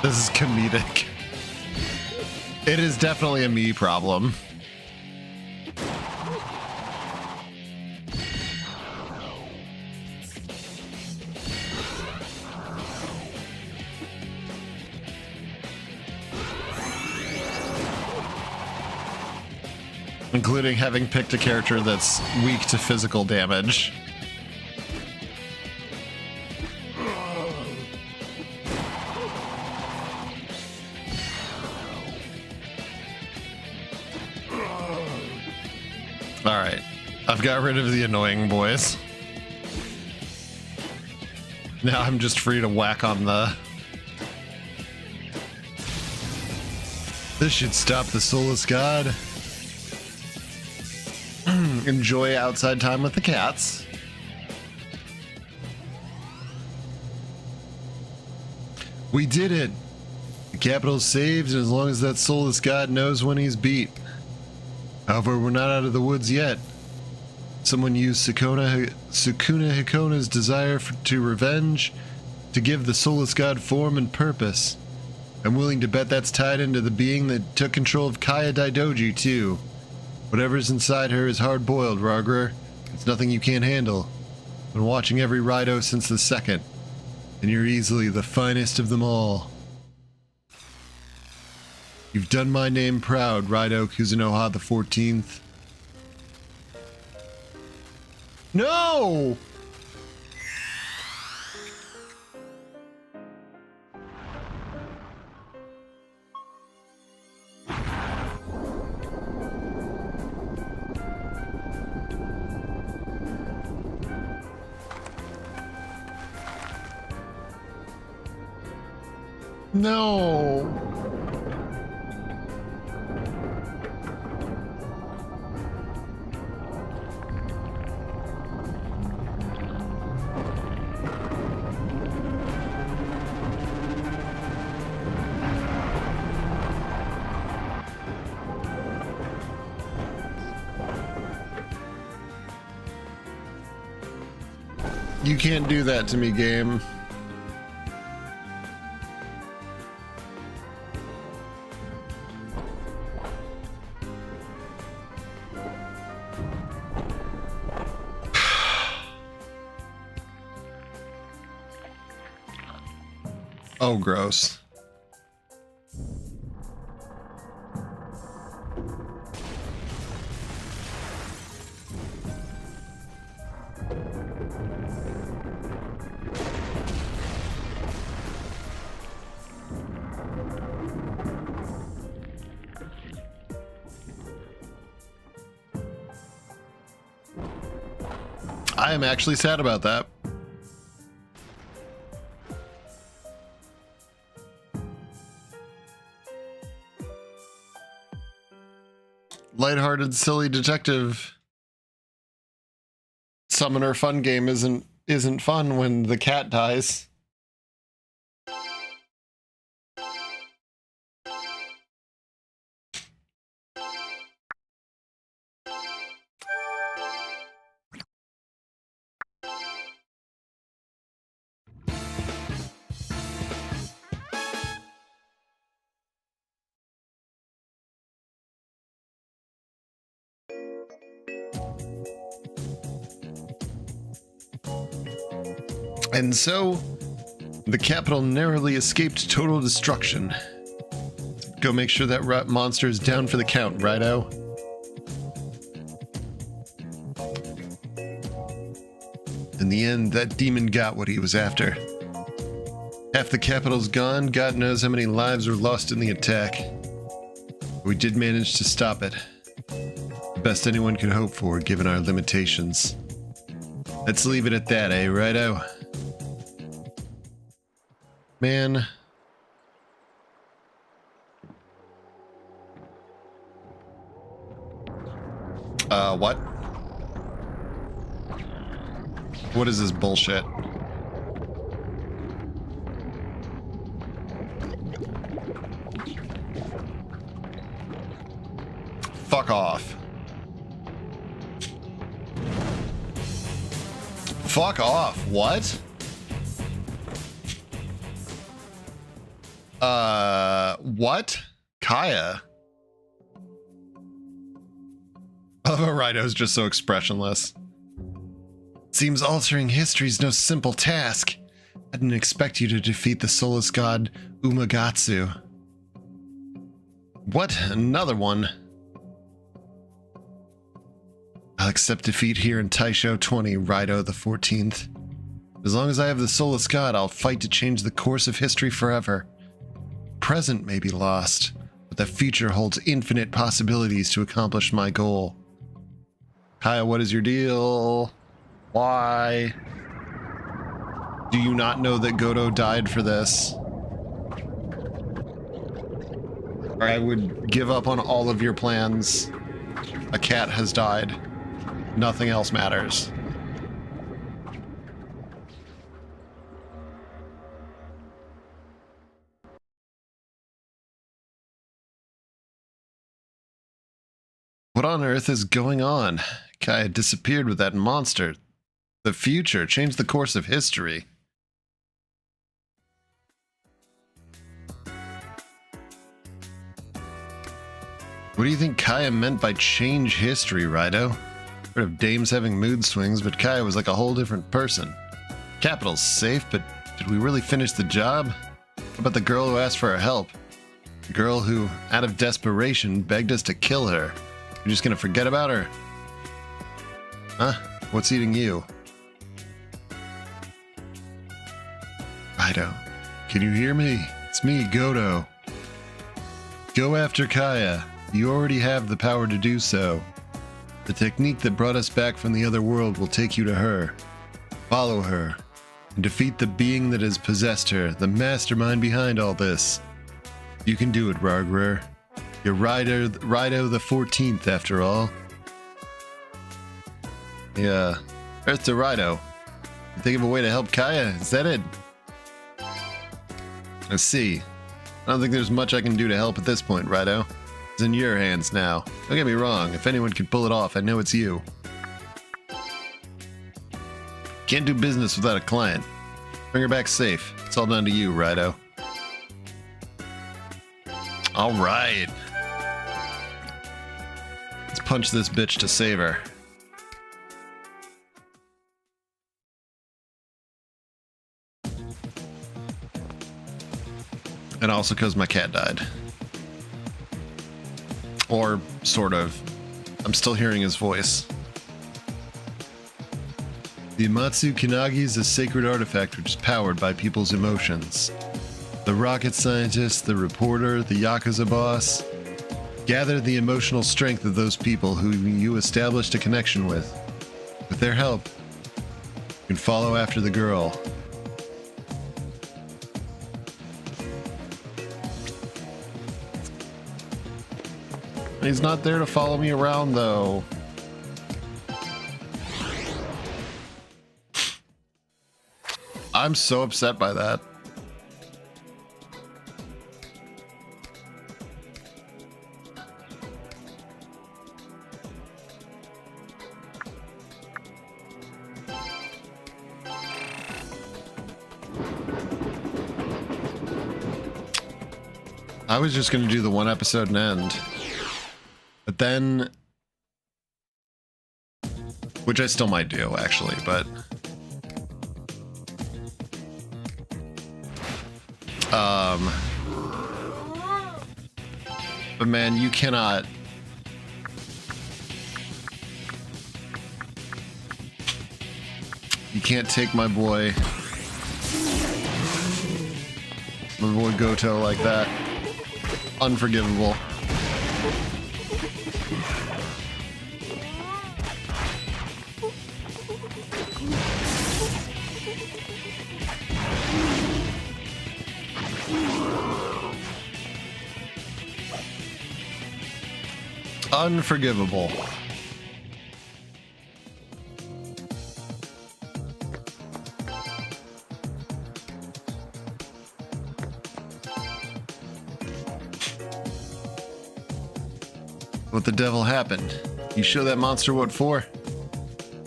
This is comedic. It is definitely a me problem. Including having picked a character that's weak to physical damage. Alright, I've got rid of the annoying boys. Now I'm just free to whack on the... This should stop the soulless god. Enjoy outside time with the cats. We did it! The capital's saved, and as long as that soulless god knows when he's beat. However, we're not out of the woods yet. Someone used Sukuna Hikona's desire to revenge to give the soulless god form and purpose. I'm willing to bet that's tied into the being that took control of Kaya Daidoji, too. Whatever's inside her is hard-boiled, Rarger. It's nothing you can't handle. Been watching every Raido since the second, and you're easily the finest of them all. You've done my name proud, Raido Kuzunoha the 14th. No! No! You can't do that to me, game. Oh, gross. I am actually sad about that. Lighthearted, silly detective summoner fun game isn't fun when the cat dies. And so, the capital narrowly escaped total destruction. Go make sure that rat monster is down for the count, Raido. In the end, that demon got what he was after. Half the capital's gone, God knows how many lives were lost in the attack. We did manage to stop it. The best anyone could hope for, given our limitations. Let's leave it at that, eh, Raido? Man. What? What is this bullshit? Fuck off. Fuck off. What? What? Kaya? Oh, Raido's just so expressionless. Seems altering history's no simple task. I didn't expect you to defeat the soulless god Umagatsu. What? Another one? I'll accept defeat here in Taisho 20, Raido the 14th. As long as I have the Soulless God, I'll fight to change the course of history forever. Present may be lost, but the future holds infinite possibilities to accomplish my goal. Kaya, what is your deal? Why? Do you not know that Goto died for this? Or I would give up on all of your plans. A cat has died. Nothing else matters. What on earth is going on? Kaya disappeared with that monster. The future changed the course of history. What do you think Kaya meant by change history, Raido? Heard of dames having mood swings, but Kaya was like a whole different person. Capital's safe, but did we really finish the job? What about the girl who asked for our help? The girl who, out of desperation, begged us to kill her. You're just gonna forget about her? Huh? What's eating you? Raido, can you hear me? It's me, Goto. Go after Kaya. You already have the power to do so. The technique that brought us back from the other world will take you to her. Follow her, and defeat the being that has possessed her, the mastermind behind all this. You can do it, Rarger. You're Raido the 14th, after all. Yeah, Earth to Raido. You think of a way to help Kaya? Is that it? Let's see. I don't think there's much I can do to help at this point, Raido. It's in your hands now. Don't get me wrong, if anyone can pull it off, I know it's you. Can't do business without a client. Bring her back safe. It's all down to you, Raido. Alright. Let's punch this bitch to save her. And also because my cat died. Or, sort of. I'm still hearing his voice. The Amatsu Kinagi is a sacred artifact which is powered by people's emotions. The rocket scientist, the reporter, the Yakuza boss. Gather the emotional strength of those people who you established a connection with. With their help, you can follow after the girl. He's not there to follow me around, though. I'm so upset by that. I was just going to do the one episode and end. But then, which I still might do, actually, but man, you cannot. You can't take my boy Goto like that. Unforgivable. Unforgivable. What the devil happened? You show that monster what for?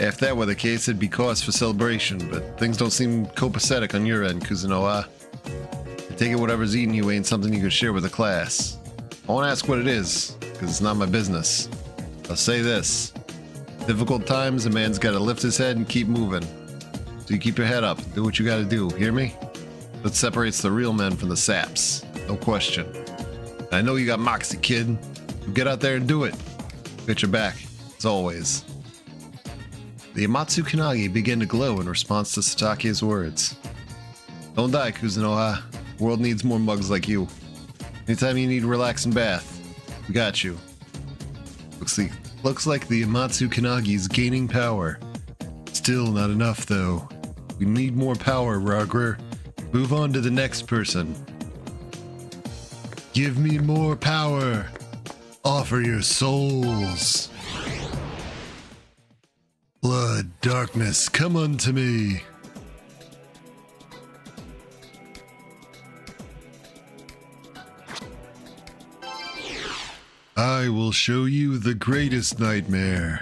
If that were the case, it'd be cause for celebration, but things don't seem copacetic on your end, Kuzunoha. I take it whatever's eating you ain't something you could share with the class. I won't ask what it is, because it's not my business. I'll say this. Difficult times, a man's gotta lift his head and keep moving. So you keep your head up, do what you gotta do, hear me? That separates the real men from the saps, no question. I know you got moxie, kid. Get out there and do it. Get your back, as always. The Amatsu Kanagi began to glow in response to Satake's words. Don't die, Kuzunoha. The world needs more mugs like you. Anytime you need a relaxing bath, we got you. Looks like the Amatsu Kanagi is gaining power. Still not enough, though. We need more power, Rarger. Move on to the next person. Give me more power. Offer your souls. Blood, darkness, come unto me. I will show you the greatest nightmare.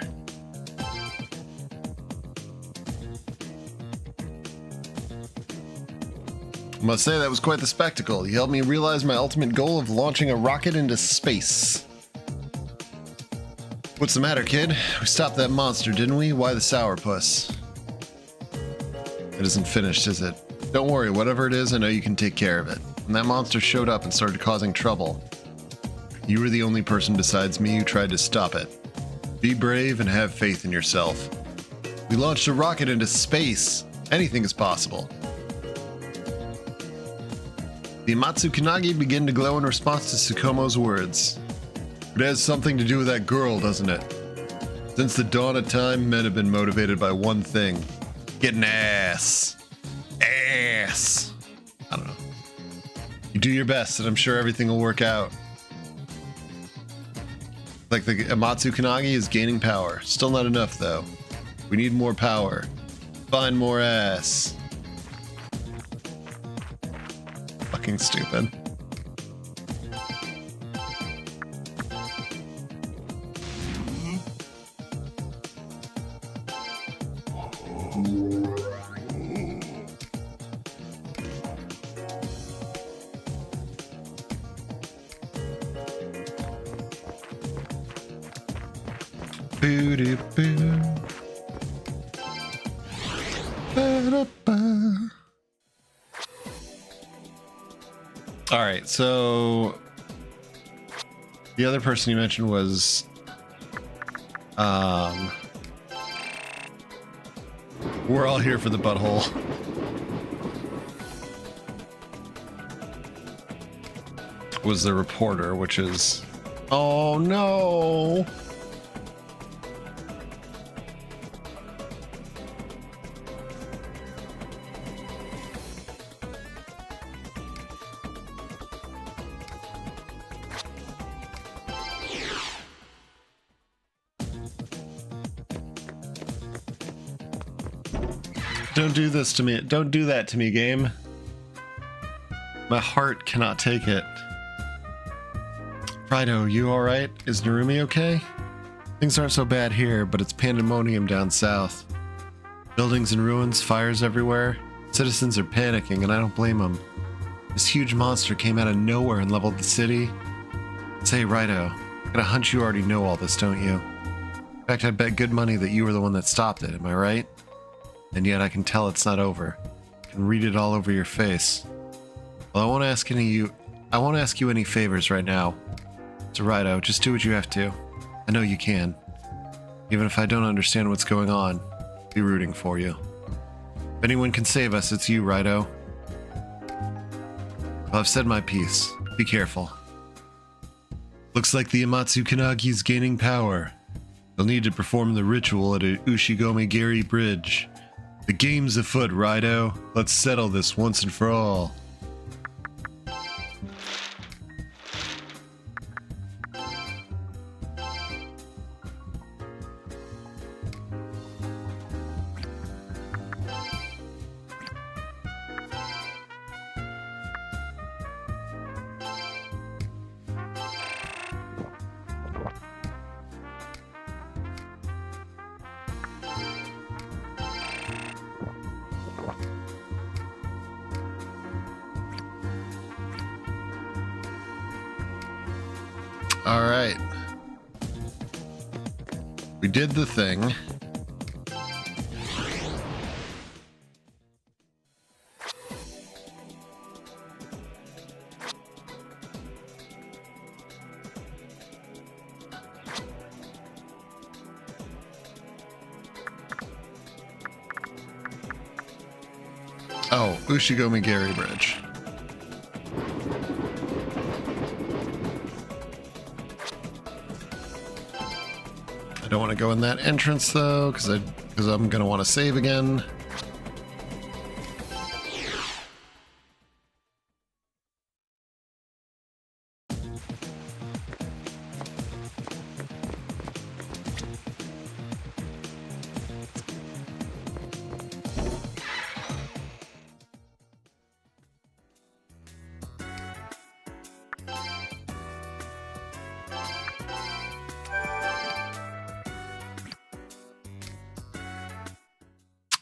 I must say that was quite the spectacle. You helped me realize my ultimate goal of launching a rocket into space. What's the matter, kid? We stopped that monster, didn't we? Why the sourpuss? It isn't finished, is it? Don't worry, whatever it is, I know you can take care of it. When that monster showed up and started causing trouble, you were the only person besides me who tried to stop it. Be brave and have faith in yourself. We launched a rocket into space. Anything is possible. The Amatsu Kanagi began to glow in response to Tsukumo's words. It has something to do with that girl, doesn't it? Since the dawn of time, men have been motivated by one thing. Getting ass. Ass. I don't know. You do your best and I'm sure everything will work out. Like the Amatsu Kanagi is gaining power. Still not enough though. We need more power. Find more ass. Fucking stupid. Boo-doo-boo. Ba-da-ba. All right, so the other person you mentioned was we're all here for the butthole. Was the reporter, which is, oh no. Don't do this to me. Don't do that to me, game. My heart cannot take it. Rido, you alright? Is Narumi okay? Things aren't so bad here, but it's pandemonium down south. Buildings in ruins, fires everywhere. Citizens are panicking, and I don't blame them. This huge monster came out of nowhere and leveled the city. Say, Rido, I got a hunch you already know all this, don't you? In fact, I bet good money that you were the one that stopped it, am I right? And yet I can tell it's not over. I can read it all over your face. Well, I won't ask you any favors right now. So Rido, just do what you have to. I know you can. Even if I don't understand what's going on, I'll be rooting for you. If anyone can save us, it's you, Rido. Well, I've said my piece. Be careful. Looks like the Amatsu Kanagi is gaining power. They'll need to perform the ritual at a Ushigomigiri Bridge. The game's afoot, Rido. Let's settle this once and for all. All right. We did the thing. Oh, Ushigomi Gary Bridge. I don't want to go in that entrance though, because I'm gonna want to save again.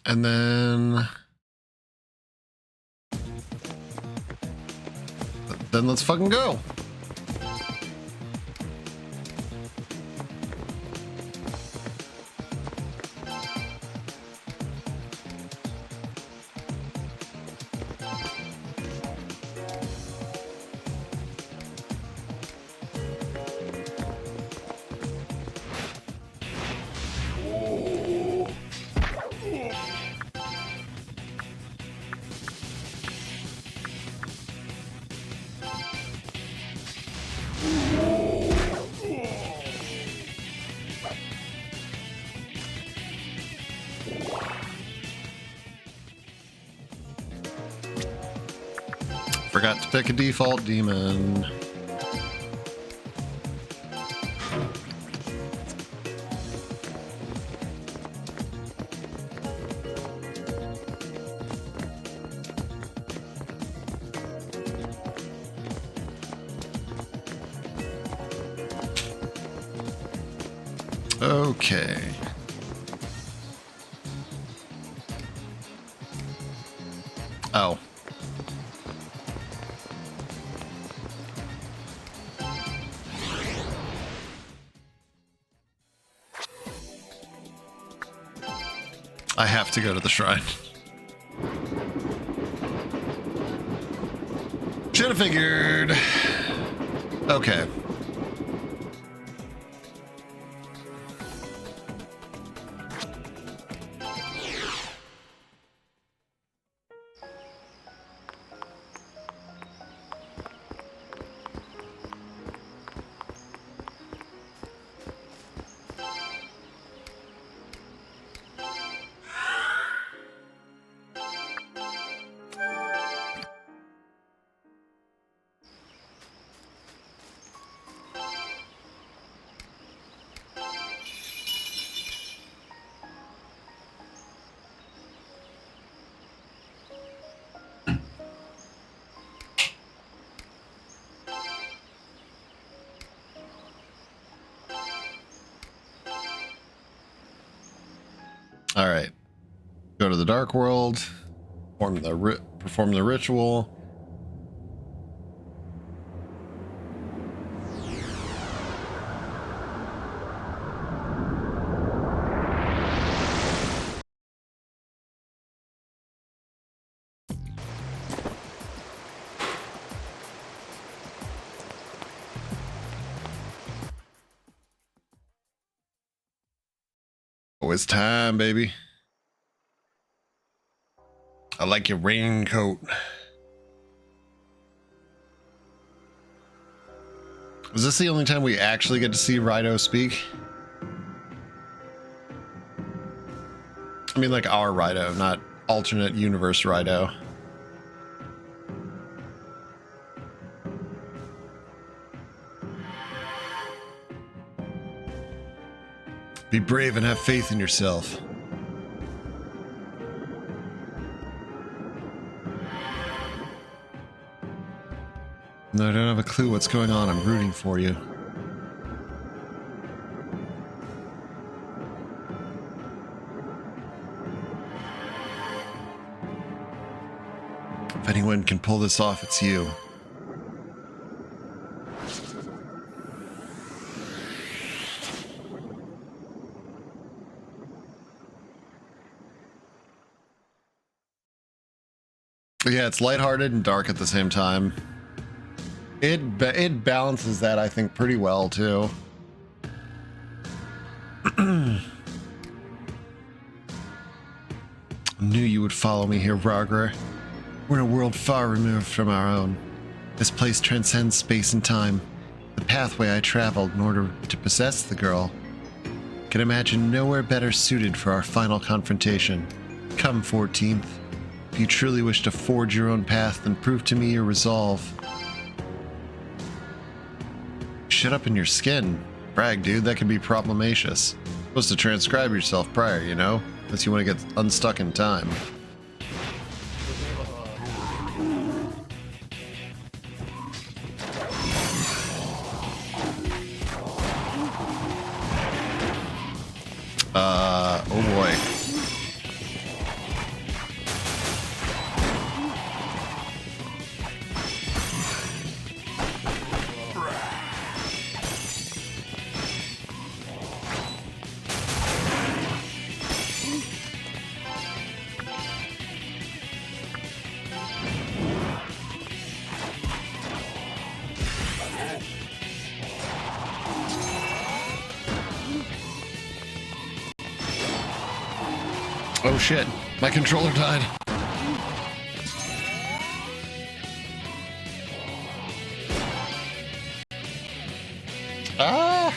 And then let's fucking go. Forgot to pick a default demon. Okay. Oh. I have to go to the shrine. Should have figured. Okay. All right. Go to the dark world. Perform the ritual. Oh, it's time, baby. I like your raincoat. Was this the only time we actually get to see Rido speak? I mean, like our Rido, not alternate universe Rido. Be brave and have faith in yourself. No, I don't have a clue what's going on. I'm rooting for you. If anyone can pull this off, it's you. Yeah, it's lighthearted and dark at the same time. It balances that, I think, pretty well too. Knew you would follow me here, Rarger. We're in a world far removed from our own. This place transcends space and time. The pathway I traveled in order to possess the girl can imagine nowhere better suited for our final confrontation. Come, 14th. If you truly wish to forge your own path, then prove to me your resolve. Shut up in your skin. Brag, dude, that could be problematious. Supposed to transcribe yourself prior, you know? Unless you want to get unstuck in time. Oh boy. Oh shit, my controller died. Ah!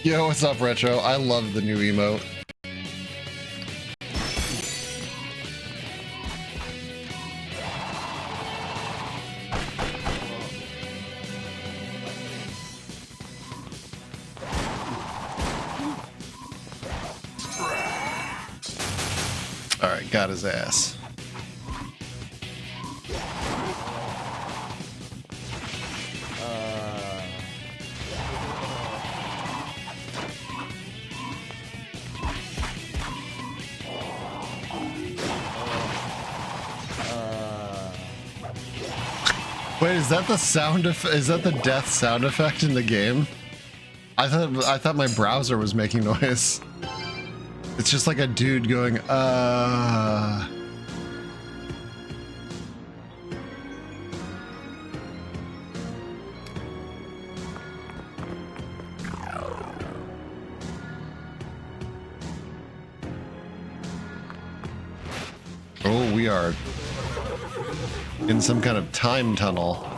Yo, what's up, Retro? I love the new emote. Alright, got his ass. Wait, is that the sound is that the death sound effect in the game? I thought my browser was making noise. It's just like a dude going, Oh, we are in some kind of time tunnel.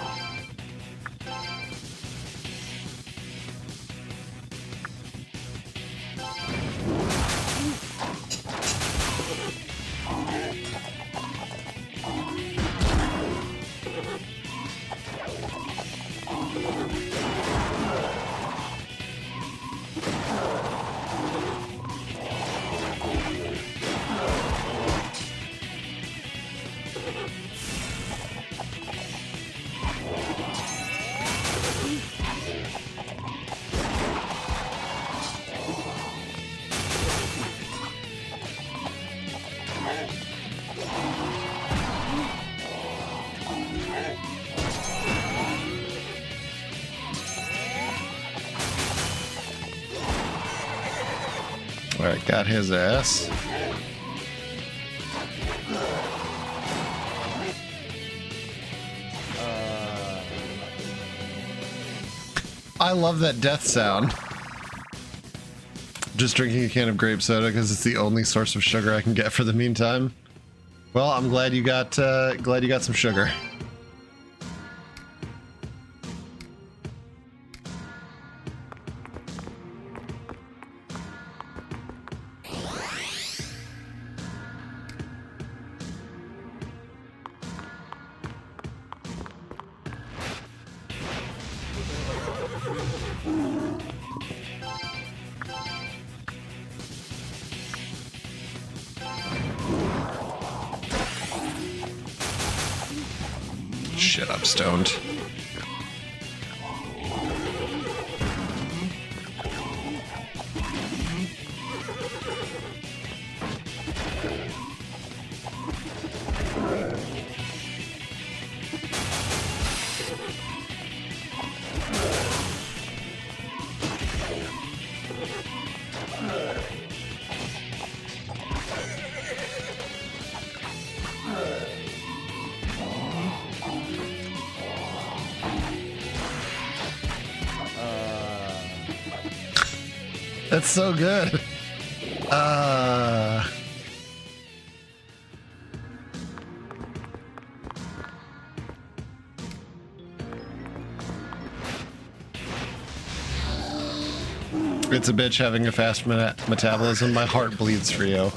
Alright, got his ass. I love that death sound. Just drinking a can of grape soda because it's the only source of sugar I can get for the meantime. Well, I'm glad you got some sugar. Shit, I'm stoned. That's so good. It's a bitch having a fast metabolism. My heart bleeds for you.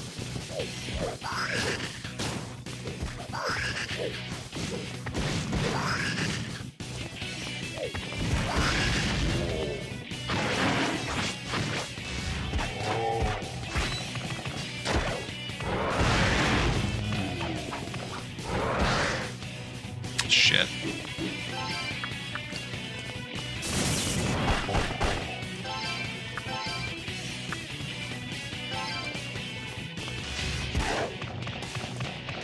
Shit.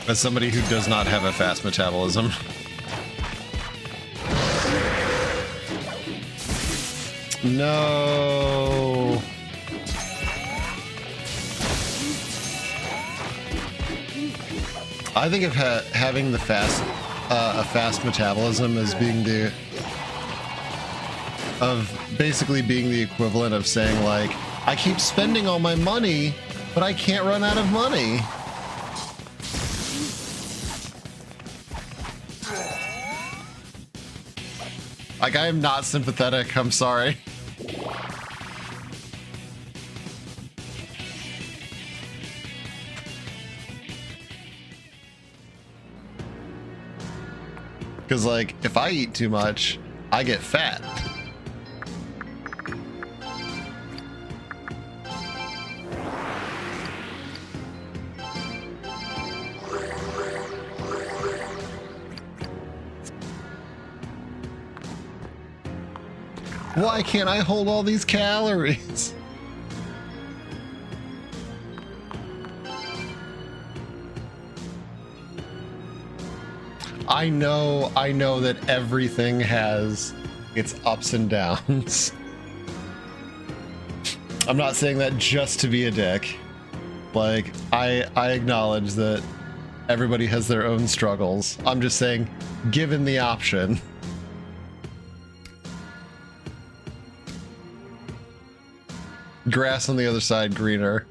As somebody who does not have a fast metabolism. No. I think of having the a fast metabolism as being basically being the equivalent of saying, like, I keep spending all my money, but I can't run out of money. Like, I am not sympathetic, I'm sorry. Because, like, if I eat too much, I get fat. Why can't I hold all these calories? I know that everything has its ups and downs. I'm not saying that just to be a dick. Like, I acknowledge that everybody has their own struggles. I'm just saying, given the option. Grass on the other side, greener.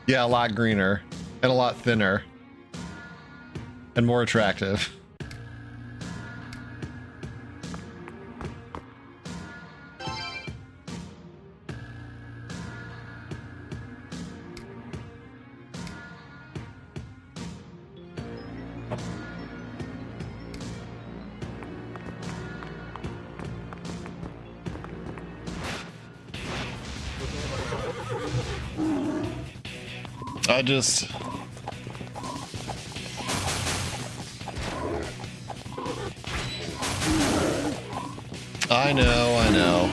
Yeah, a lot greener. And a lot thinner. And more attractive. I know.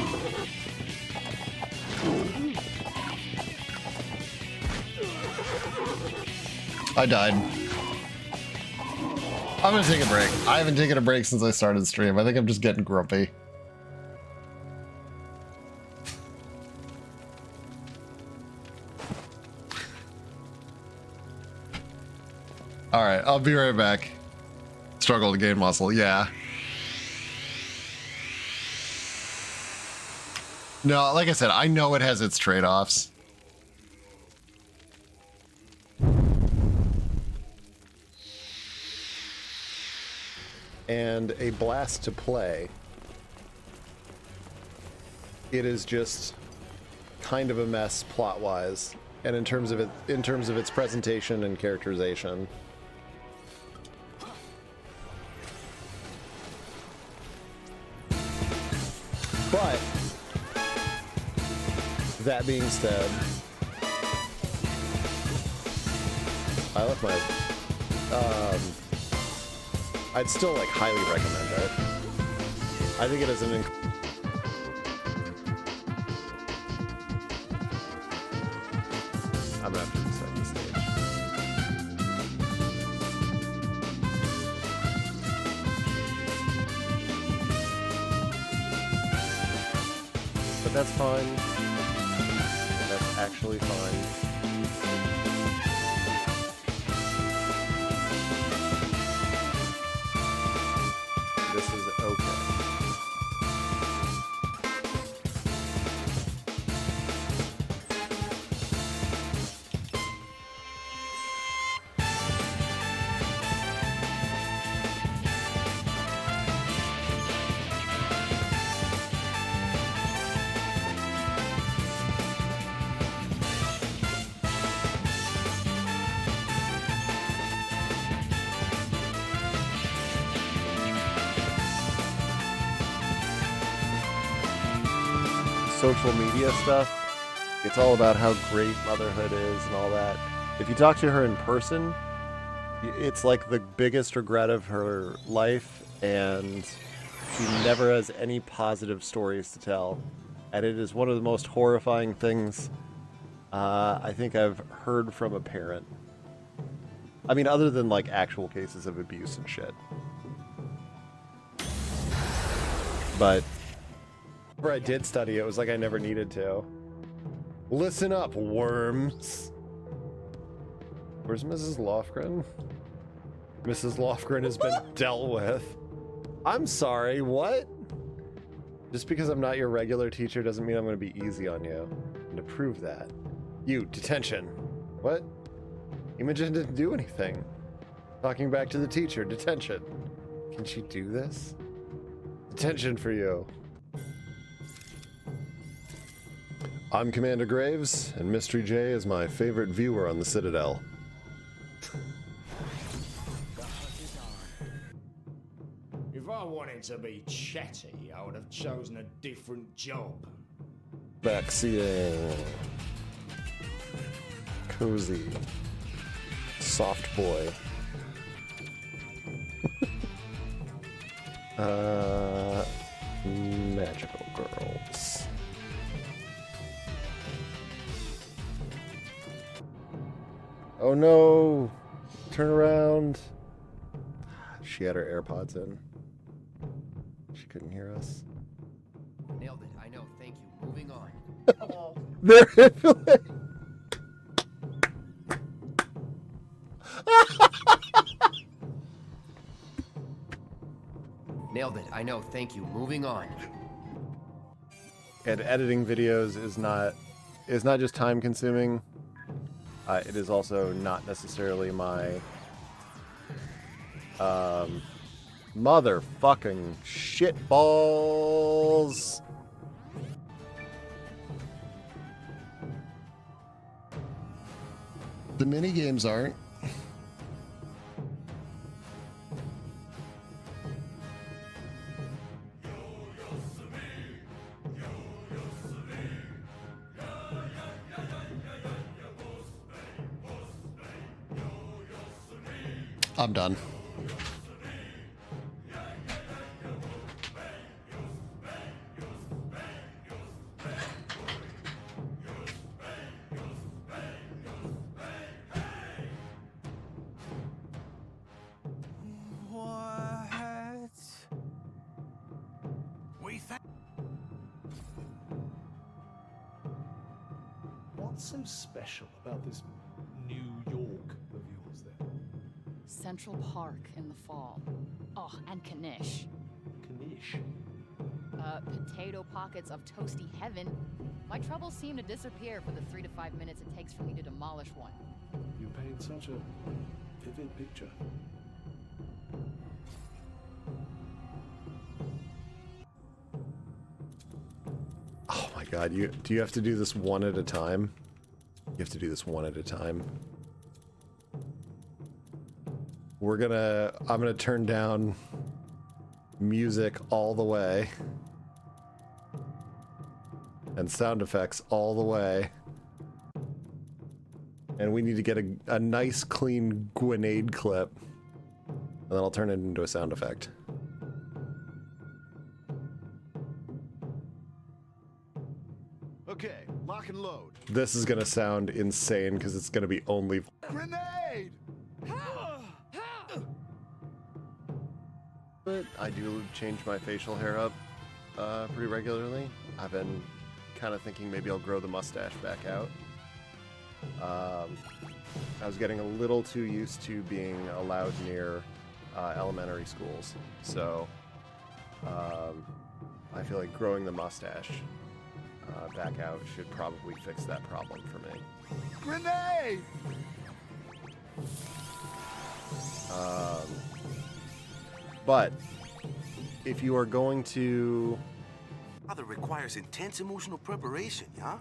I died. I'm gonna take a break. I haven't taken a break since I started the stream. I think I'm just getting grumpy. Alright, I'll be right back. Struggle to gain muscle, yeah. No, like I said, I know it has its trade-offs. And a blast to play. It is just kind of a mess plot-wise, and in terms of its presentation and characterization. But that being said, I left my I'd still like highly recommend it. I think it is an I'm gonna have to restart the stage. But that's fine. That's actually fine. This is okay. social media stuff, it's all about how great motherhood is and all that. If you talk to her in person, it's like the biggest regret of her life, and she never has any positive stories to tell. And it is one of the most horrifying things I think I've heard from a parent. I mean, other than like actual cases of abuse and shit. But where I did study, it was like I never needed to. Listen up, worms. Where's Mrs. Lofgren? Mrs. Lofgren has been dealt with. I'm sorry, what? Just because I'm not your regular teacher doesn't mean I'm going to be easy on you. And to prove that, you, detention. What? Imogen didn't do anything. Talking back to the teacher, detention. Can she do this? Detention for you. I'm Commander Graves, and Mystery J is my favorite viewer on the Citadel. If I wanted to be chatty, I would have chosen a different job. Backseating. Cozy. Soft boy. Magical girls. Oh no! Turn around. She had her AirPods in. She couldn't hear us. Nailed it. I know. Thank you. Moving on. There. Nailed it. I know. Thank you. Moving on. And editing videos is not just time consuming. It is also not necessarily my motherfucking shitballs. The mini games aren't. I'm done. What's so special about this New York of yours then? Central Park in the fall. Oh, and Kanish. Kanish? Potato pockets of toasty heaven. My troubles seem to disappear for the 3 to 5 minutes it takes for me to demolish one. You paint such a vivid picture. Oh my god, do you have to do this one at a time? You have to do this one at a time. I'm gonna turn down music all the way. And sound effects all the way. And we need to get a nice clean grenade clip. And then I'll turn it into a sound effect. Okay, lock and load. This is gonna sound insane because it's gonna be only. Grenade! But I do change my facial hair up pretty regularly. I've been kind of thinking maybe I'll grow the mustache back out. I was getting a little too used to being allowed near elementary schools, so I feel like growing the mustache back out should probably fix that problem for me. Grenade! But if you are going to... Father requires intense emotional preparation, yeah?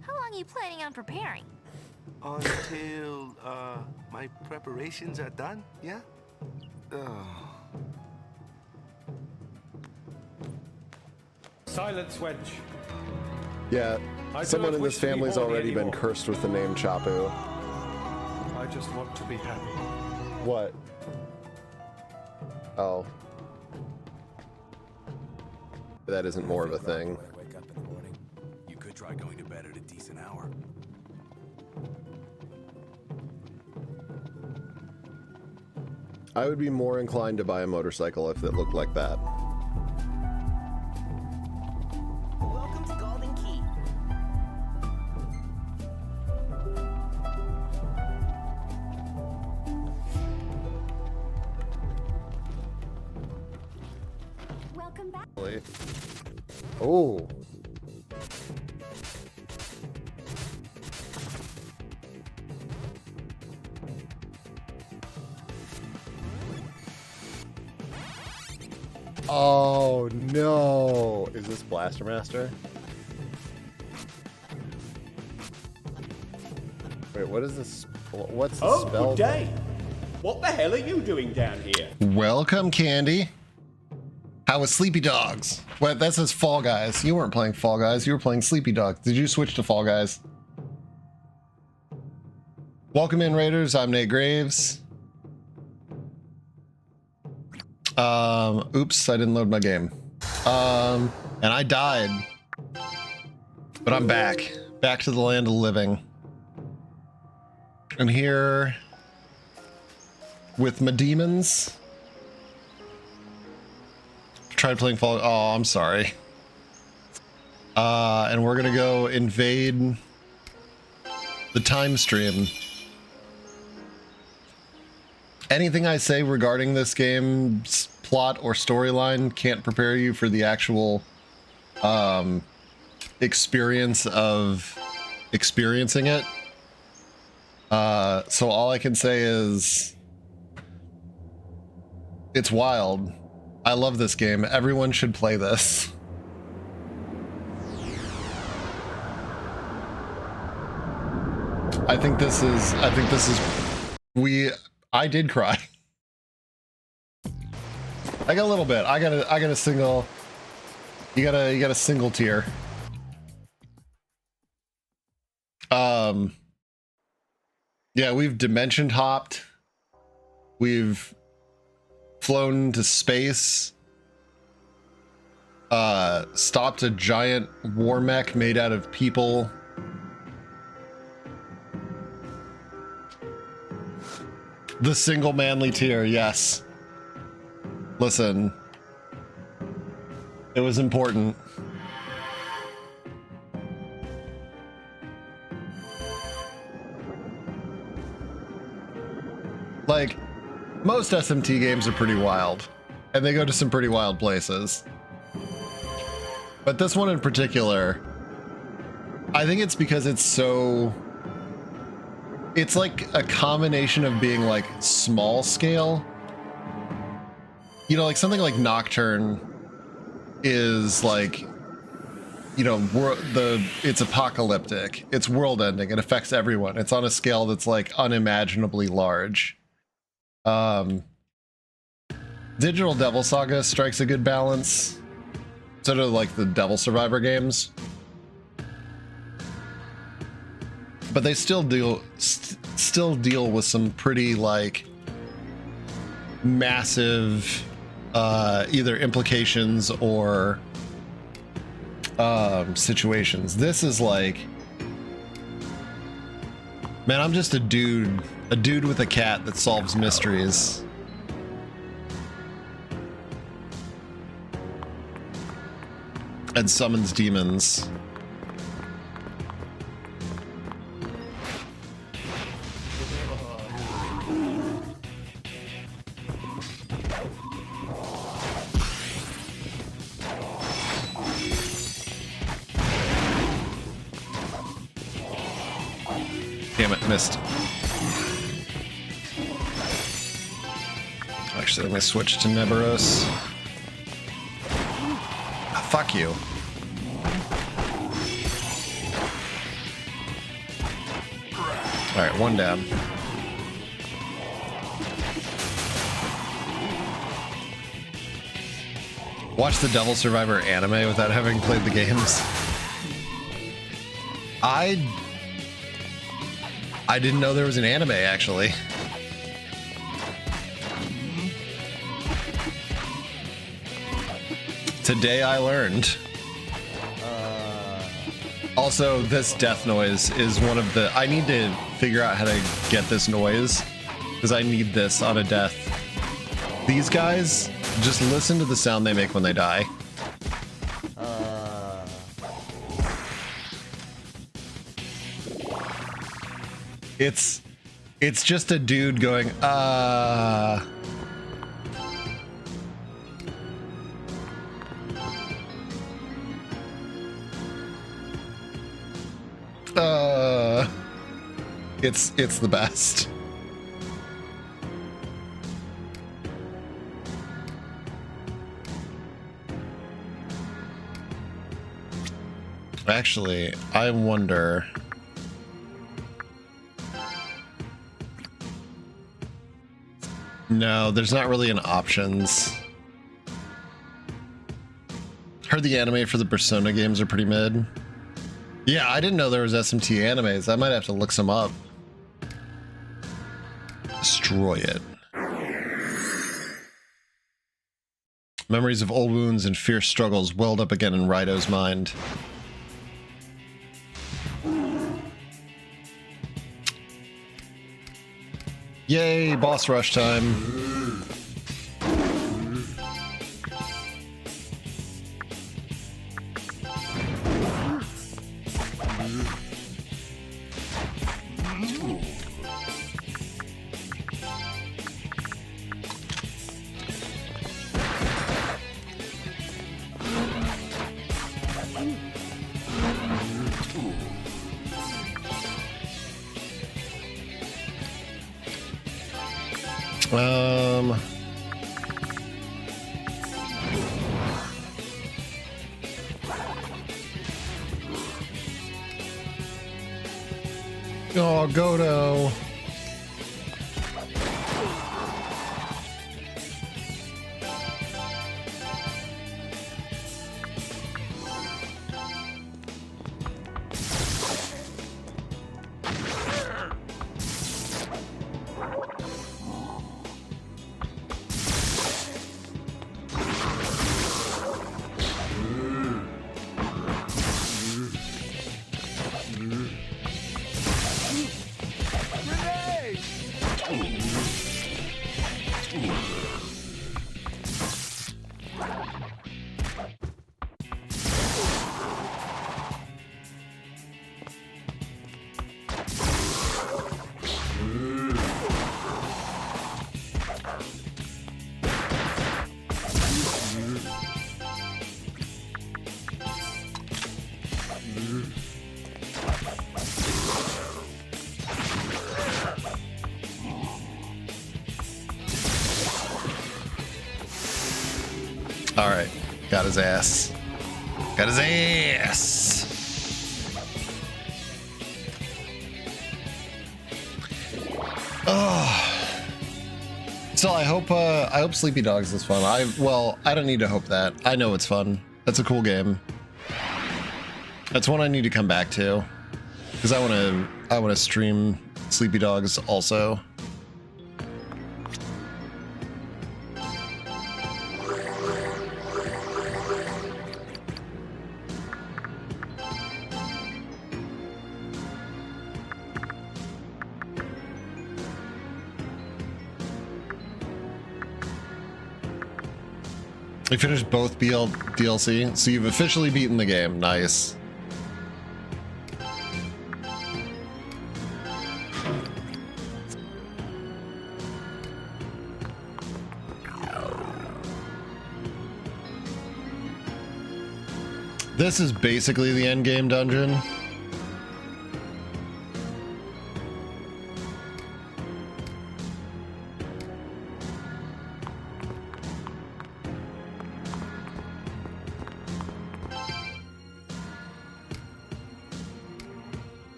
How long are you planning on preparing? Until, my preparations are done, yeah? Silence, Wedge. Yeah, I do someone not in wish this to be family's horny already been anymore. cursed with the name Chapu. I just want to be happy. What? Oh. That isn't more of a thing. When I wake up in the morning, you could try going to bed at a decent hour. I would be more inclined to buy a motorcycle if it looked like that. Welcome to Golden Key. Welcome back. Oh. Oh no! Is this Blaster Master? Wait, what is this? What's the Oh, spell? good day. What the hell are you doing down here? Welcome, Candy. How was Sleepy Dogs? What? That says Fall Guys. You weren't playing Fall Guys. You were playing Sleepy Dogs. Did you switch to Fall Guys? Welcome in, Raiders. I'm Nate Graves. Oops, I didn't load my game. And I died. But I'm back. Back to the land of the living. And here with my demons. Tried playing Fall. Oh, I'm sorry. And we're gonna go invade the time stream. Anything I say regarding this game's plot or storyline can't prepare you for the actual experience of experiencing it. So all I can say is it's wild. I love this game. Everyone should play this. I think this is I did cry. I got a little bit. I got a single. You got a single tear. Yeah, we've dimension hopped. We've flown to space. Stopped a giant war mech made out of people. The single manly tear, yes. Listen. It was important. Like, most SMT games are pretty wild, and they go to some pretty wild places. But this one in particular, I think it's because it's so... It's like a combination of being like small scale. You know, like something like Nocturne is like, you know, it's apocalyptic, it's world ending, it affects everyone. It's on a scale that's like unimaginably large. Digital Devil Saga strikes a good balance. Sort of like the Devil Survivor games. But they still deal with some pretty like massive either implications or situations. This is like, man, I'm just a dude with a cat that solves mysteries. And summons demons. Damn it, missed. Actually, I'm gonna switch to Neberos. Ah, fuck you. Alright, one down. Watch the Devil Survivor anime without having played the games. I didn't know there was an anime, actually. Today I learned. Also, this death noise is one of the... I need to figure out how to get this noise, because I need this on a death. These guys, just listen to the sound they make when they die. It's just a dude going, It's the best. Actually, I wonder... No, there's not really an options. Heard the anime for the Persona games are pretty mid. Yeah, I didn't know there was SMT animes. I might have to look some up. Destroy it. Memories of old wounds and fierce struggles welled up again in Raido's mind. Yay, boss rush time. Oh, Godo. All right, got his ass. Got his ass. Oh. So I hope Sleepy Dogs is fun. I don't need to hope that. I know it's fun. That's a cool game. That's one I need to come back to, because I want to stream Sleepy Dogs also. You finished both DLC, so you've officially beaten the game. Nice. This is basically the end game dungeon.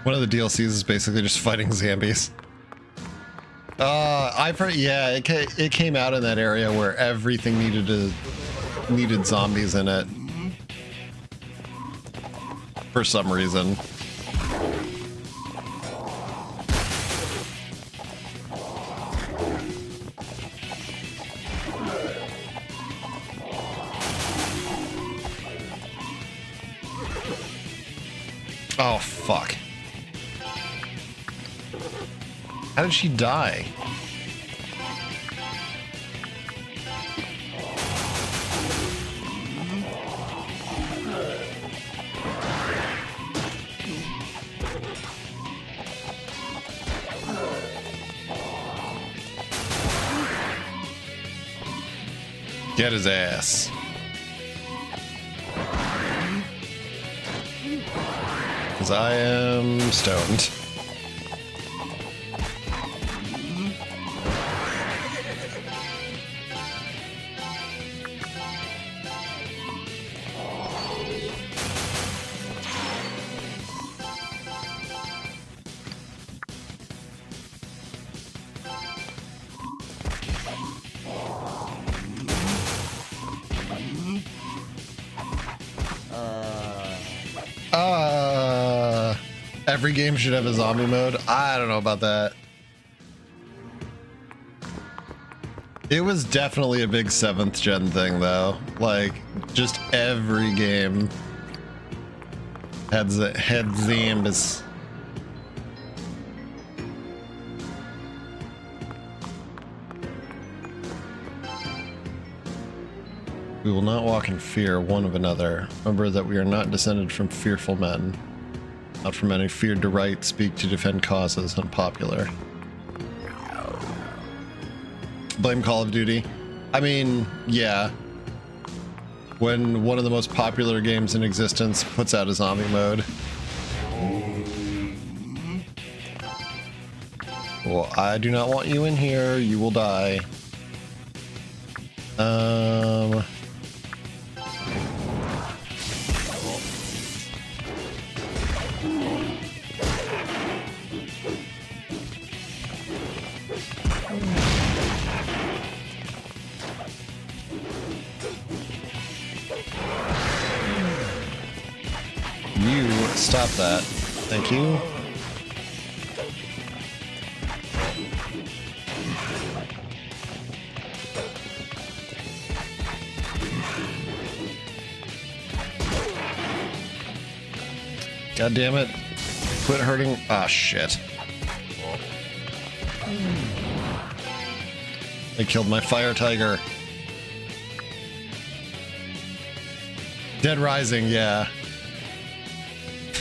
One of the DLCs is basically just fighting zombies. Yeah, it came out in that area where everything needed zombies in it for some reason. Oh, fuck. How did she die? Get his ass. Because I am stoned. Every game should have a zombie mode. I don't know about that. It was definitely a big 7th gen thing though. Like, just every game had zombies. We will not walk in fear one of another. Remember that we are not descended from fearful men. Not from any feared to write, speak to defend causes unpopular. Blame Call of Duty. I mean, yeah. When one of the most popular games in existence puts out a zombie mode. Well, I do not want you in here. You will die. Stop that. Thank you. God damn it. Quit hurting. Ah, shit. I killed my fire tiger. Dead Rising, yeah.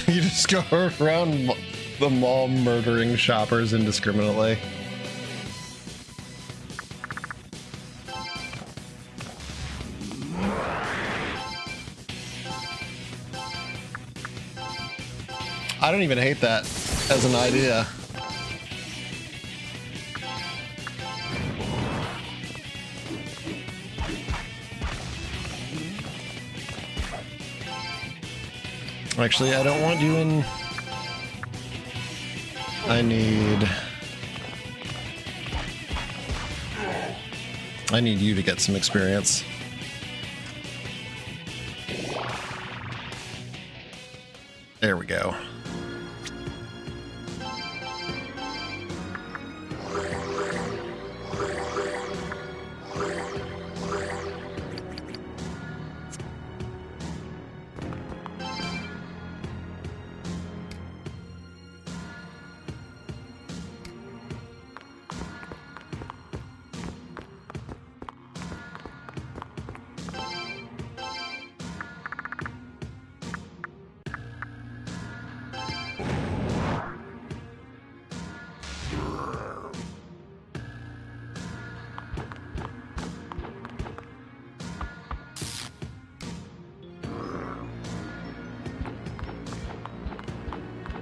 You just go around the mall murdering shoppers indiscriminately. I don't even hate that as an idea. Actually, I don't want you in. I need you to get some experience. There we go.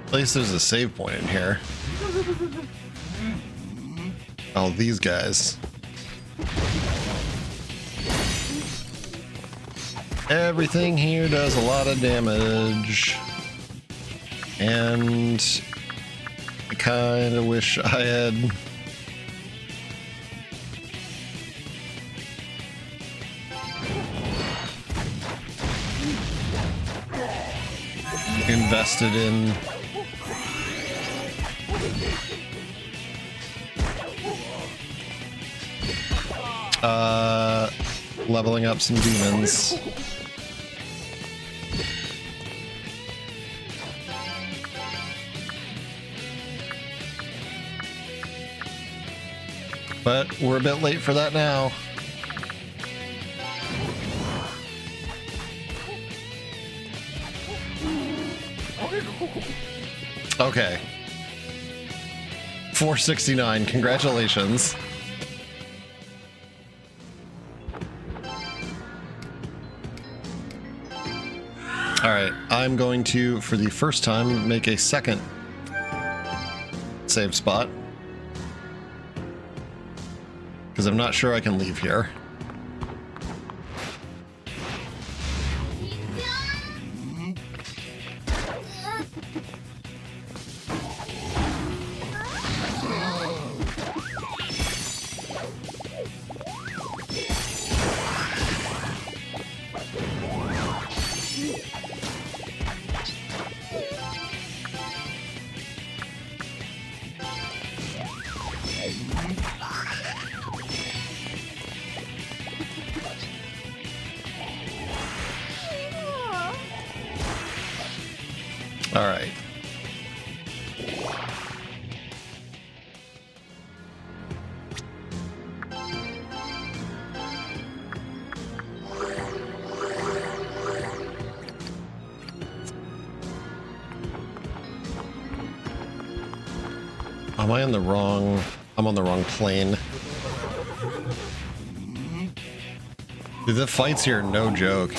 At least there's a save point in here. Oh, these guys. Everything here does a lot of damage. And I kind of wish I had invested in leveling up some demons. But we're a bit late for that now. Okay. 469, congratulations. Alright, I'm going to, for the first time, make a second save spot. Because I'm not sure I can leave here. All right. Am I on the wrong? I'm on the wrong plane. Dude, the fights here are no joke.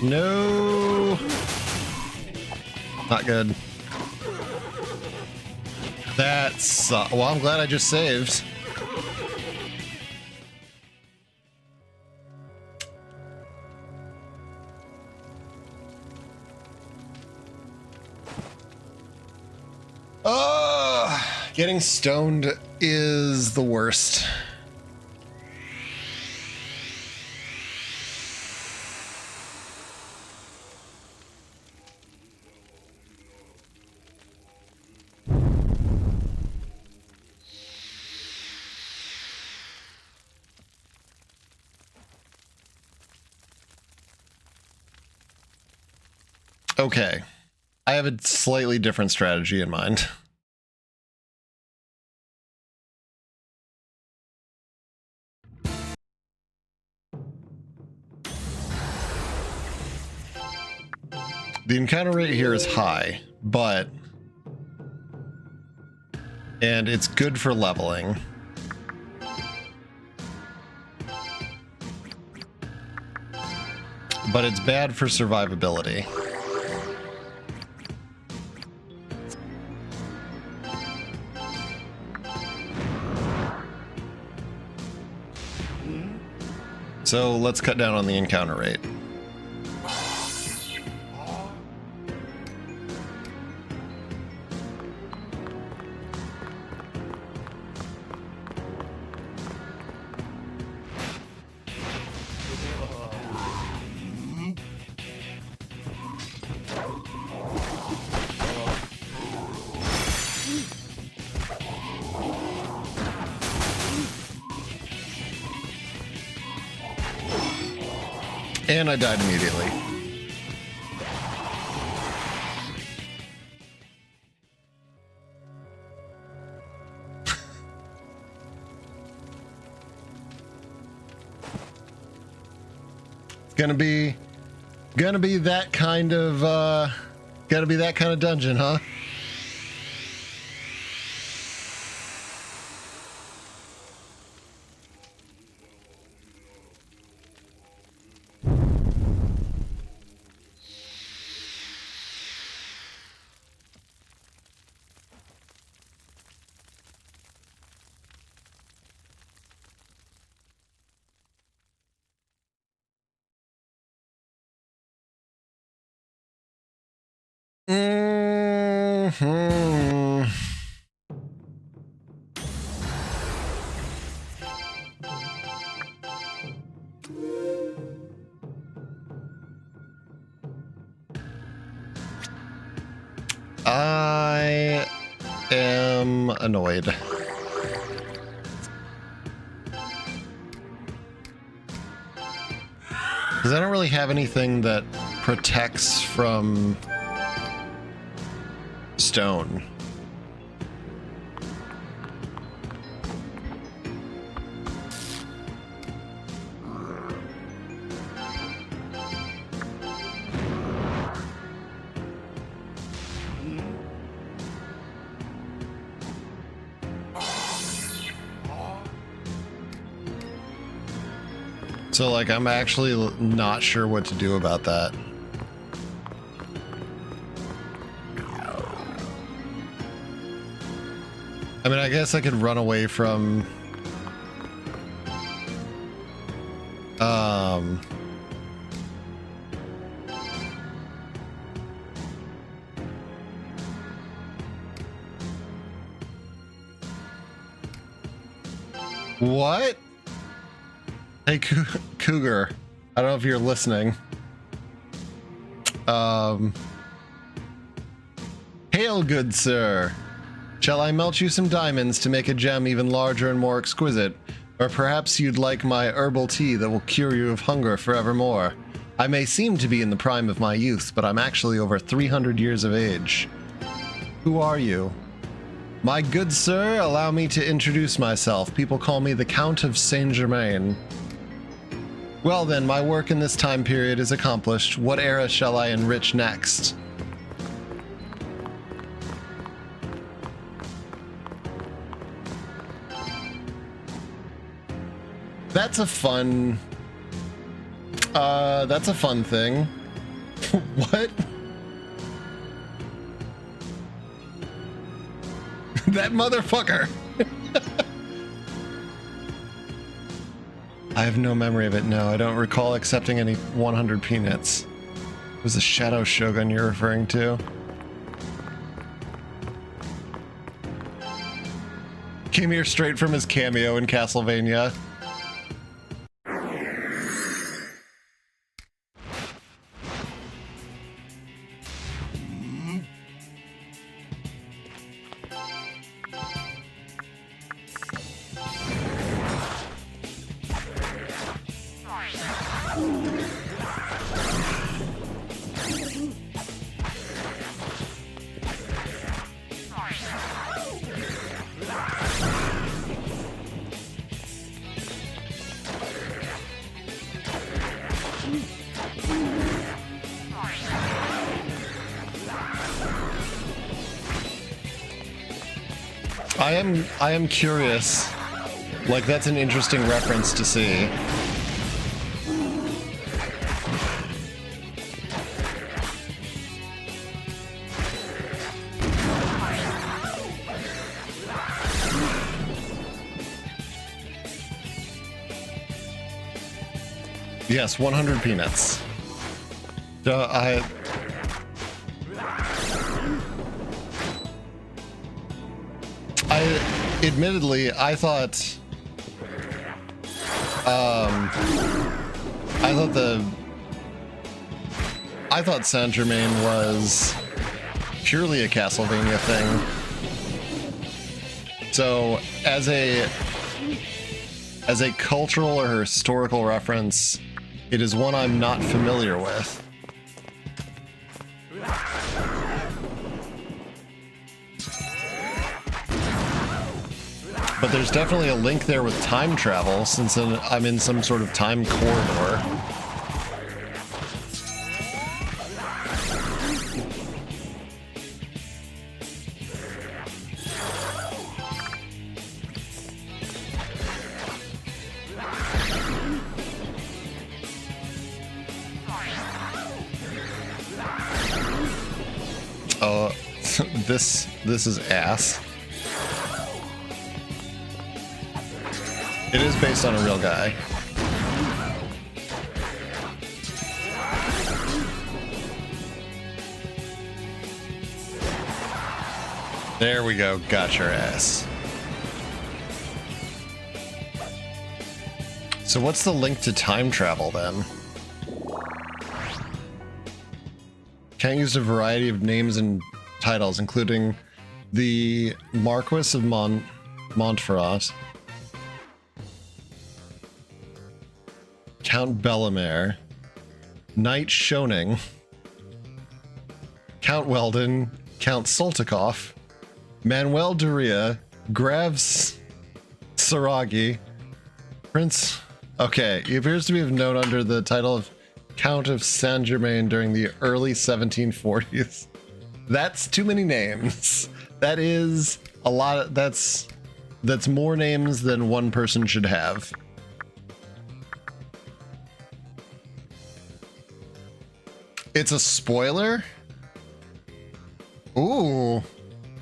No. Not good. That's well, I'm glad I just saved. Oh, getting stoned is the worst. Okay, I have a slightly different strategy in mind. The encounter rate here is high, but... and it's good for leveling. But it's bad for survivability. So let's cut down on the encounter rate. And I died immediately. It's gonna be that kind of dungeon, huh? Mm-hmm. I am annoyed. Because I don't really have anything that protects from stone. So, like, I'm actually not sure what to do about that. I mean, I guess I could run away from... What? Hey, Cougar. I don't know if you're listening. Hail, good sir. Shall I melt you some diamonds to make a gem even larger and more exquisite? Or perhaps you'd like my herbal tea that will cure you of hunger forevermore. I may seem to be in the prime of my youth, but I'm actually over 300 years of age. Who are you? My good sir, allow me to introduce myself. People call me the Count of Saint-Germain. Well then, my work in this time period is accomplished. What era shall I enrich next? That's a fun thing. What? That motherfucker. I have no memory of it, no. I don't recall accepting any 100 peanuts. It was the Shadow Shogun you're referring to. Came here straight from his cameo in Castlevania. I am curious. Like, that's an interesting reference to see. Yes, 100 peanuts. Admittedly, I thought Saint-Germain was purely a Castlevania thing. So, as a cultural or historical reference, it is one I'm not familiar with. But there's definitely a link there with time travel, since I'm in some sort of time corridor. Oh, this is ass. It is based on a real guy. There we go. Got your ass. So what's the link to time travel then? Count used a variety of names and titles, including the Marquis of Montferrat, Count Bellamere, Knight Schoning, Count Weldon, Count Soltikoff, Manuel Doria, Grav Saragi, Prince... Okay, he appears to be known under the title of Count of Saint Germain during the early 1740s. That's too many names. That is a lot of, that's more names than one person should have. It's a spoiler? Ooh.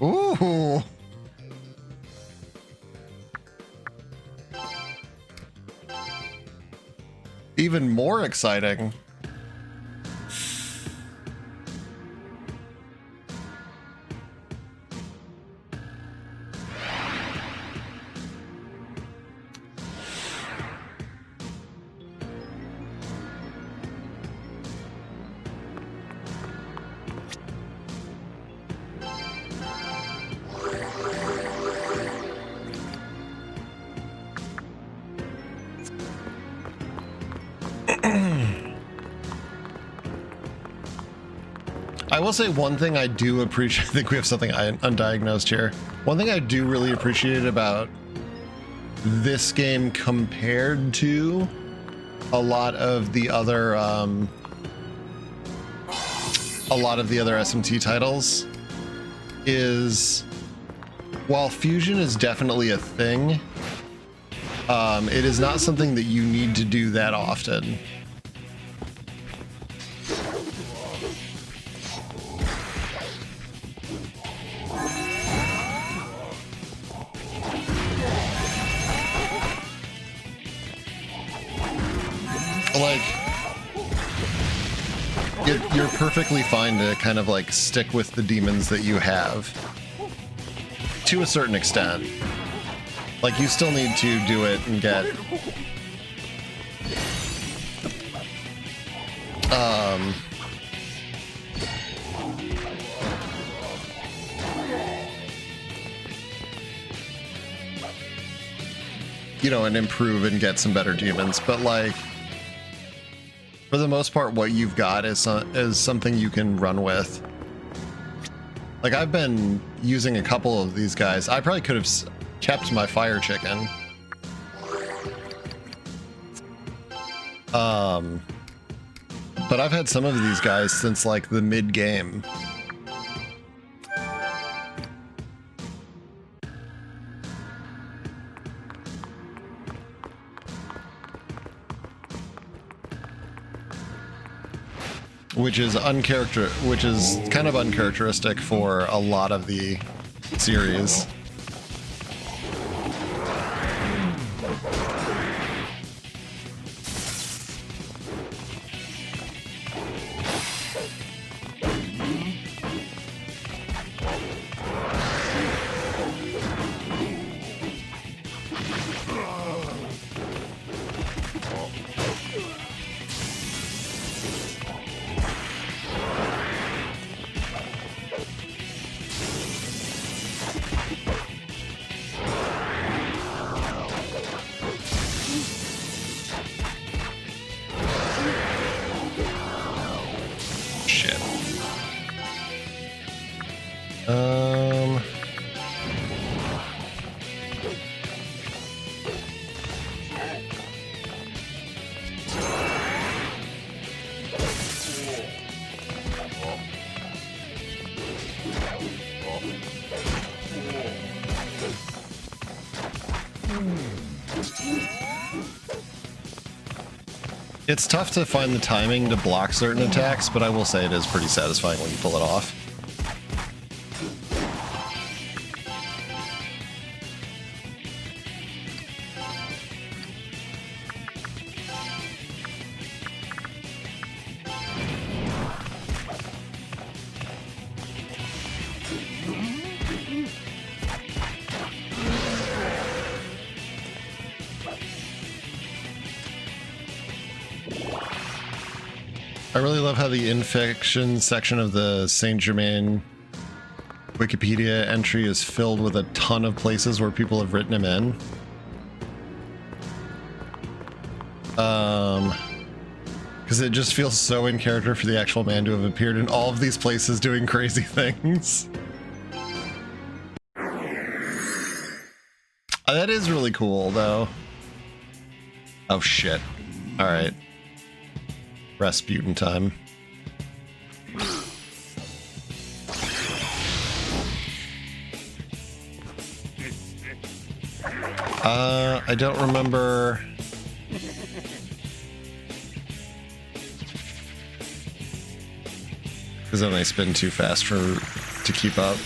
Ooh. Even more exciting. I will say one thing I do appreciate. I think we have something undiagnosed here. One thing I do really appreciate about this game compared to a lot of the other SMT titles is, while fusion is definitely a thing, it is not something that you need to do that often. Like, you're perfectly fine to kind of like stick with the demons that you have to a certain extent. Like, you still need to do it and get you know, and improve and get some better demons, but like, for the most part, what you've got is something you can run with. Like, I've been using a couple of these guys. I probably could have kept my fire chicken. But I've had some of these guys since like the mid-game. Which is kind of uncharacteristic for a lot of the series. It's tough to find the timing to block certain attacks, but I will say it is pretty satisfying when you pull it off. I really love how the in-fiction section of the Saint Germain Wikipedia entry is filled with a ton of places where people have written him in. Because it just feels so in character for the actual man to have appeared in all of these places doing crazy things. That is really cool, though. Oh, shit. Alright. Rasputin time. I don't remember... Because then they spin too fast to keep up.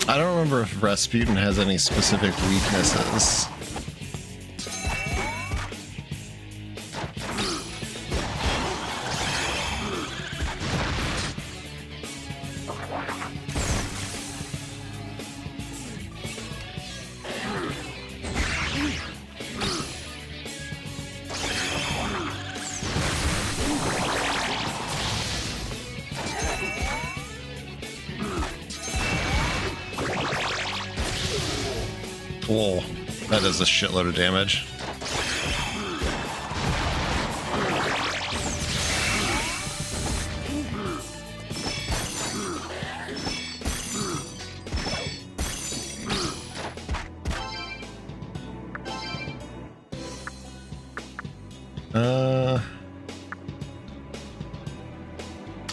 I don't remember if Rasputin has any specific weaknesses. Whoa, that does a shitload of damage.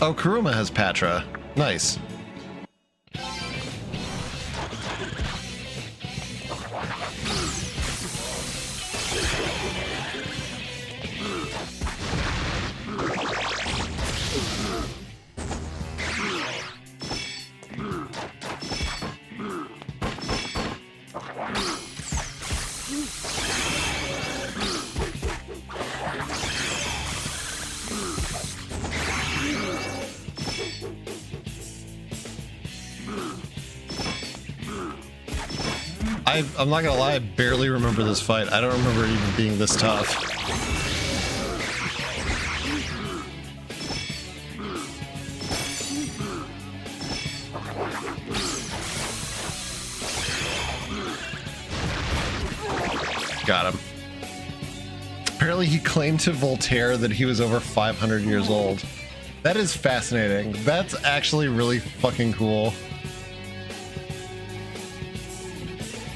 Oh, Kuruma has Patra. Nice. I'm not gonna lie, I barely remember this fight. I don't remember it even being this tough. Got him. Apparently he claimed to Voltaire that he was over 500 years old. That is fascinating. That's actually really fucking cool.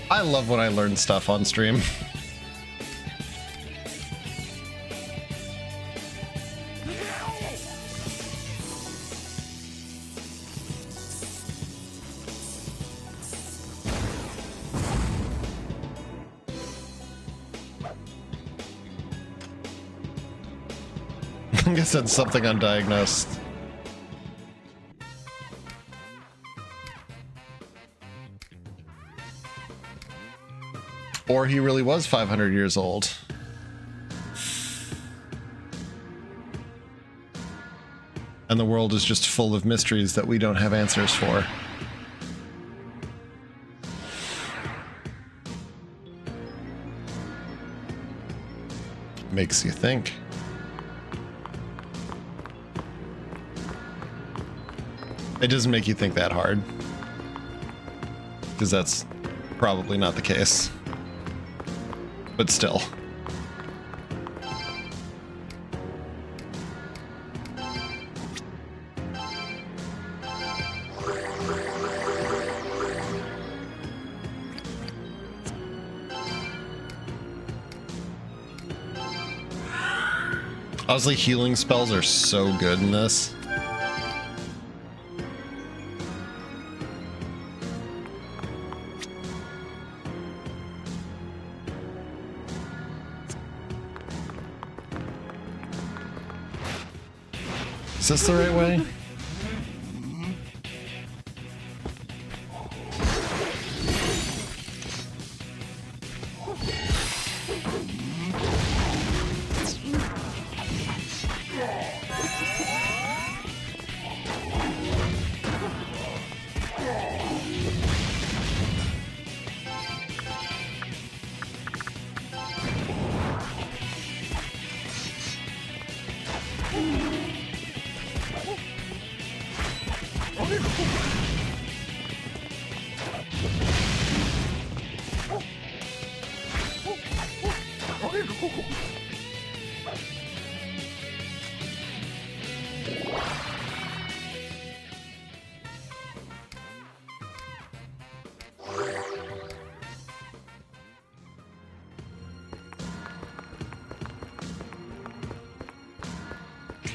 I love when I learn stuff on stream. I guess that's something undiagnosed. Or he really was 500 years old. And the world is just full of mysteries that we don't have answers for. Makes you think. It doesn't make you think that hard. Because that's probably not the case. But still. Honestly, healing spells are so good in this. Is this the right way?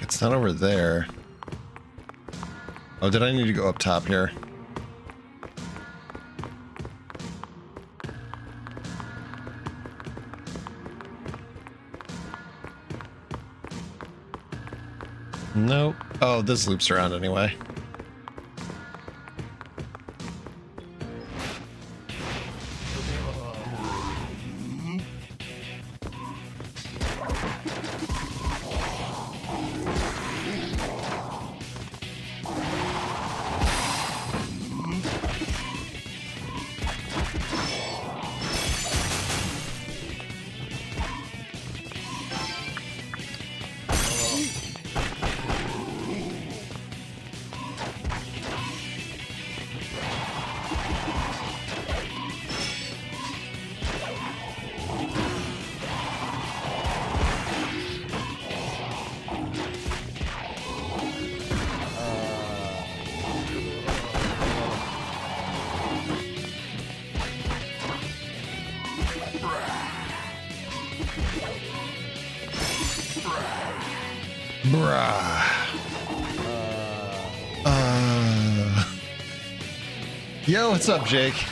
It's not over there. Oh, did I need to go up top here? Nope. Oh, this loops around anyway. Yo, what's up, Jake?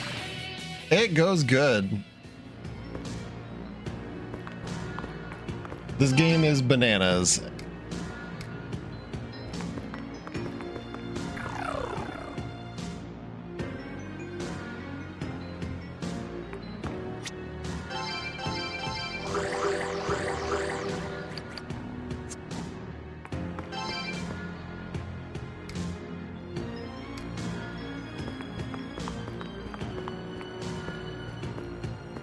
It goes good. This game is bananas.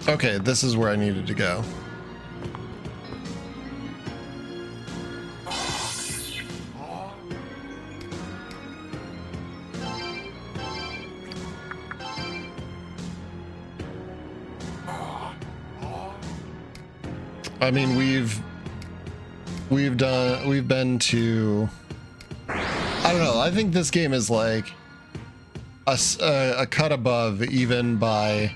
Okay, this is where I needed to go. I mean, we've been to, I don't know, I think this game is like a cut above even by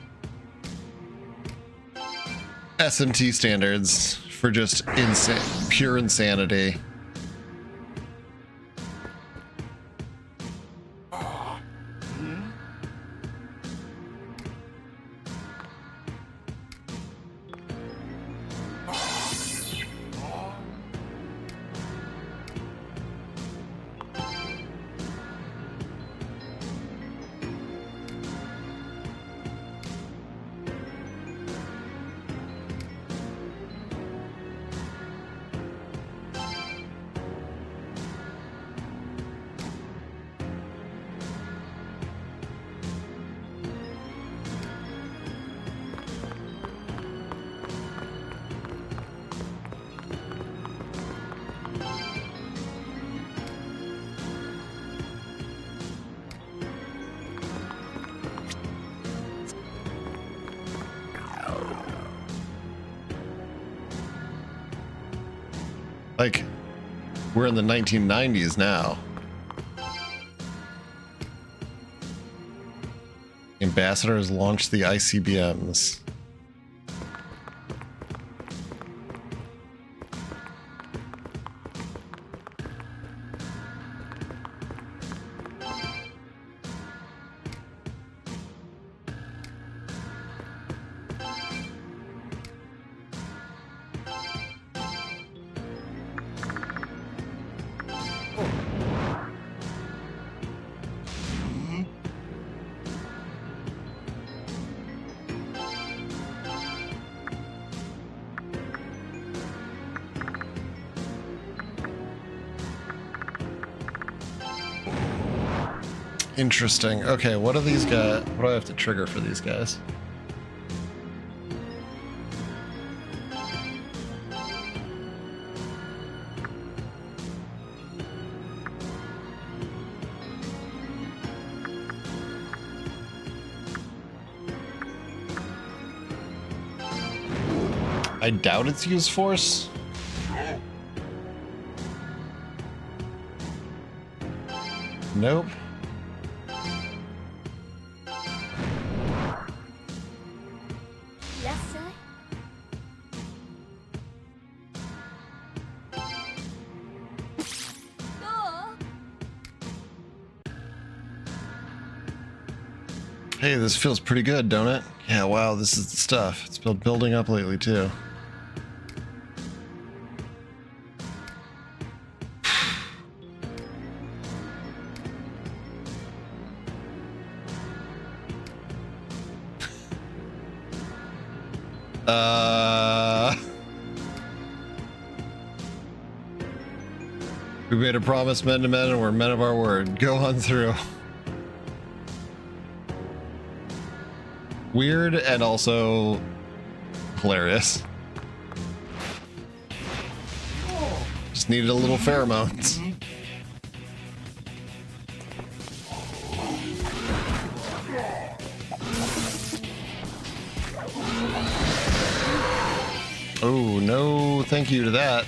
SMT standards for just pure insanity. Like, we're in the 1990s now. Ambassador has launched the ICBMs. Interesting. Okay, what are these guys? What do I have to trigger for these guys? I doubt it's use force. Nope. Yes, sir. Oh. Hey, this feels pretty good, don't it? Yeah, wow, this is the stuff. It's been building up lately, too. We made a promise men to men and we're men of our word. Go on through. Weird and also hilarious. Just needed a little pheromones. Oh, no, thank you to that.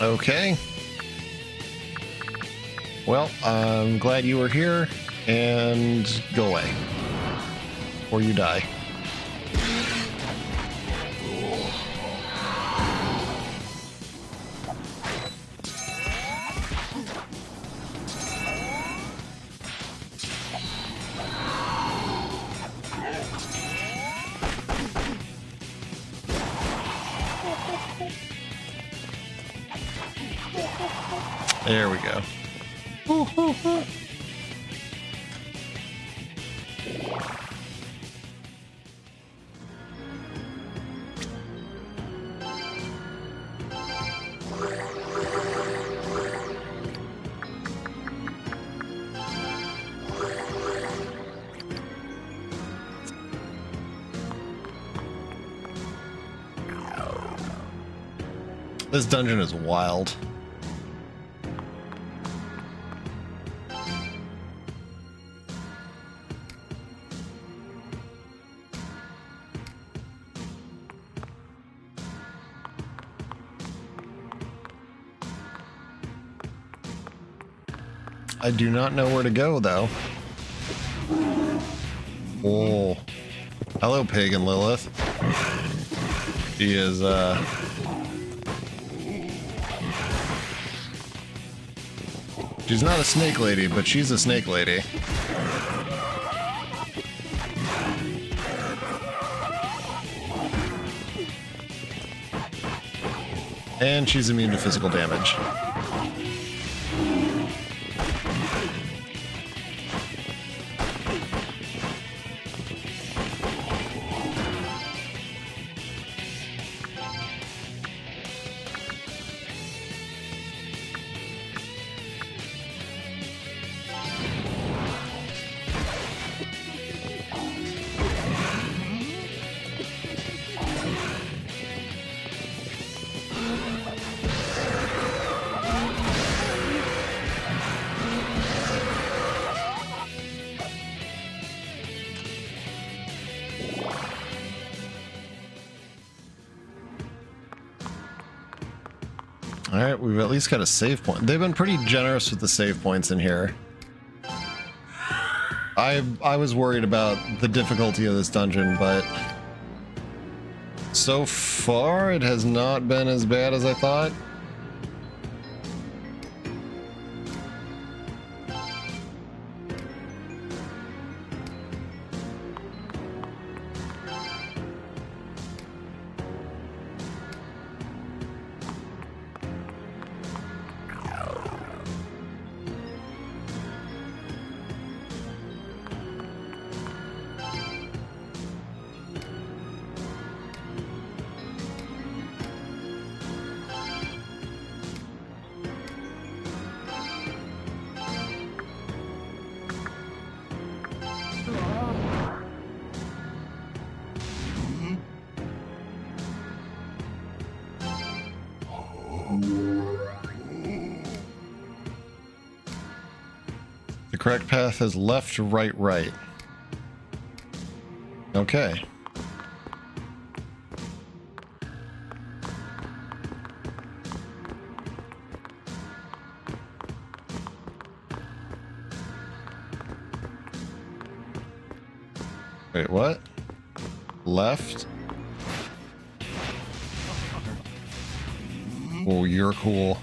Okay. Well, I'm glad you were here, and go away. Or you die. There we go. This dungeon is wild. I do not know where to go, though. Oh. Hello, Pagan Lilith. She is, she's not a snake lady, but she's a snake lady. And she's immune to physical damage. Alright, we've at least got a save point. They've been pretty generous with the save points in here. I was worried about the difficulty of this dungeon, but so far it has not been as bad as I thought. The correct path is left, right, right. Okay. Wait, what? Left? Oh, you're cool.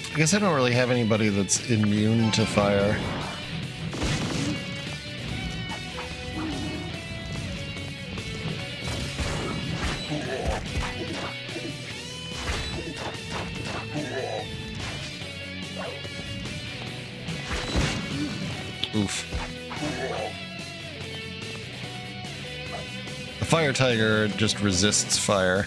I guess I don't really have anybody that's immune to fire. Oof. The fire tiger just resists fire.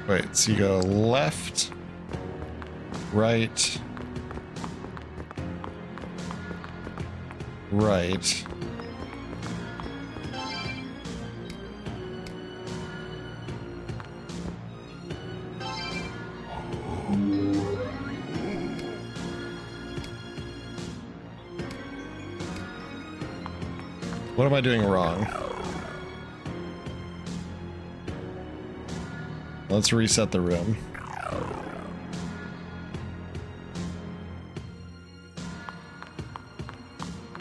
Wait, so you go left, right, right. What am I doing wrong? Let's reset the room.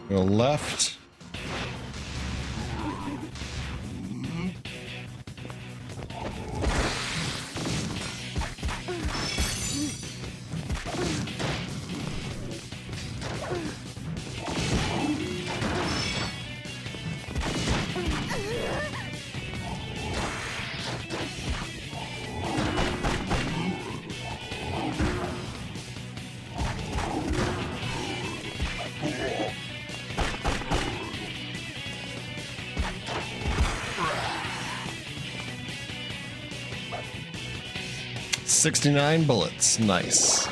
Go left. $69 bullets. Nice.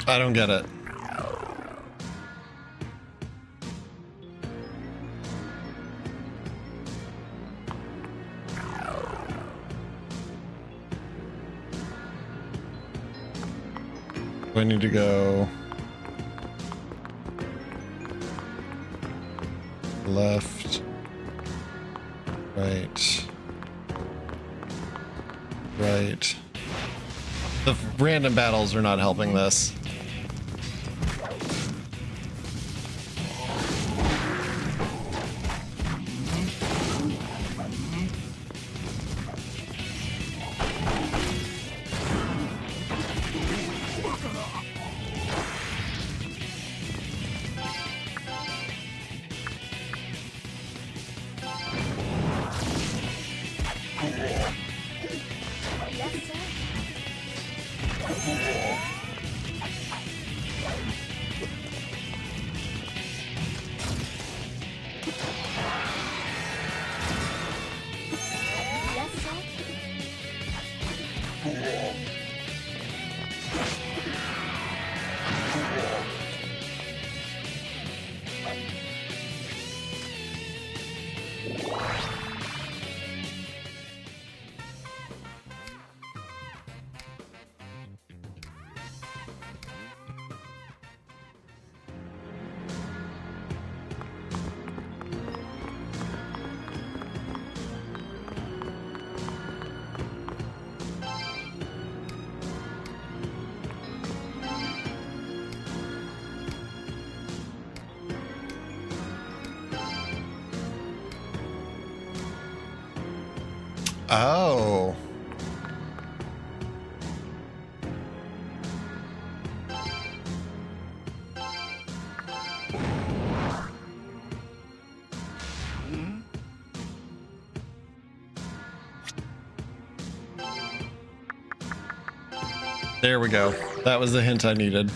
I don't get it. I need to go left, Right. Right. The random battles are not helping this. Oh. There we go. That was the hint I needed.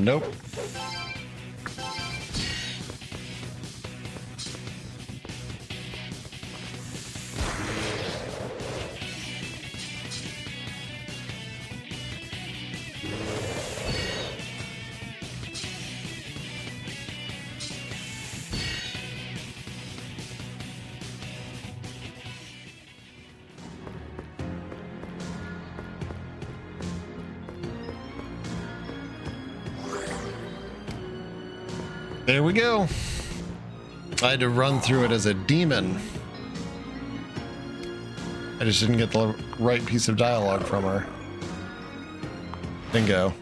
Nope. There we go. I had to run through it as a demon. I just didn't get the right piece of dialogue from her. Bingo.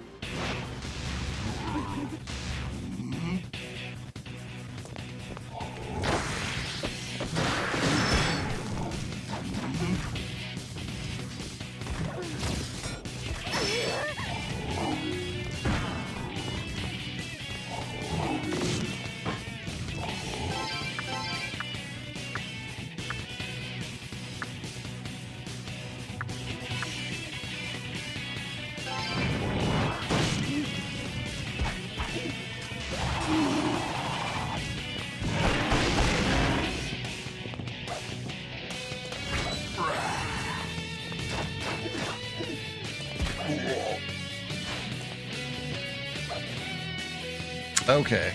Okay.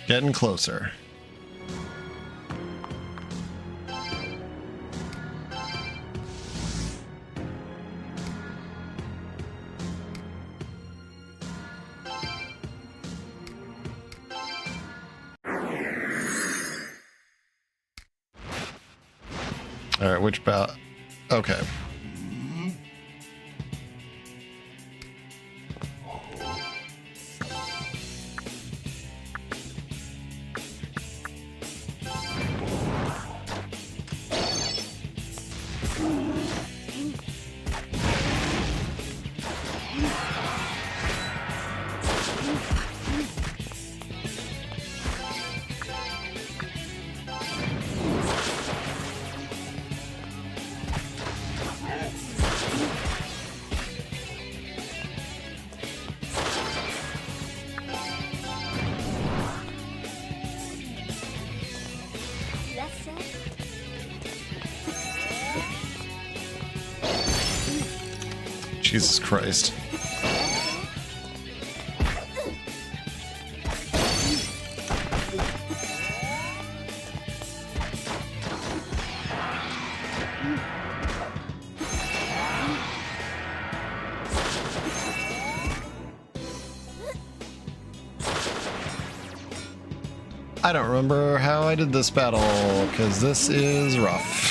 Getting closer. All right, which bout? Okay. Jesus Christ. I don't remember how I did this battle, because this is rough.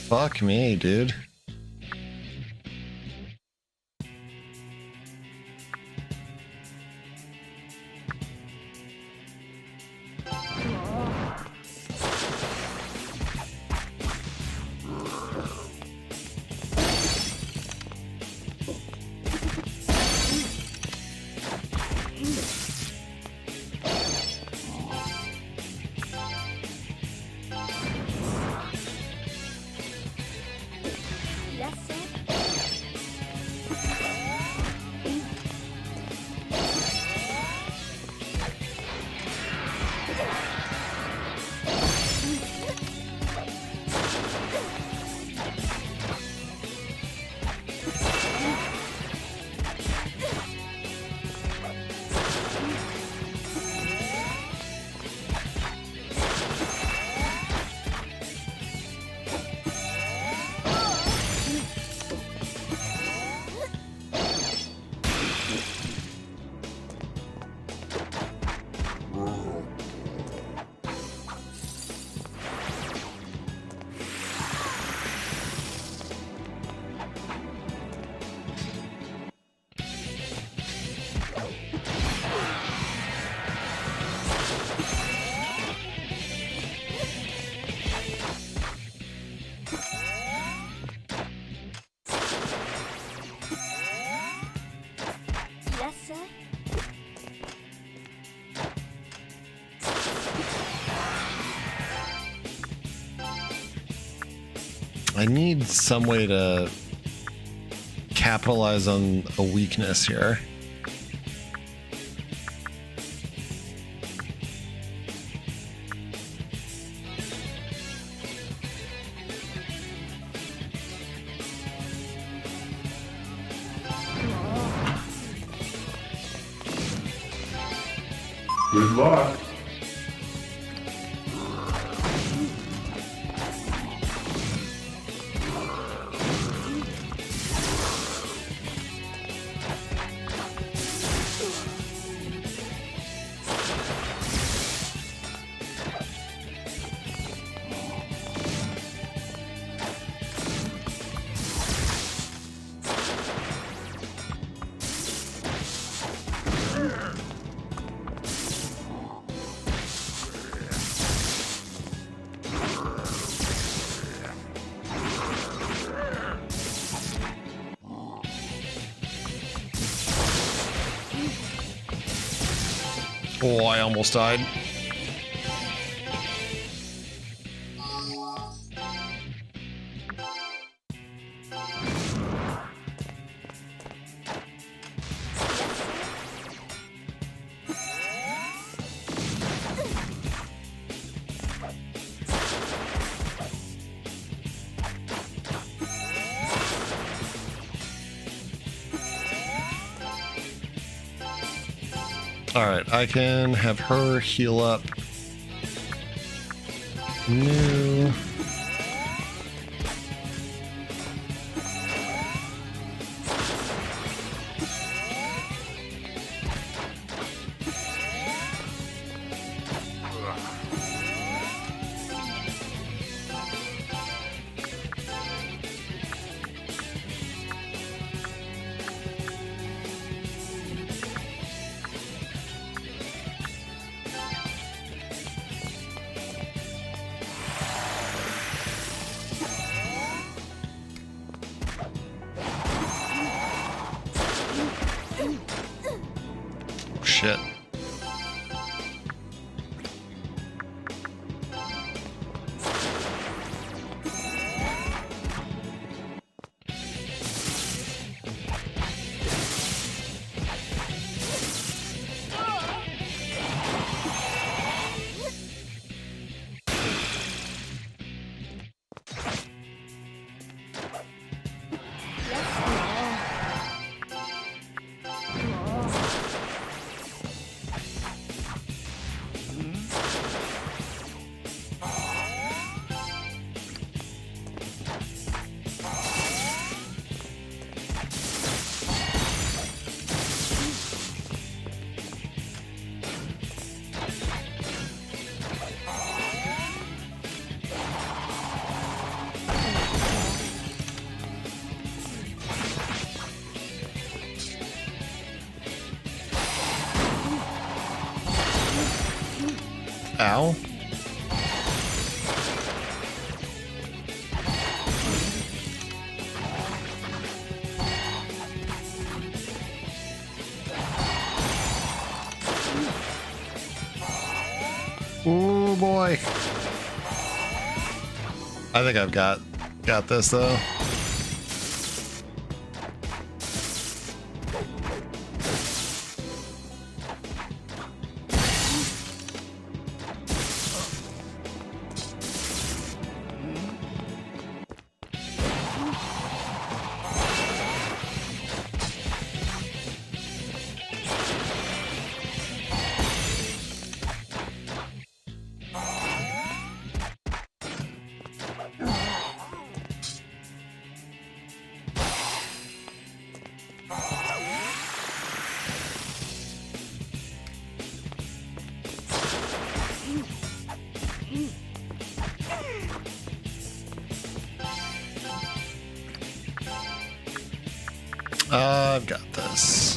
Fuck me, dude. Yes, sir. Yes, sir. I need some way to capitalize on a weakness here. Good luck. Oh, I almost died. Alright, I can have her heal up. New. Shit. Ow. Oh boy. I think I've got this though. I've got this.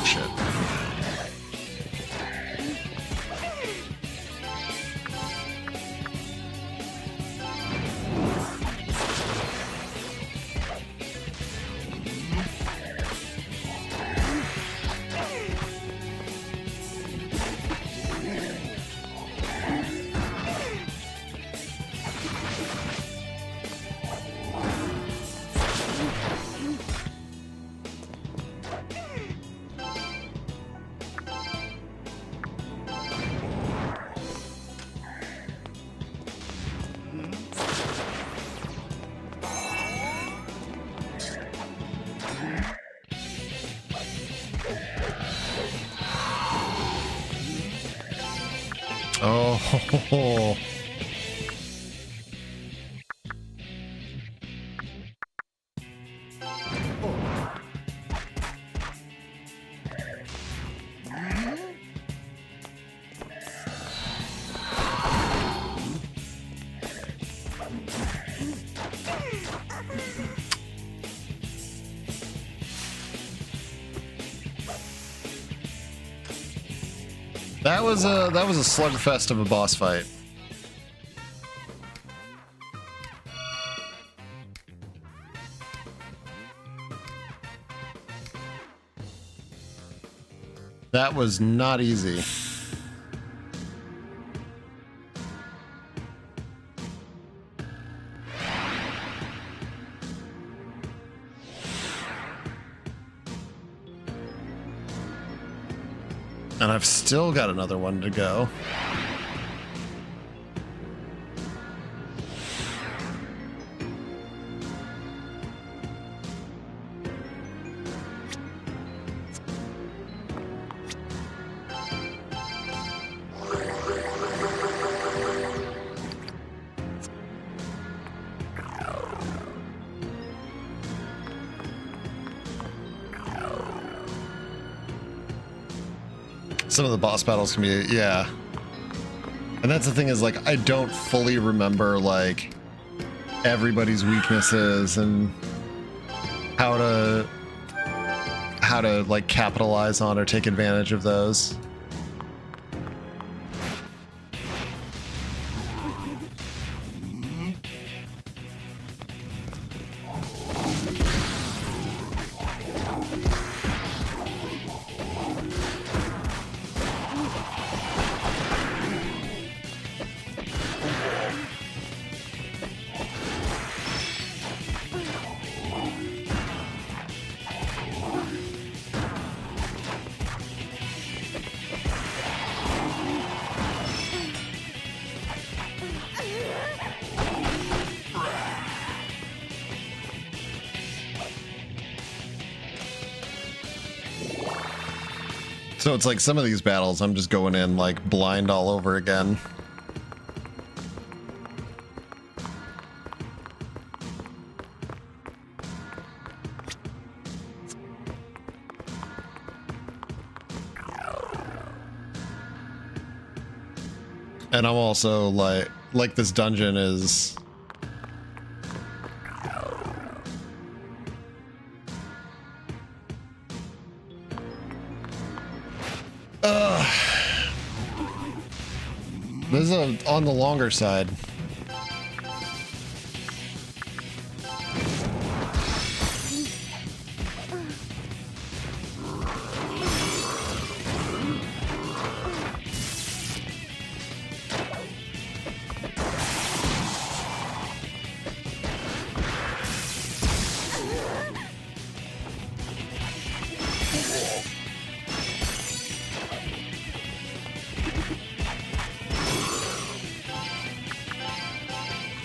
Shit. Oh, that was a slugfest of a boss fight. That was not easy. And I've still got another one to go. Some of the boss battles can be, yeah. And that's the thing is, like, I don't fully remember, like, everybody's weaknesses and how to, like, capitalize on or take advantage of those. So it's like some of these battles, I'm just going in like blind all over again. And I'm also like this dungeon is This is on the longer side.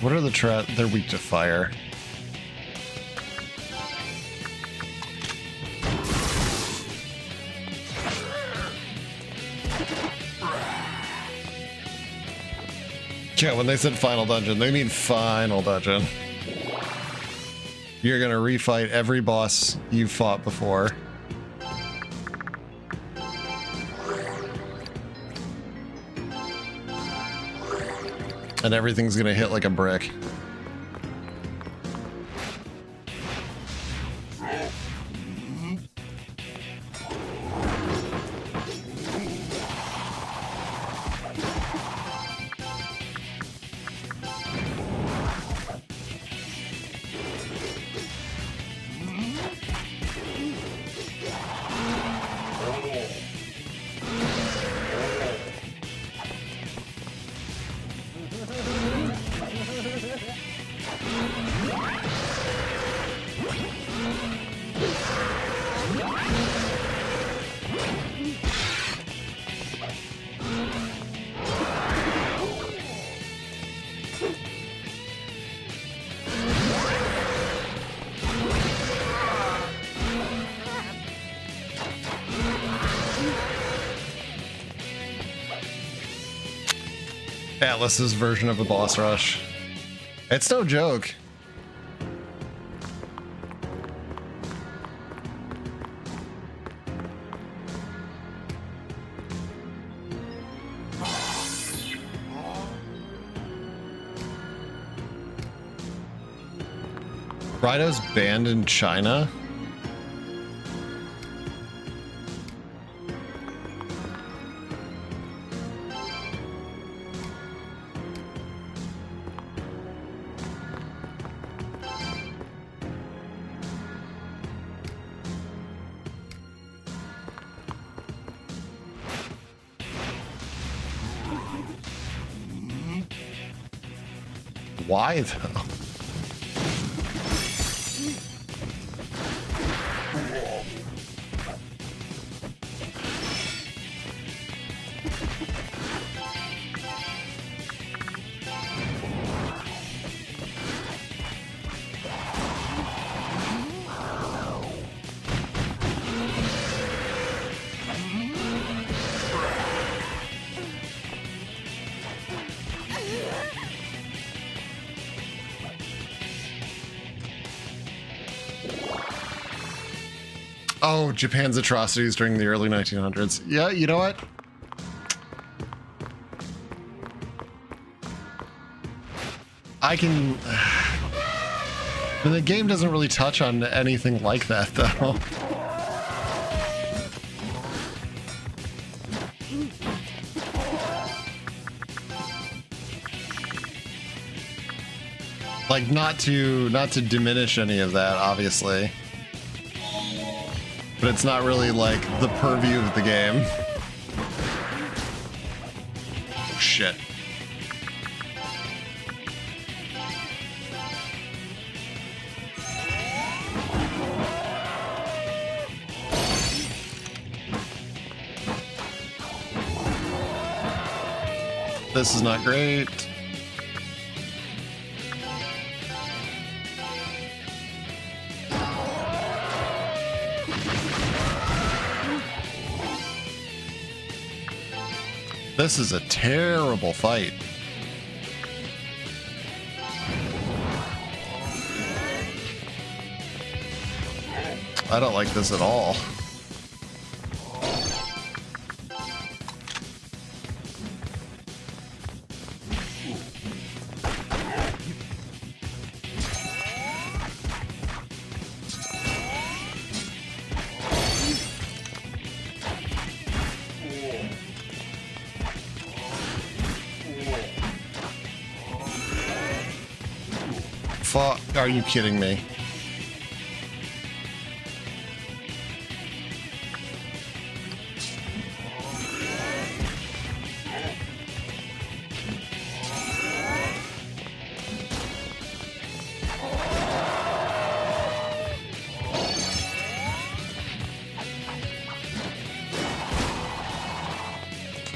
What are the they're weak to fire. Yeah, when they said final dungeon, they mean final dungeon. You're gonna refight every boss you've fought before. And everything's gonna hit like a brick. Atlas's version of the boss rush. It's no joke. Rhino's banned in China? Why though? Oh, Japan's atrocities during the early 1900s. Yeah, you know what? I can... But the game doesn't really touch on anything like that, though. Like, not to diminish any of that, obviously. But it's not really, like, the purview of the game. Shit. This is not great. This is a terrible fight. I don't like this at all. fuck? Are you kidding me?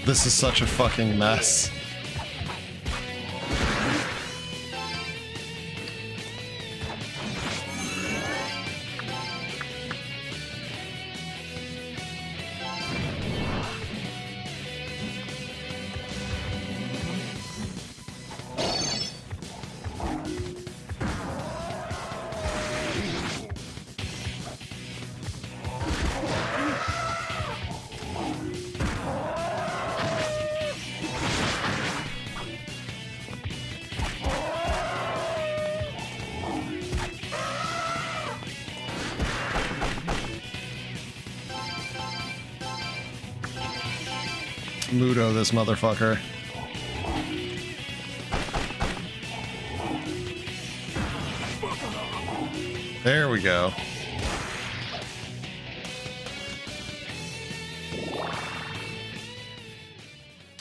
This is such a fucking mess. Mudo this motherfucker. There we go.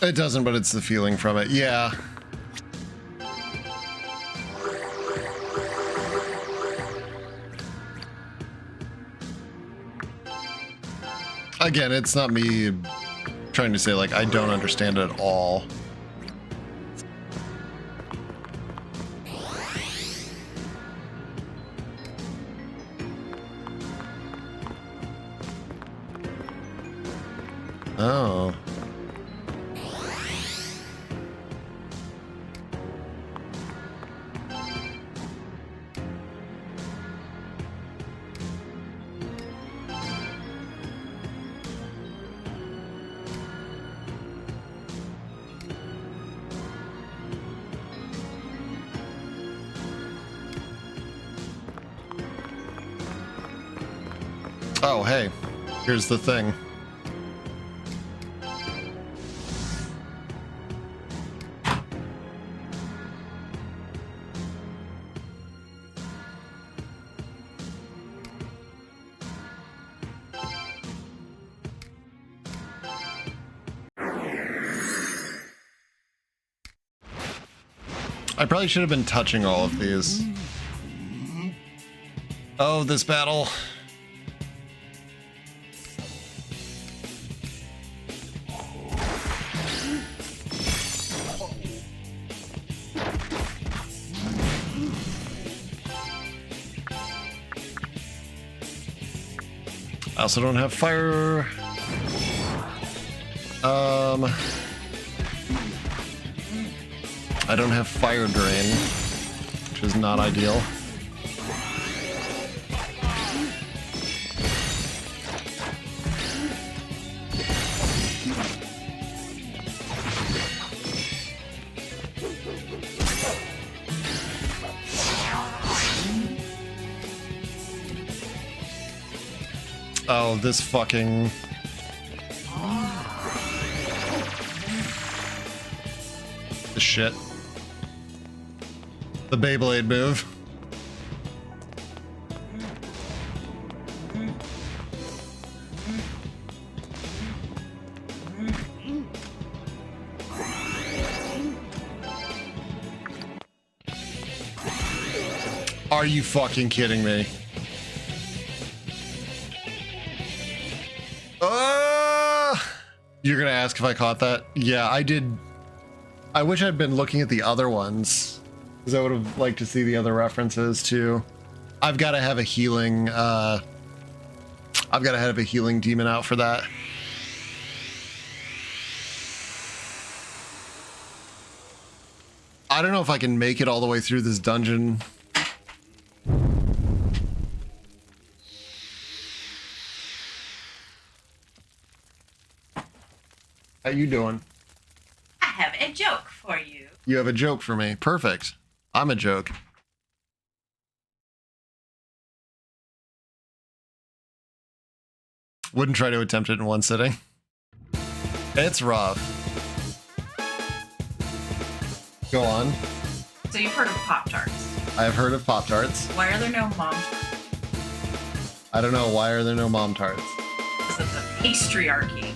It doesn't, but it's the feeling from it. Yeah. Again, it's not me trying to say, like, I don't understand it at all. Oh. Oh, hey, here's the thing. I probably should have been touching all of these. Oh, this battle. I also don't have fire. I don't have fire drain, which is not ideal. Oh, this fucking... The shit. The Beyblade move. Are you fucking kidding me? You're gonna ask if I caught that? Yeah, I did. I wish I'd been looking at the other ones, because I would have liked to see the other references too. I've got to have a healing. I've got to have a healing demon out for that. I don't know if I can make it all the way through this dungeon. How you doing? I have a joke for you. You have a joke for me. Perfect. I'm a joke. Wouldn't try to attempt it in one sitting. It's rough. Go on. So you've heard of Pop-Tarts. I've heard of Pop-Tarts. Why are there no mom? I don't know. Why are there no Mom Tarts? Because of the patriarchy.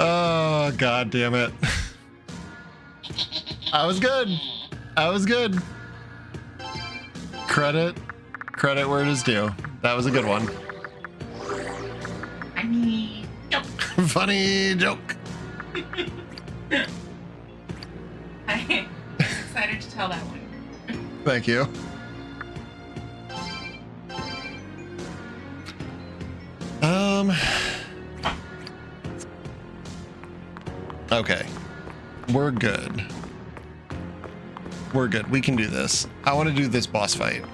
Oh, God damn it. I was good. I was good. Credit where it is due. That was a good one. Funny joke. Funny joke. I'm excited to tell that one. Thank you. Okay. We're good. We're good. We can do this. I want to do this boss fight.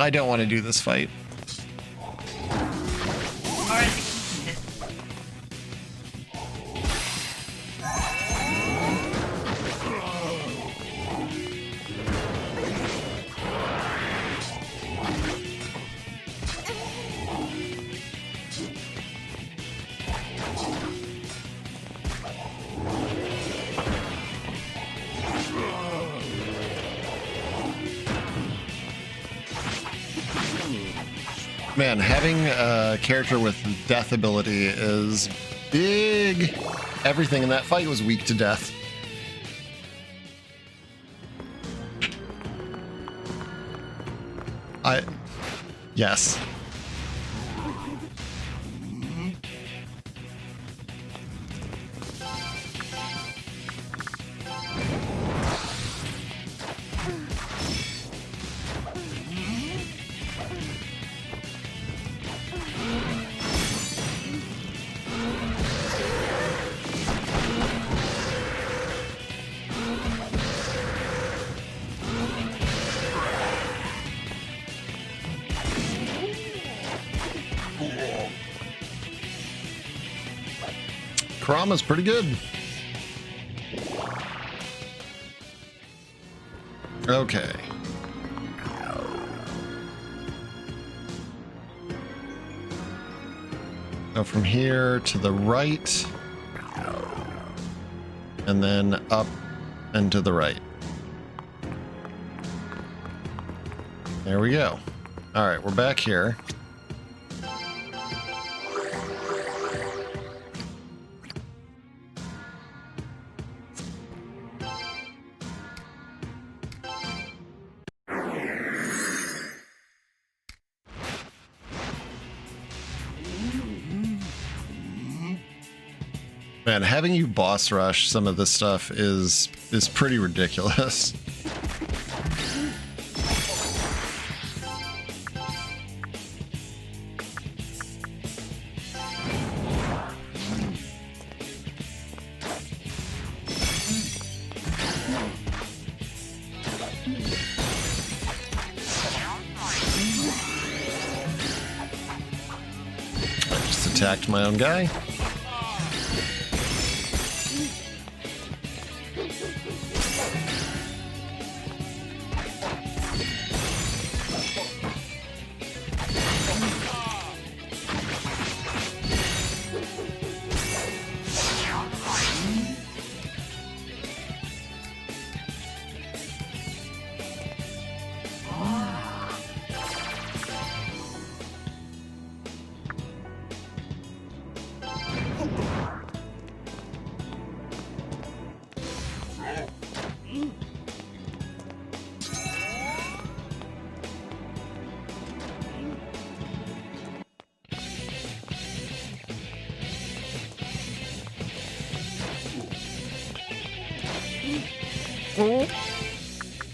I don't want to do this fight. Alright. Man, having a character with death ability is big. Everything in that fight was weak to death. Yes. Kurama's pretty good. Okay. Go from here to the right. And then up and to the right. There we go. All right, we're back here. Man, having you boss rush some of this stuff is pretty ridiculous. I just attacked my own guy.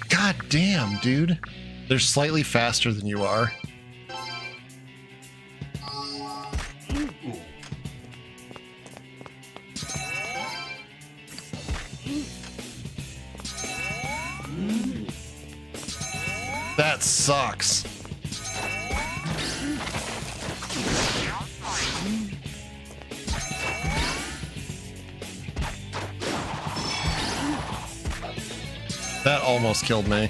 God damn, dude. They're slightly faster than you are. That sucks. That almost killed me.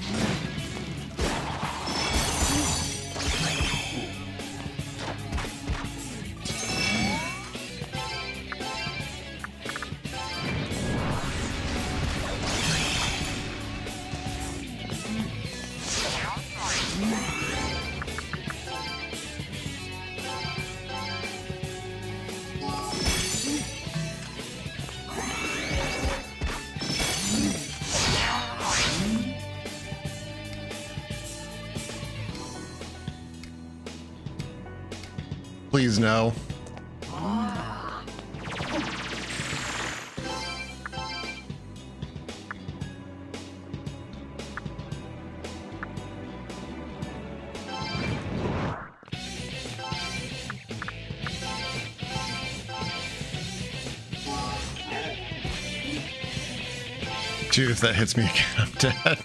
Please no. Dude, if that hits me again, I'm dead.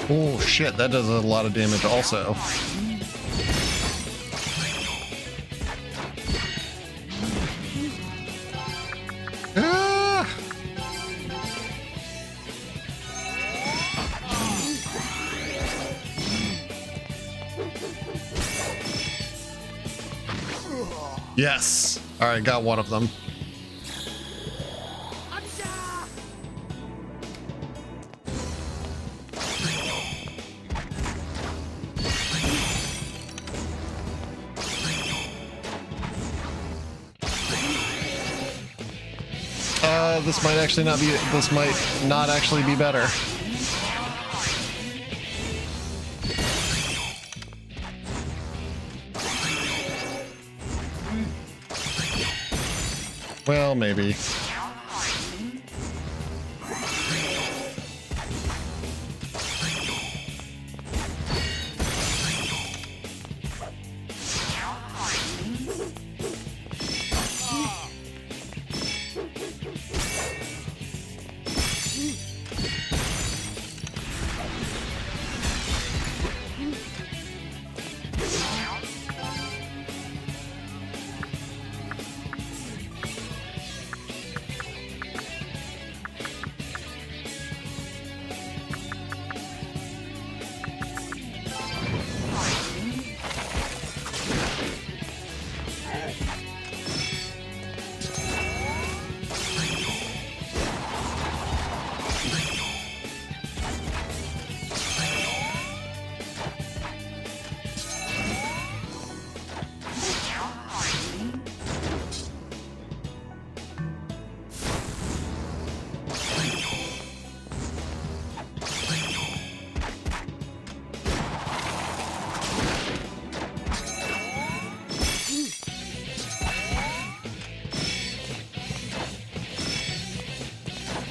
Oh shit, that does a lot of damage also. Ah! Yes. All right, got one of them. This might actually not be. This might not actually be better. Well, maybe.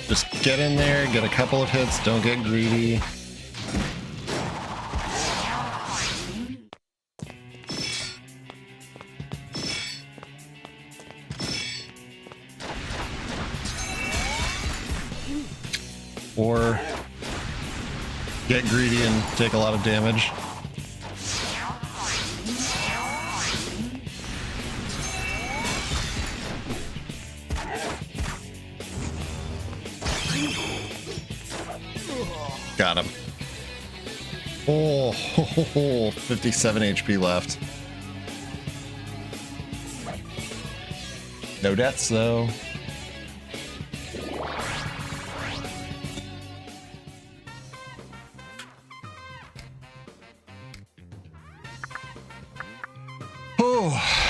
Just get in there, get a couple of hits, don't get greedy. Or get greedy and take a lot of damage. Got him. Oh, 57 HP left. No deaths though. Oh.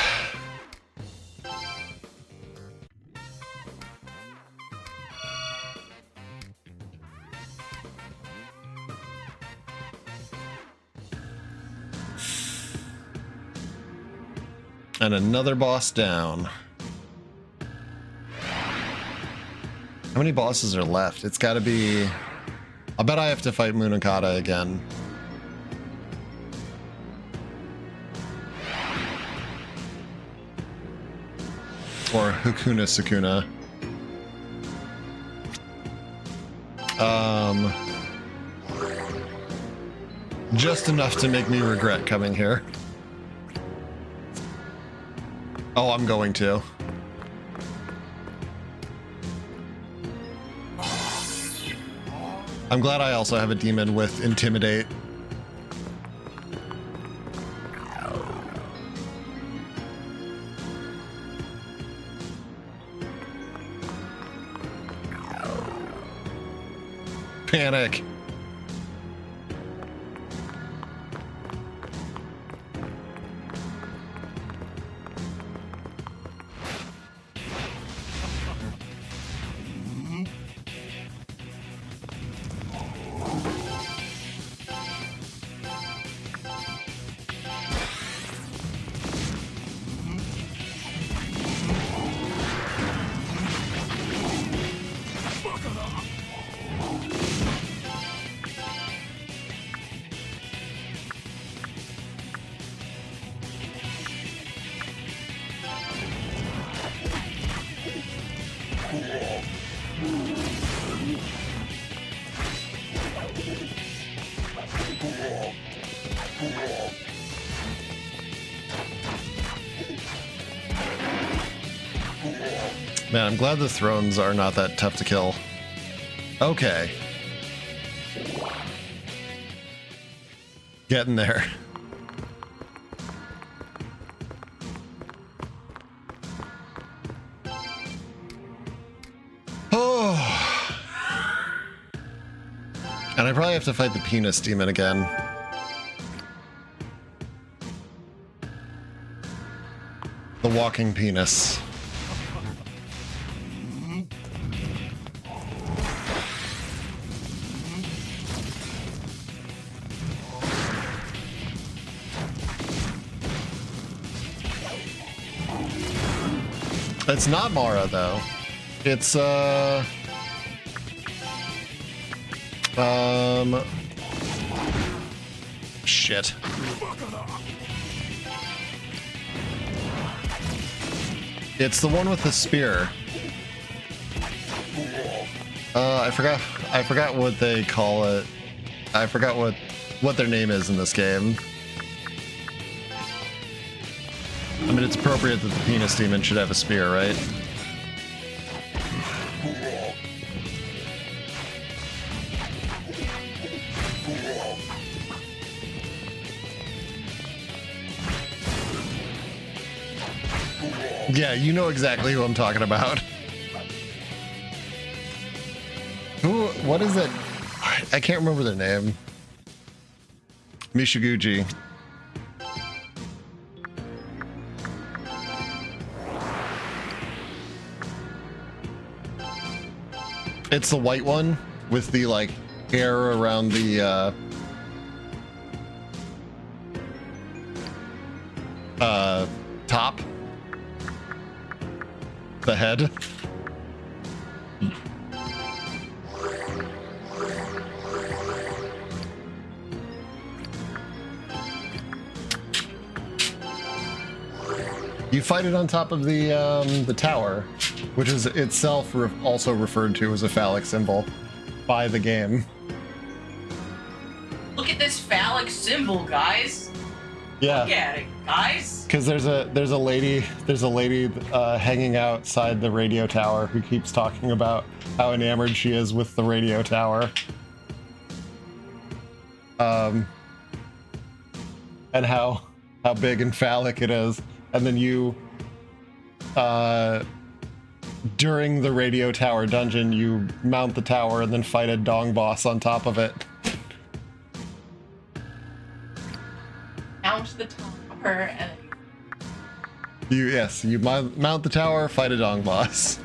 And another boss down. How many bosses are left? It's gotta be... I bet I have to fight Munakata again. Or Hakuna Sukuna. Just enough to make me regret coming here. Oh, I'm going to. I'm glad I also have a demon with Intimidate. Panic. Man, I'm glad the thrones are not that tough to kill. Okay. Getting there. Oh. And I probably have to fight the penis demon again. The walking penis. It's not Mara though. It's shit. It's the one with the spear. I forgot what they call it. I forgot what their name is in this game. I mean, it's appropriate that the penis demon should have a spear, right? Yeah, you know exactly who I'm talking about. Who? What is it? I can't remember their name. Michiguchi. It's the white one with the like hair around the top. The head. You fight it on top of the tower, which is itself also referred to as a phallic symbol by the game. Look at this phallic symbol, guys. Yeah. Look at it, guys. Because there's a lady hanging outside the radio tower who keeps talking about how enamored she is with the radio tower. And how big and phallic it is. And then you during the radio tower dungeon, you mount the tower and then fight a dong boss on top of it. Mount the tower and You mount the tower, fight a dong boss.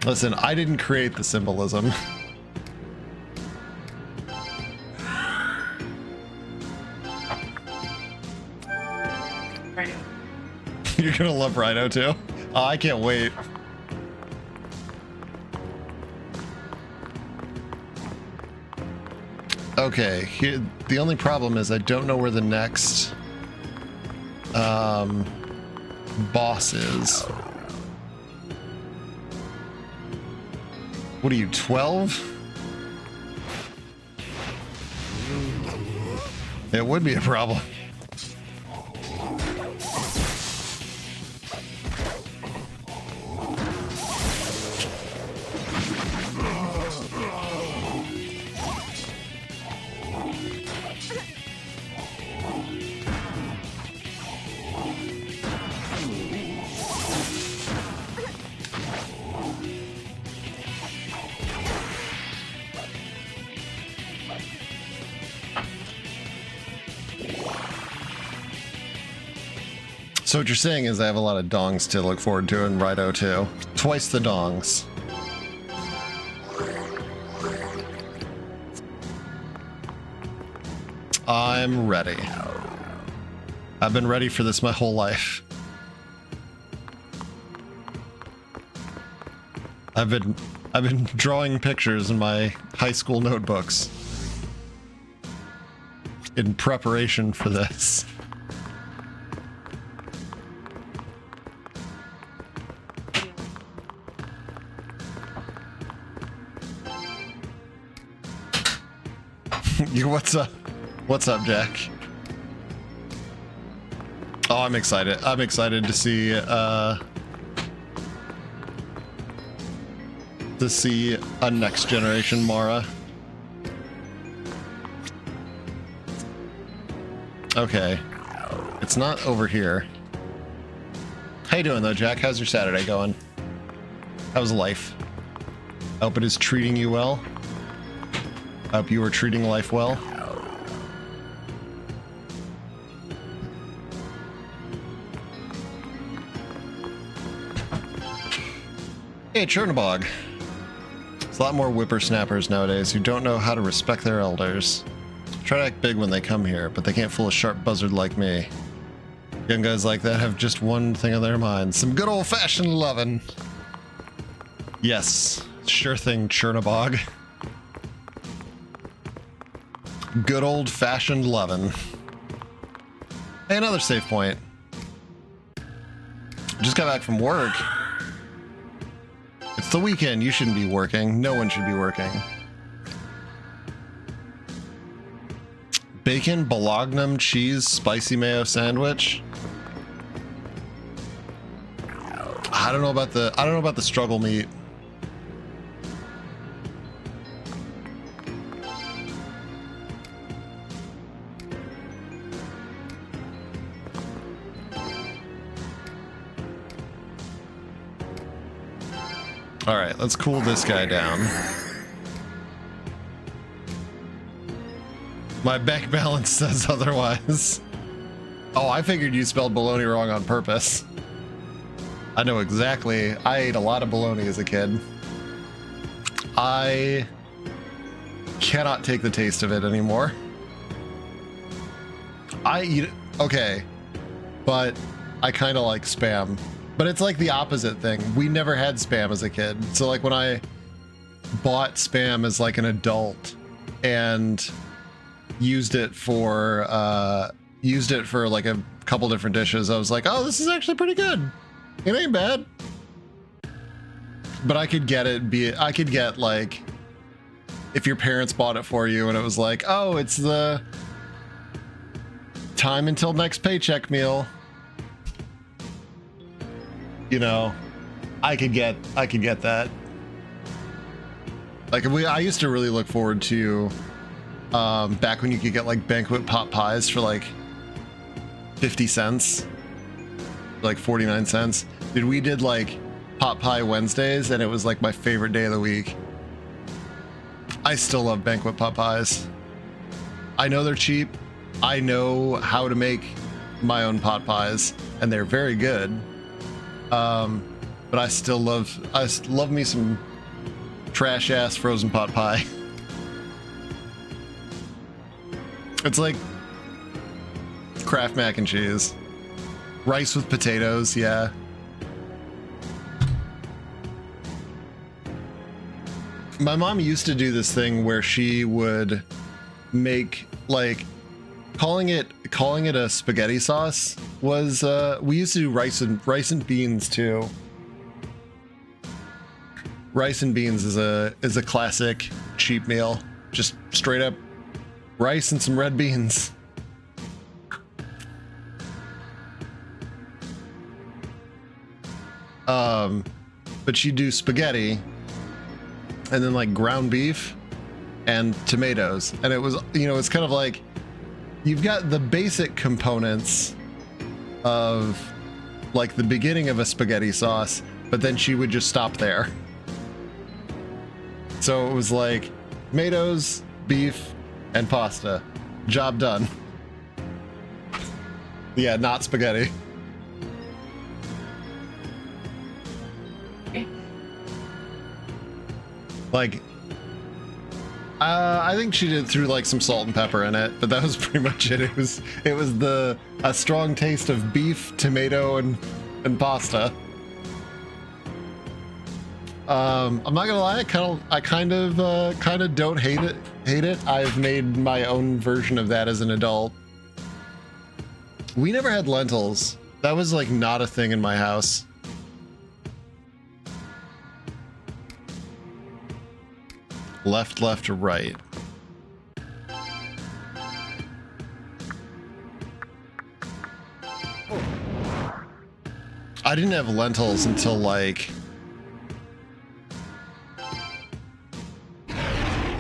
Listen, I didn't create the symbolism. You're gonna love Rhino too. Oh, I can't wait. Okay, here, the only problem is I don't know where the next boss is. What are you, 12? It would be a problem. So what you're saying is I have a lot of dongs to look forward to in Rhino 2. Twice the dongs. I'm ready. I've been ready for this my whole life. I've been drawing pictures in my high school notebooks in preparation for this. What's up? What's up, Jack? Oh, I'm excited. I'm excited to see a next generation Mara. Okay. It's not over here. How you doing though, Jack? How's your Saturday going? How's life? I hope it is treating you well. I hope you were treating life well. Hey, Chernobog. There's a lot more whippersnappers nowadays who don't know how to respect their elders. Try to act big when they come here, but they can't fool a sharp buzzard like me. Young guys like that have just one thing on their minds. Some good old-fashioned lovin'. Yes, sure thing, Chernobog. Good old-fashioned lovin'. Hey, another save point. Just got back from work. It's the weekend. You shouldn't be working. No one should be working. Bacon, bologna, cheese, spicy mayo sandwich. I don't know about the struggle meat. All right, let's cool this guy down. My bank balance says otherwise. Oh, I figured you spelled bologna wrong on purpose. I know exactly. I ate a lot of bologna as a kid. I cannot take the taste of it anymore. I eat it, okay, but I kind of like Spam. But it's like the opposite thing. We never had Spam as a kid. So like when I bought Spam as like an adult and used it for like a couple different dishes, I was like, oh, this is actually pretty good. It ain't bad. But I could get like if your parents bought it for you and it was like, oh, it's the time until next paycheck meal. You know, I could get that. Like I used to really look forward to back when you could get like banquet pot pies for like 50 cents, like 49 cents. Dude, we did like pot pie Wednesdays and it was like my favorite day of the week. I still love banquet pot pies. I know they're cheap. I know how to make my own pot pies and they're very good. But I still love me some trash ass frozen pot pie. It's like Kraft mac and cheese. Rice with potatoes, yeah. My mom used to do this thing where she would make, like, calling it a spaghetti sauce was we used to do rice and beans too. Rice and beans is a classic cheap meal. Just straight up rice and some red beans. But she'd do spaghetti and then like ground beef and tomatoes. And it was, you know, it's kind of like you've got the basic components of like the beginning of a spaghetti sauce, but then she would just stop there. So it was like tomatoes, beef, and pasta. Job done. Yeah, not spaghetti. Like, I think she threw like some salt and pepper in it, but that was pretty much it. It was a strong taste of beef, tomato, and pasta. I'm not gonna lie, I kind of don't hate it. I've made my own version of that as an adult. We never had lentils. That was like not a thing in my house. Left, left, or right. I didn't have lentils until like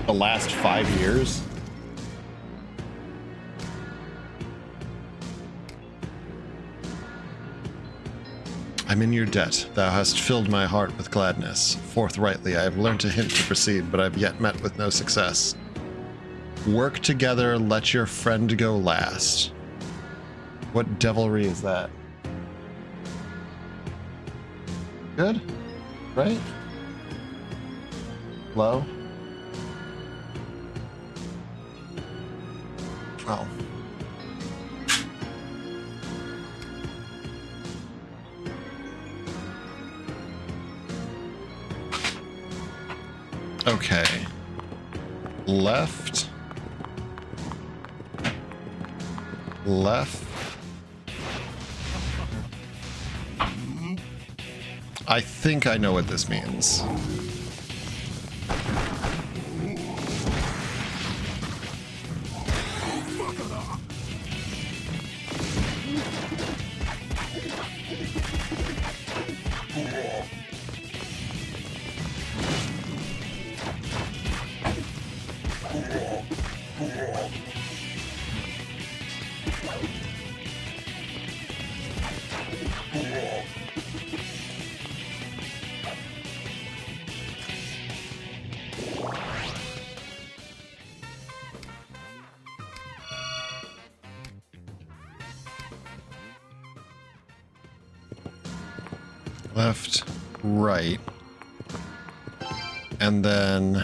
the last 5 years. I'm in your debt. Thou hast filled my heart with gladness. Forthrightly I have learned a hint to proceed, but I've yet met with no success. Work together, let your friend go last. What devilry is that? Good? Right? Low? Oh. Okay. Left. Left. I think I know what this means. Left, right, and then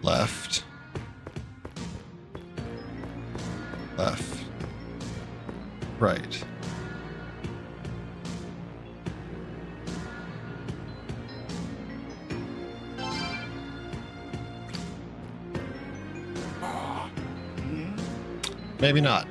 left, left, right. Maybe not.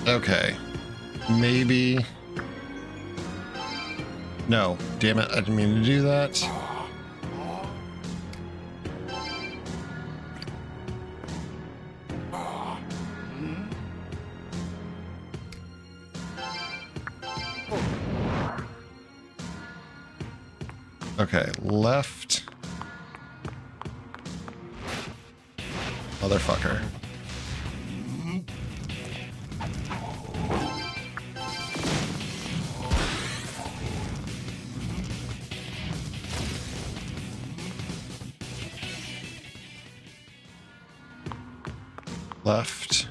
Okay. Maybe. No. Damn it. I didn't mean to do that. Okay, left. Motherfucker. left,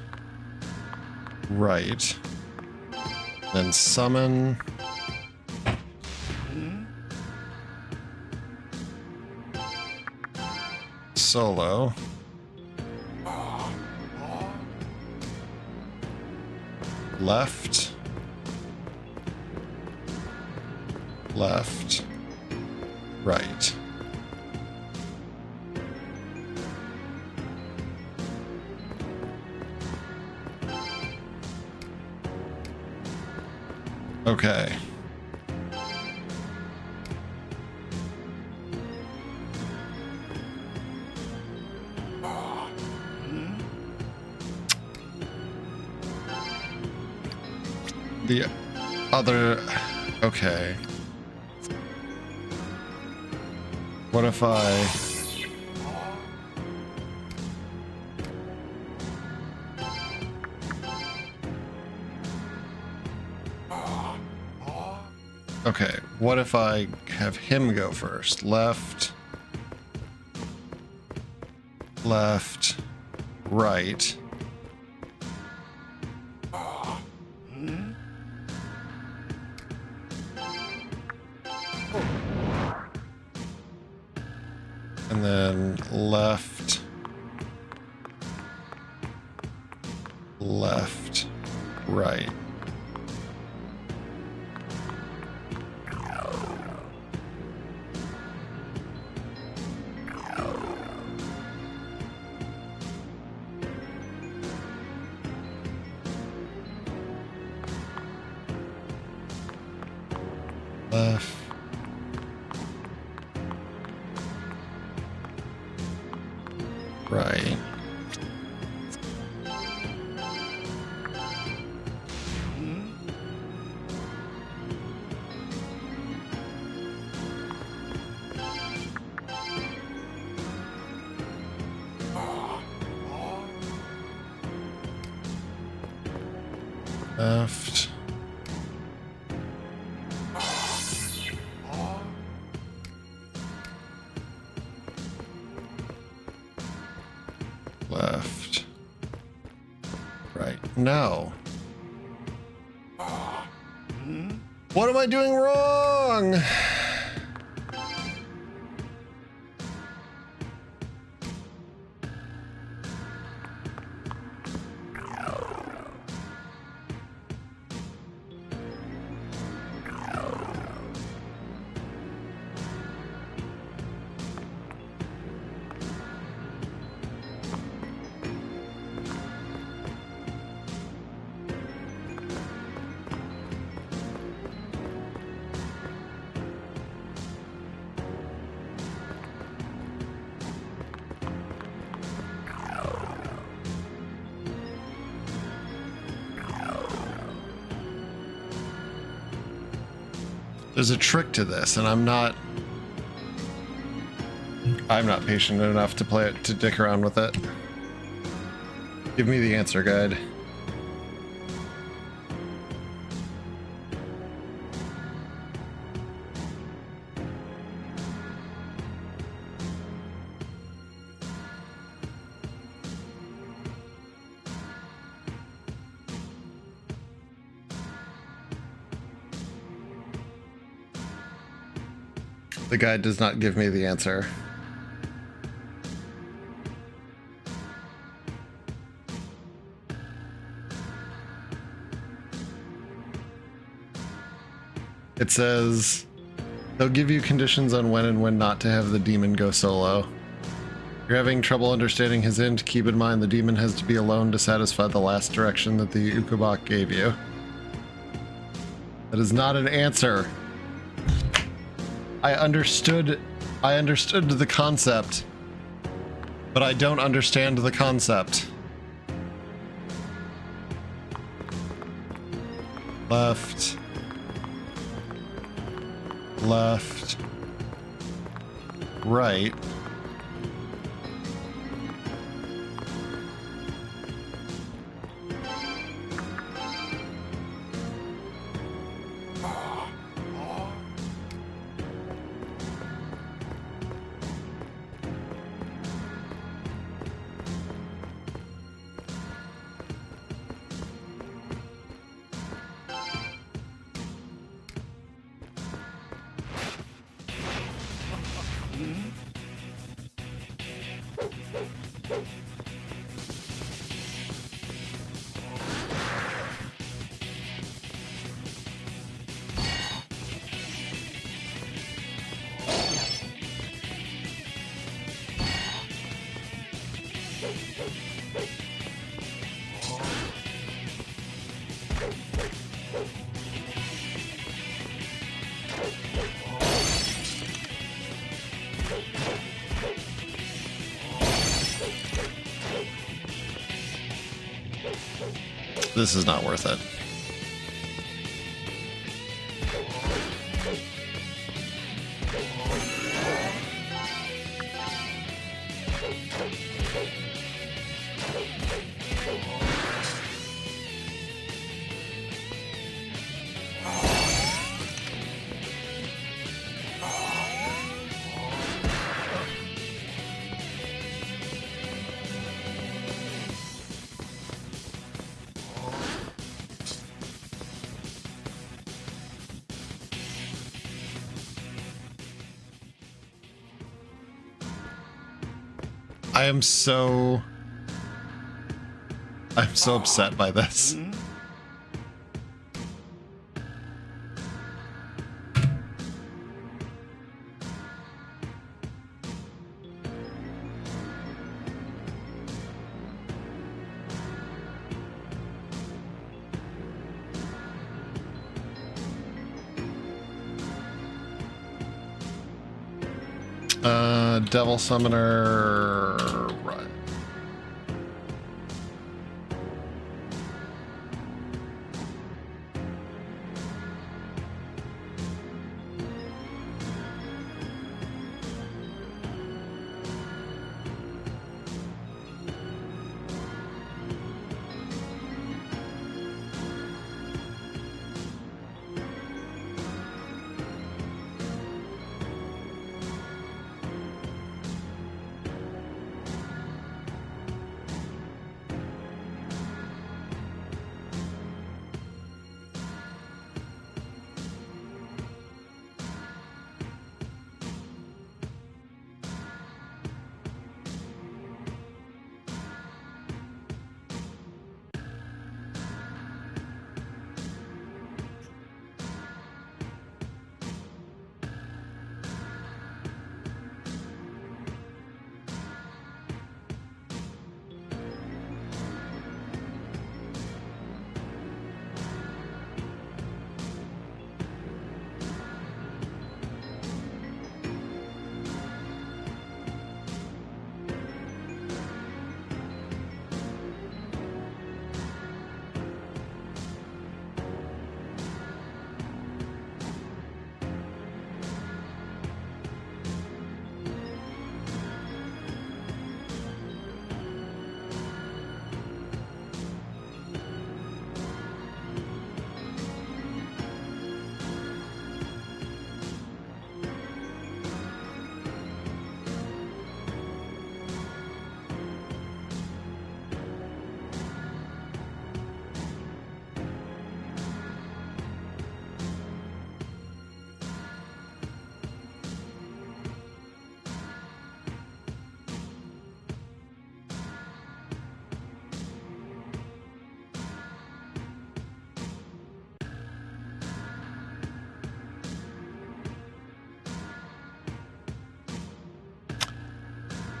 right, then summon. Solo. Left. Left. Right. Okay. The other... Okay. What if I... Okay, what if I have him go first? Left, left, right. And then left, left, right. Left. Right. Left. Left. Right. No. What am I doing wrong? There's a trick to this, and I'm not patient enough to play it, to dick around with it. Give me the answer guide. The guide does not give me the answer. It says they'll give you conditions on when and when not to have the demon go solo. If you're having trouble understanding his int, keep in mind the demon has to be alone to satisfy the last direction that the Ukobok gave you. That is not an answer. I understood the concept, but I don't understand the concept. Left. Left. Right. This is not worth it. I'm so upset by this. Devil Summoner, right.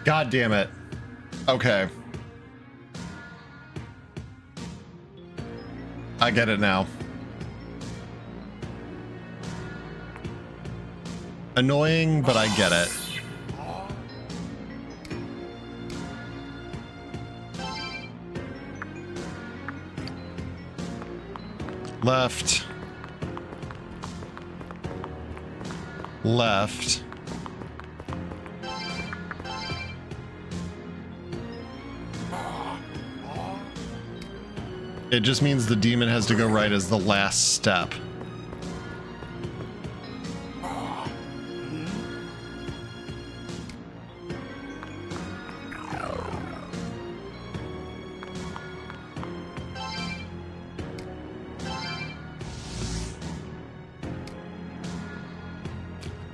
God damn it. Okay. I get it now. Annoying, but I get it. Left. Left. It just means the demon has to go right as the last step.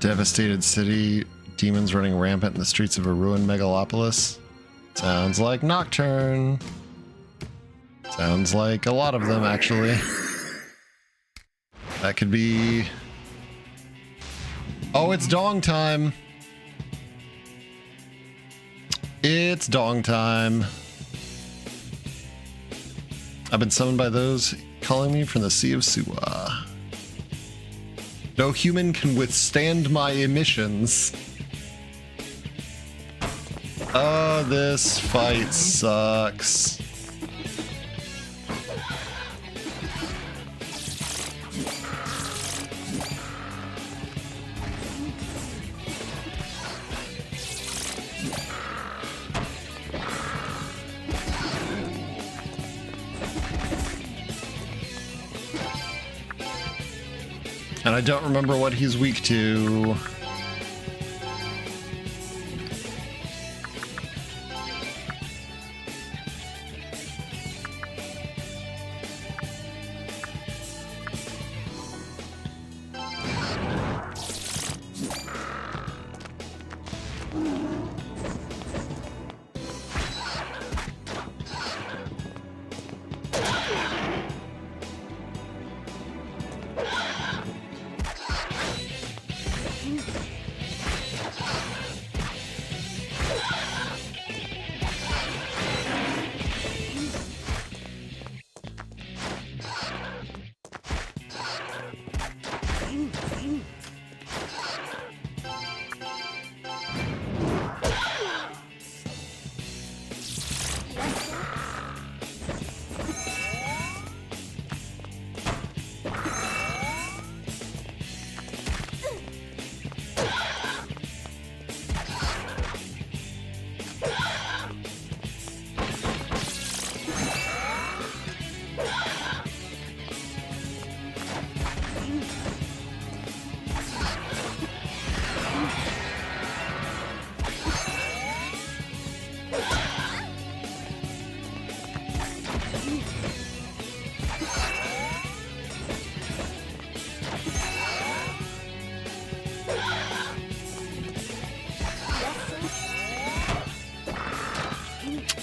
Devastated city, demons running rampant in the streets of a ruined megalopolis. Sounds like Nocturne. Sounds like a lot of them, actually. That could be... Oh, it's dong time. It's dong time. I've been summoned by those calling me from the Sea of Suwa. No human can withstand my emissions. Oh, this fight sucks. And I don't remember what he's weak to.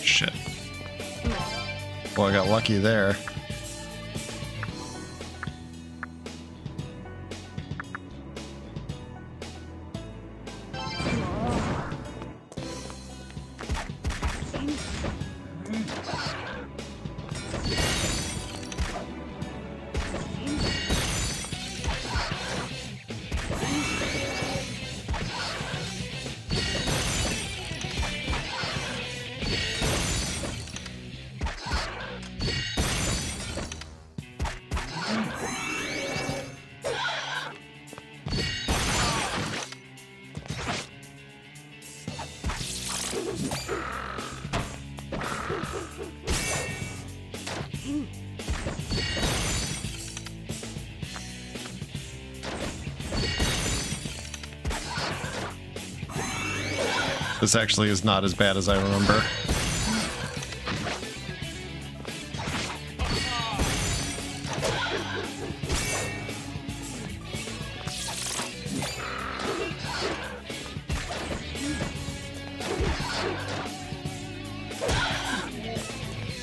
Shit. Well, I got lucky there. This actually is not as bad as I remember.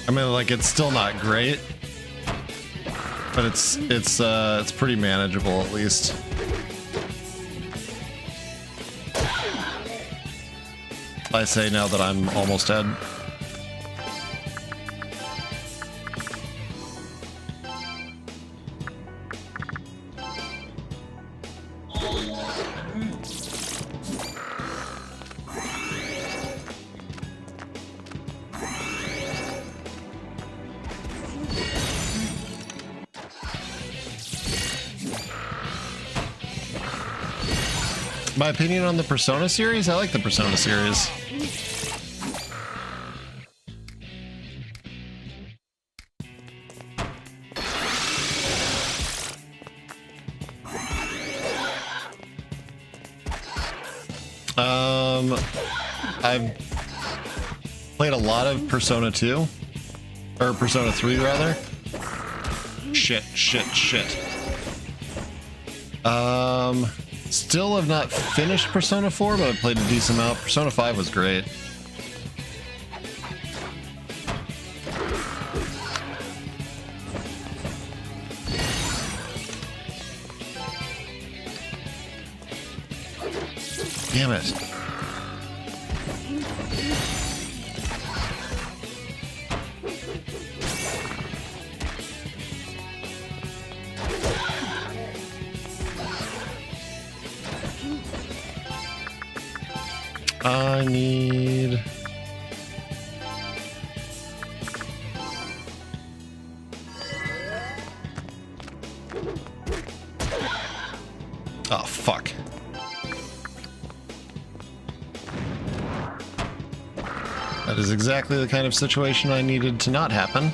I mean, like, it's still not great, but it's pretty manageable at least. I say now that I'm almost dead. My opinion on the Persona series? I like the Persona series. I've played a lot of Persona 2, or Persona 3 rather. Shit. Still have not finished Persona 4, but I've played a decent amount. Persona 5 was great. Damn it. I need... Oh, fuck. That is exactly the kind of situation I needed to not happen.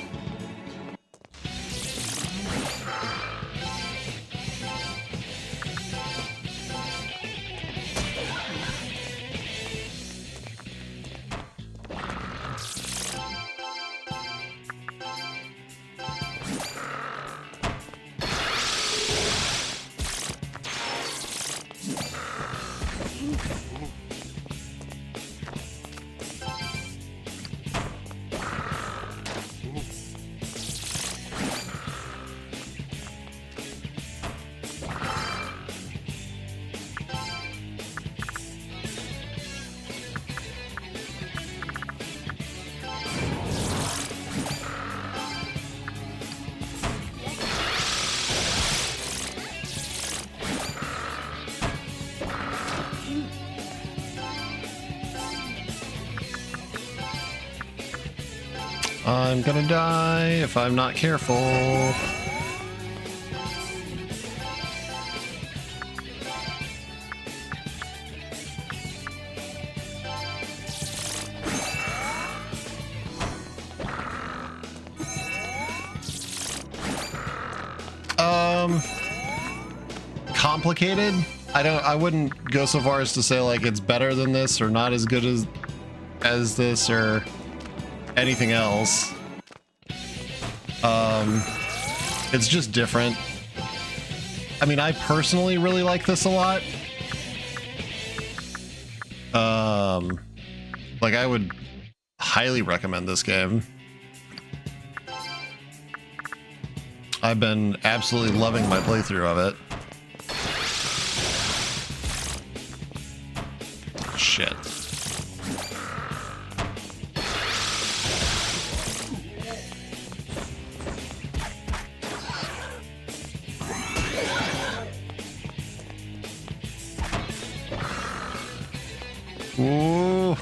I'm gonna die if I'm not careful. Complicated? I wouldn't go so far as to say like it's better than this or not as good as this or anything else. It's just different. I mean, I personally really like this a lot. Like I would highly recommend this game. I've been absolutely loving my playthrough of it. Shit. Ooh.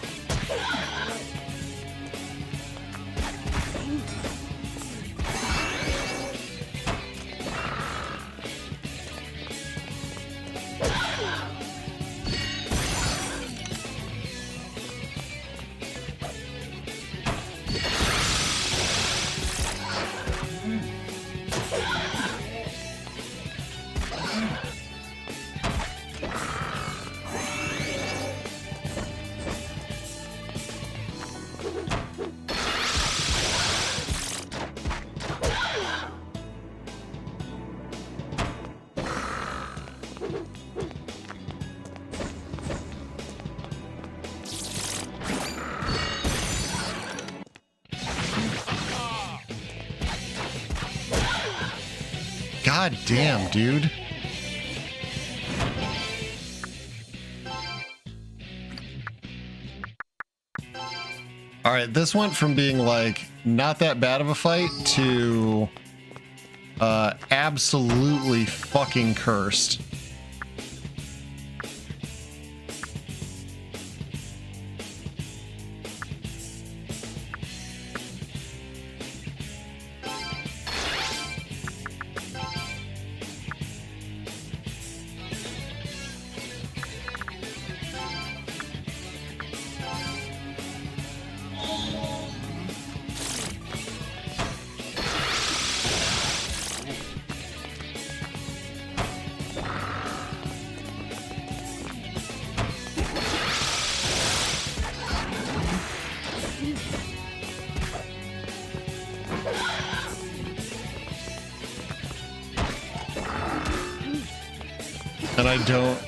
God damn, dude. All right, this went from being like not that bad of a fight to absolutely fucking cursed. And I don't...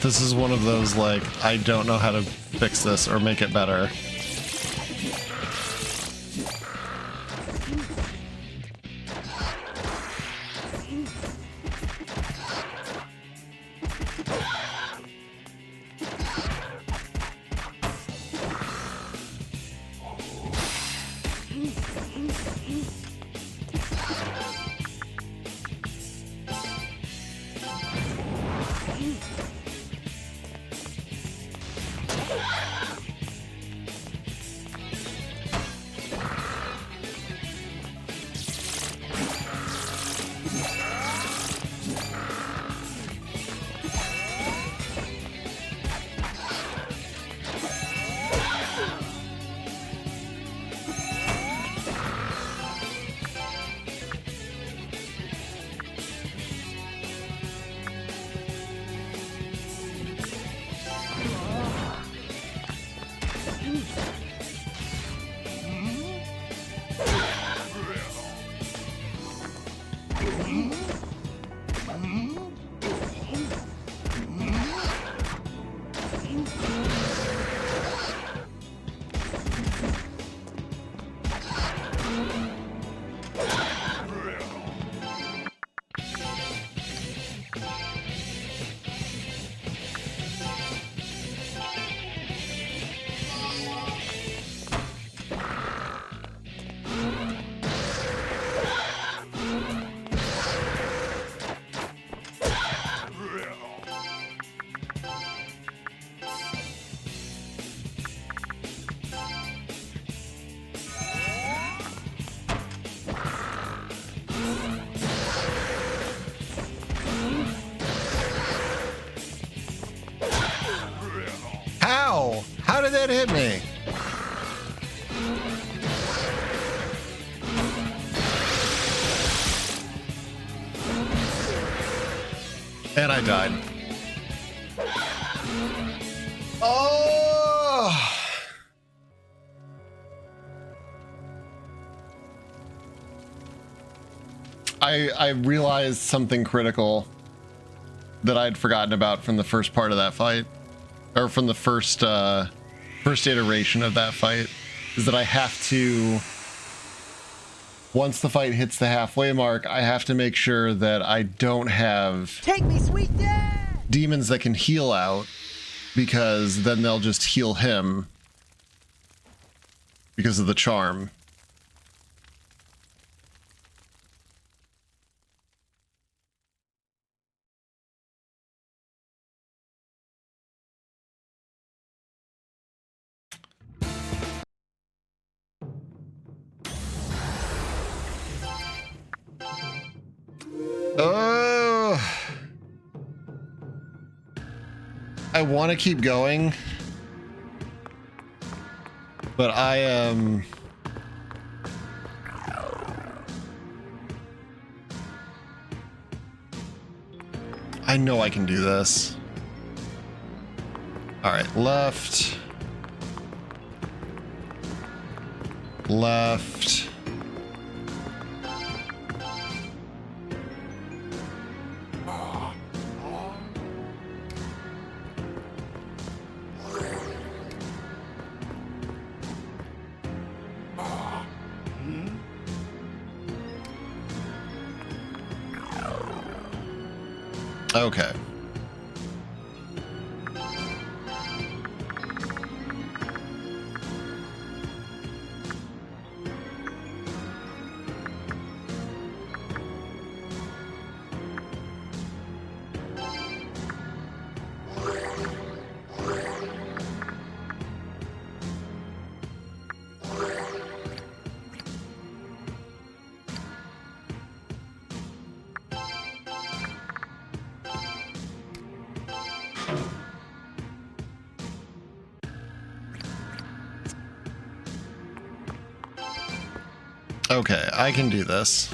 This is one of those, like, I don't know how to fix this or make it better. How? How did that hit me? And I died. Oh! I realized something critical that I'd forgotten about from the first part of that fight, or from the first iteration of that fight, is that I have to, once the fight hits the halfway mark, I have to make sure that I don't have Take me, sweet dad! demons that can heal out, because then they'll just heal him because of the charm. Oh, I want to keep going, but I am I know I can do this. All right, left, left. Okay. Okay, I can do this.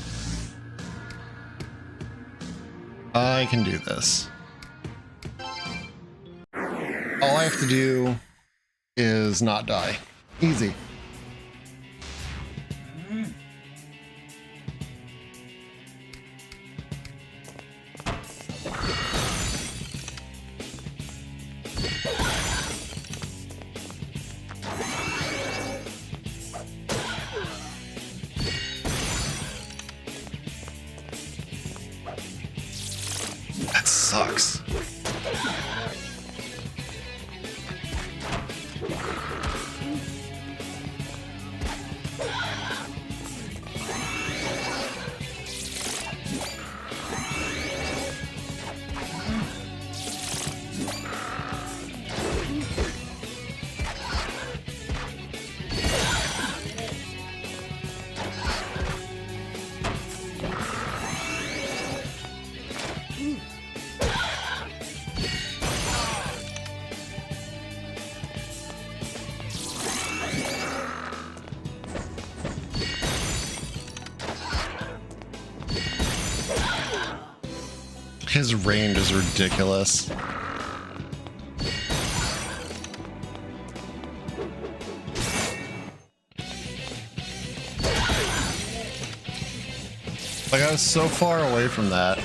I can do this. All I have to do is not die. Easy. That sucks. His range is ridiculous. Like, I was so far away from that.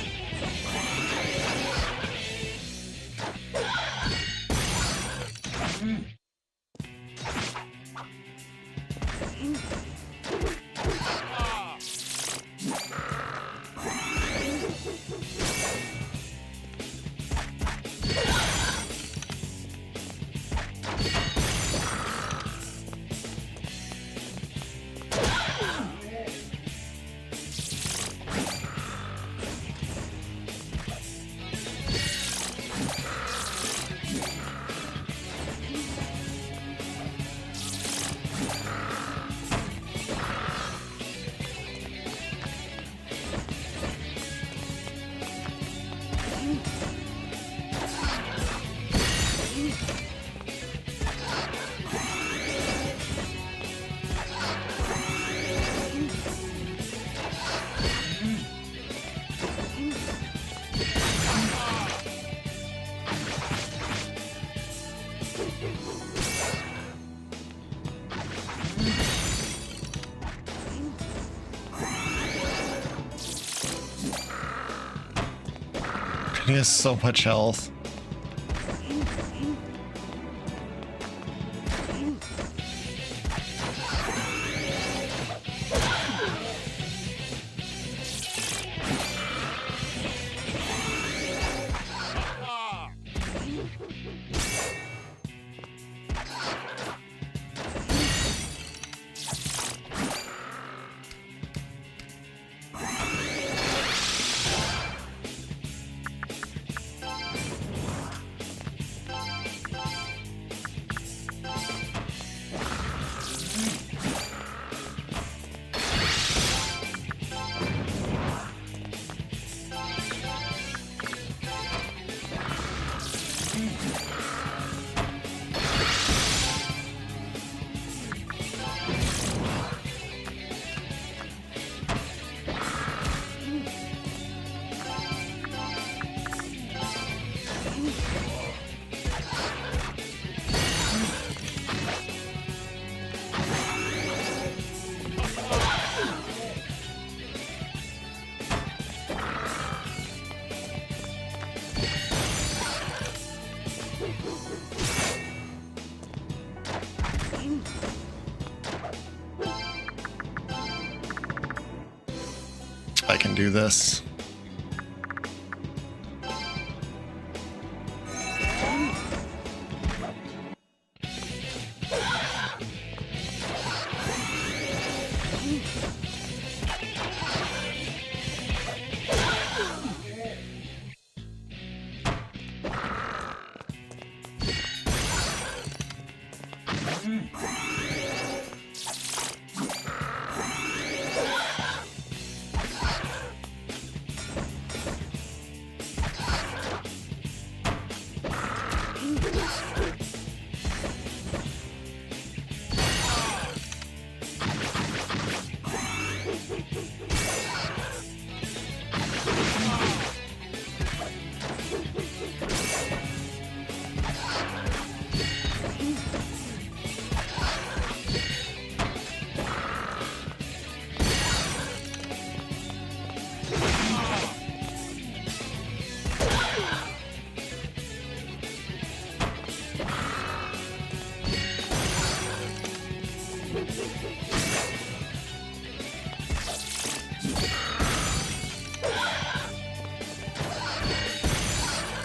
He has so much health. I can do this.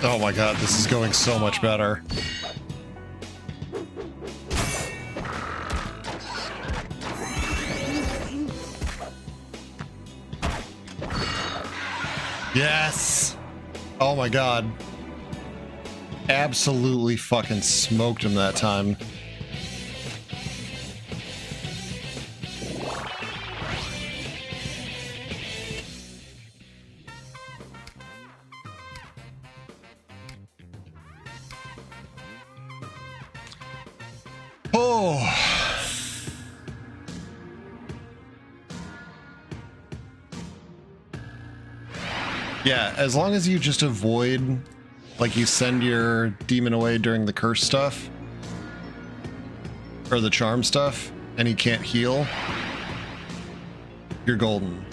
Oh my god, this is going so much better. Yes! Oh my god. Absolutely fucking smoked him that time. Oh. Yeah, as long as you just avoid, like, you send your demon away during the curse stuff or the charm stuff, and he can't heal, you're golden.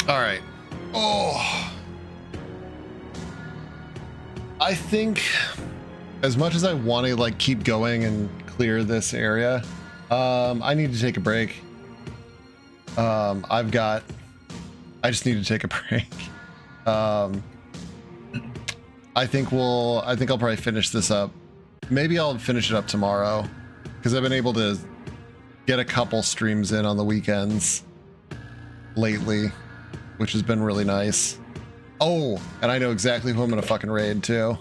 All right. Oh. I think as much as I want to like keep going and clear this area, I need to take a break. I just need to take a break. I think I'll probably finish this up. Maybe I'll finish it up tomorrow because I've been able to get a couple streams in on the weekends lately, which has been really nice. Oh, and I know exactly who I'm gonna fucking raid too.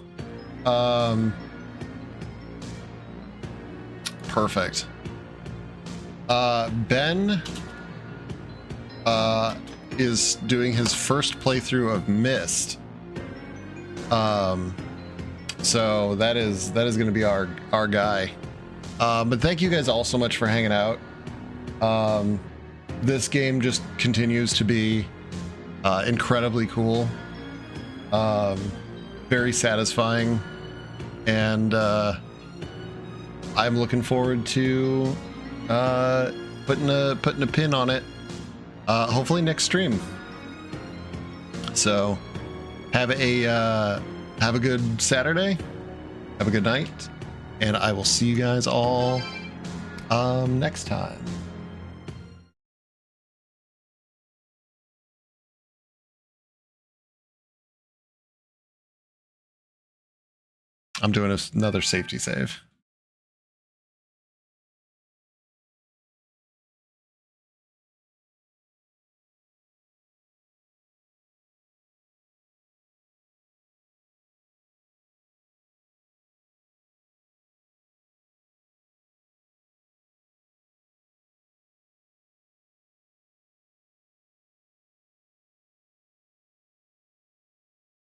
Perfect. Ben is doing his first playthrough of Myst. So that is gonna be our guy. But thank you guys all so much for hanging out. This game just continues to be incredibly cool, very satisfying, and I'm looking forward to putting a pin on it, hopefully next stream. So have a good Saturday, have a good night, and I will see you guys all next time. I'm doing another safety save.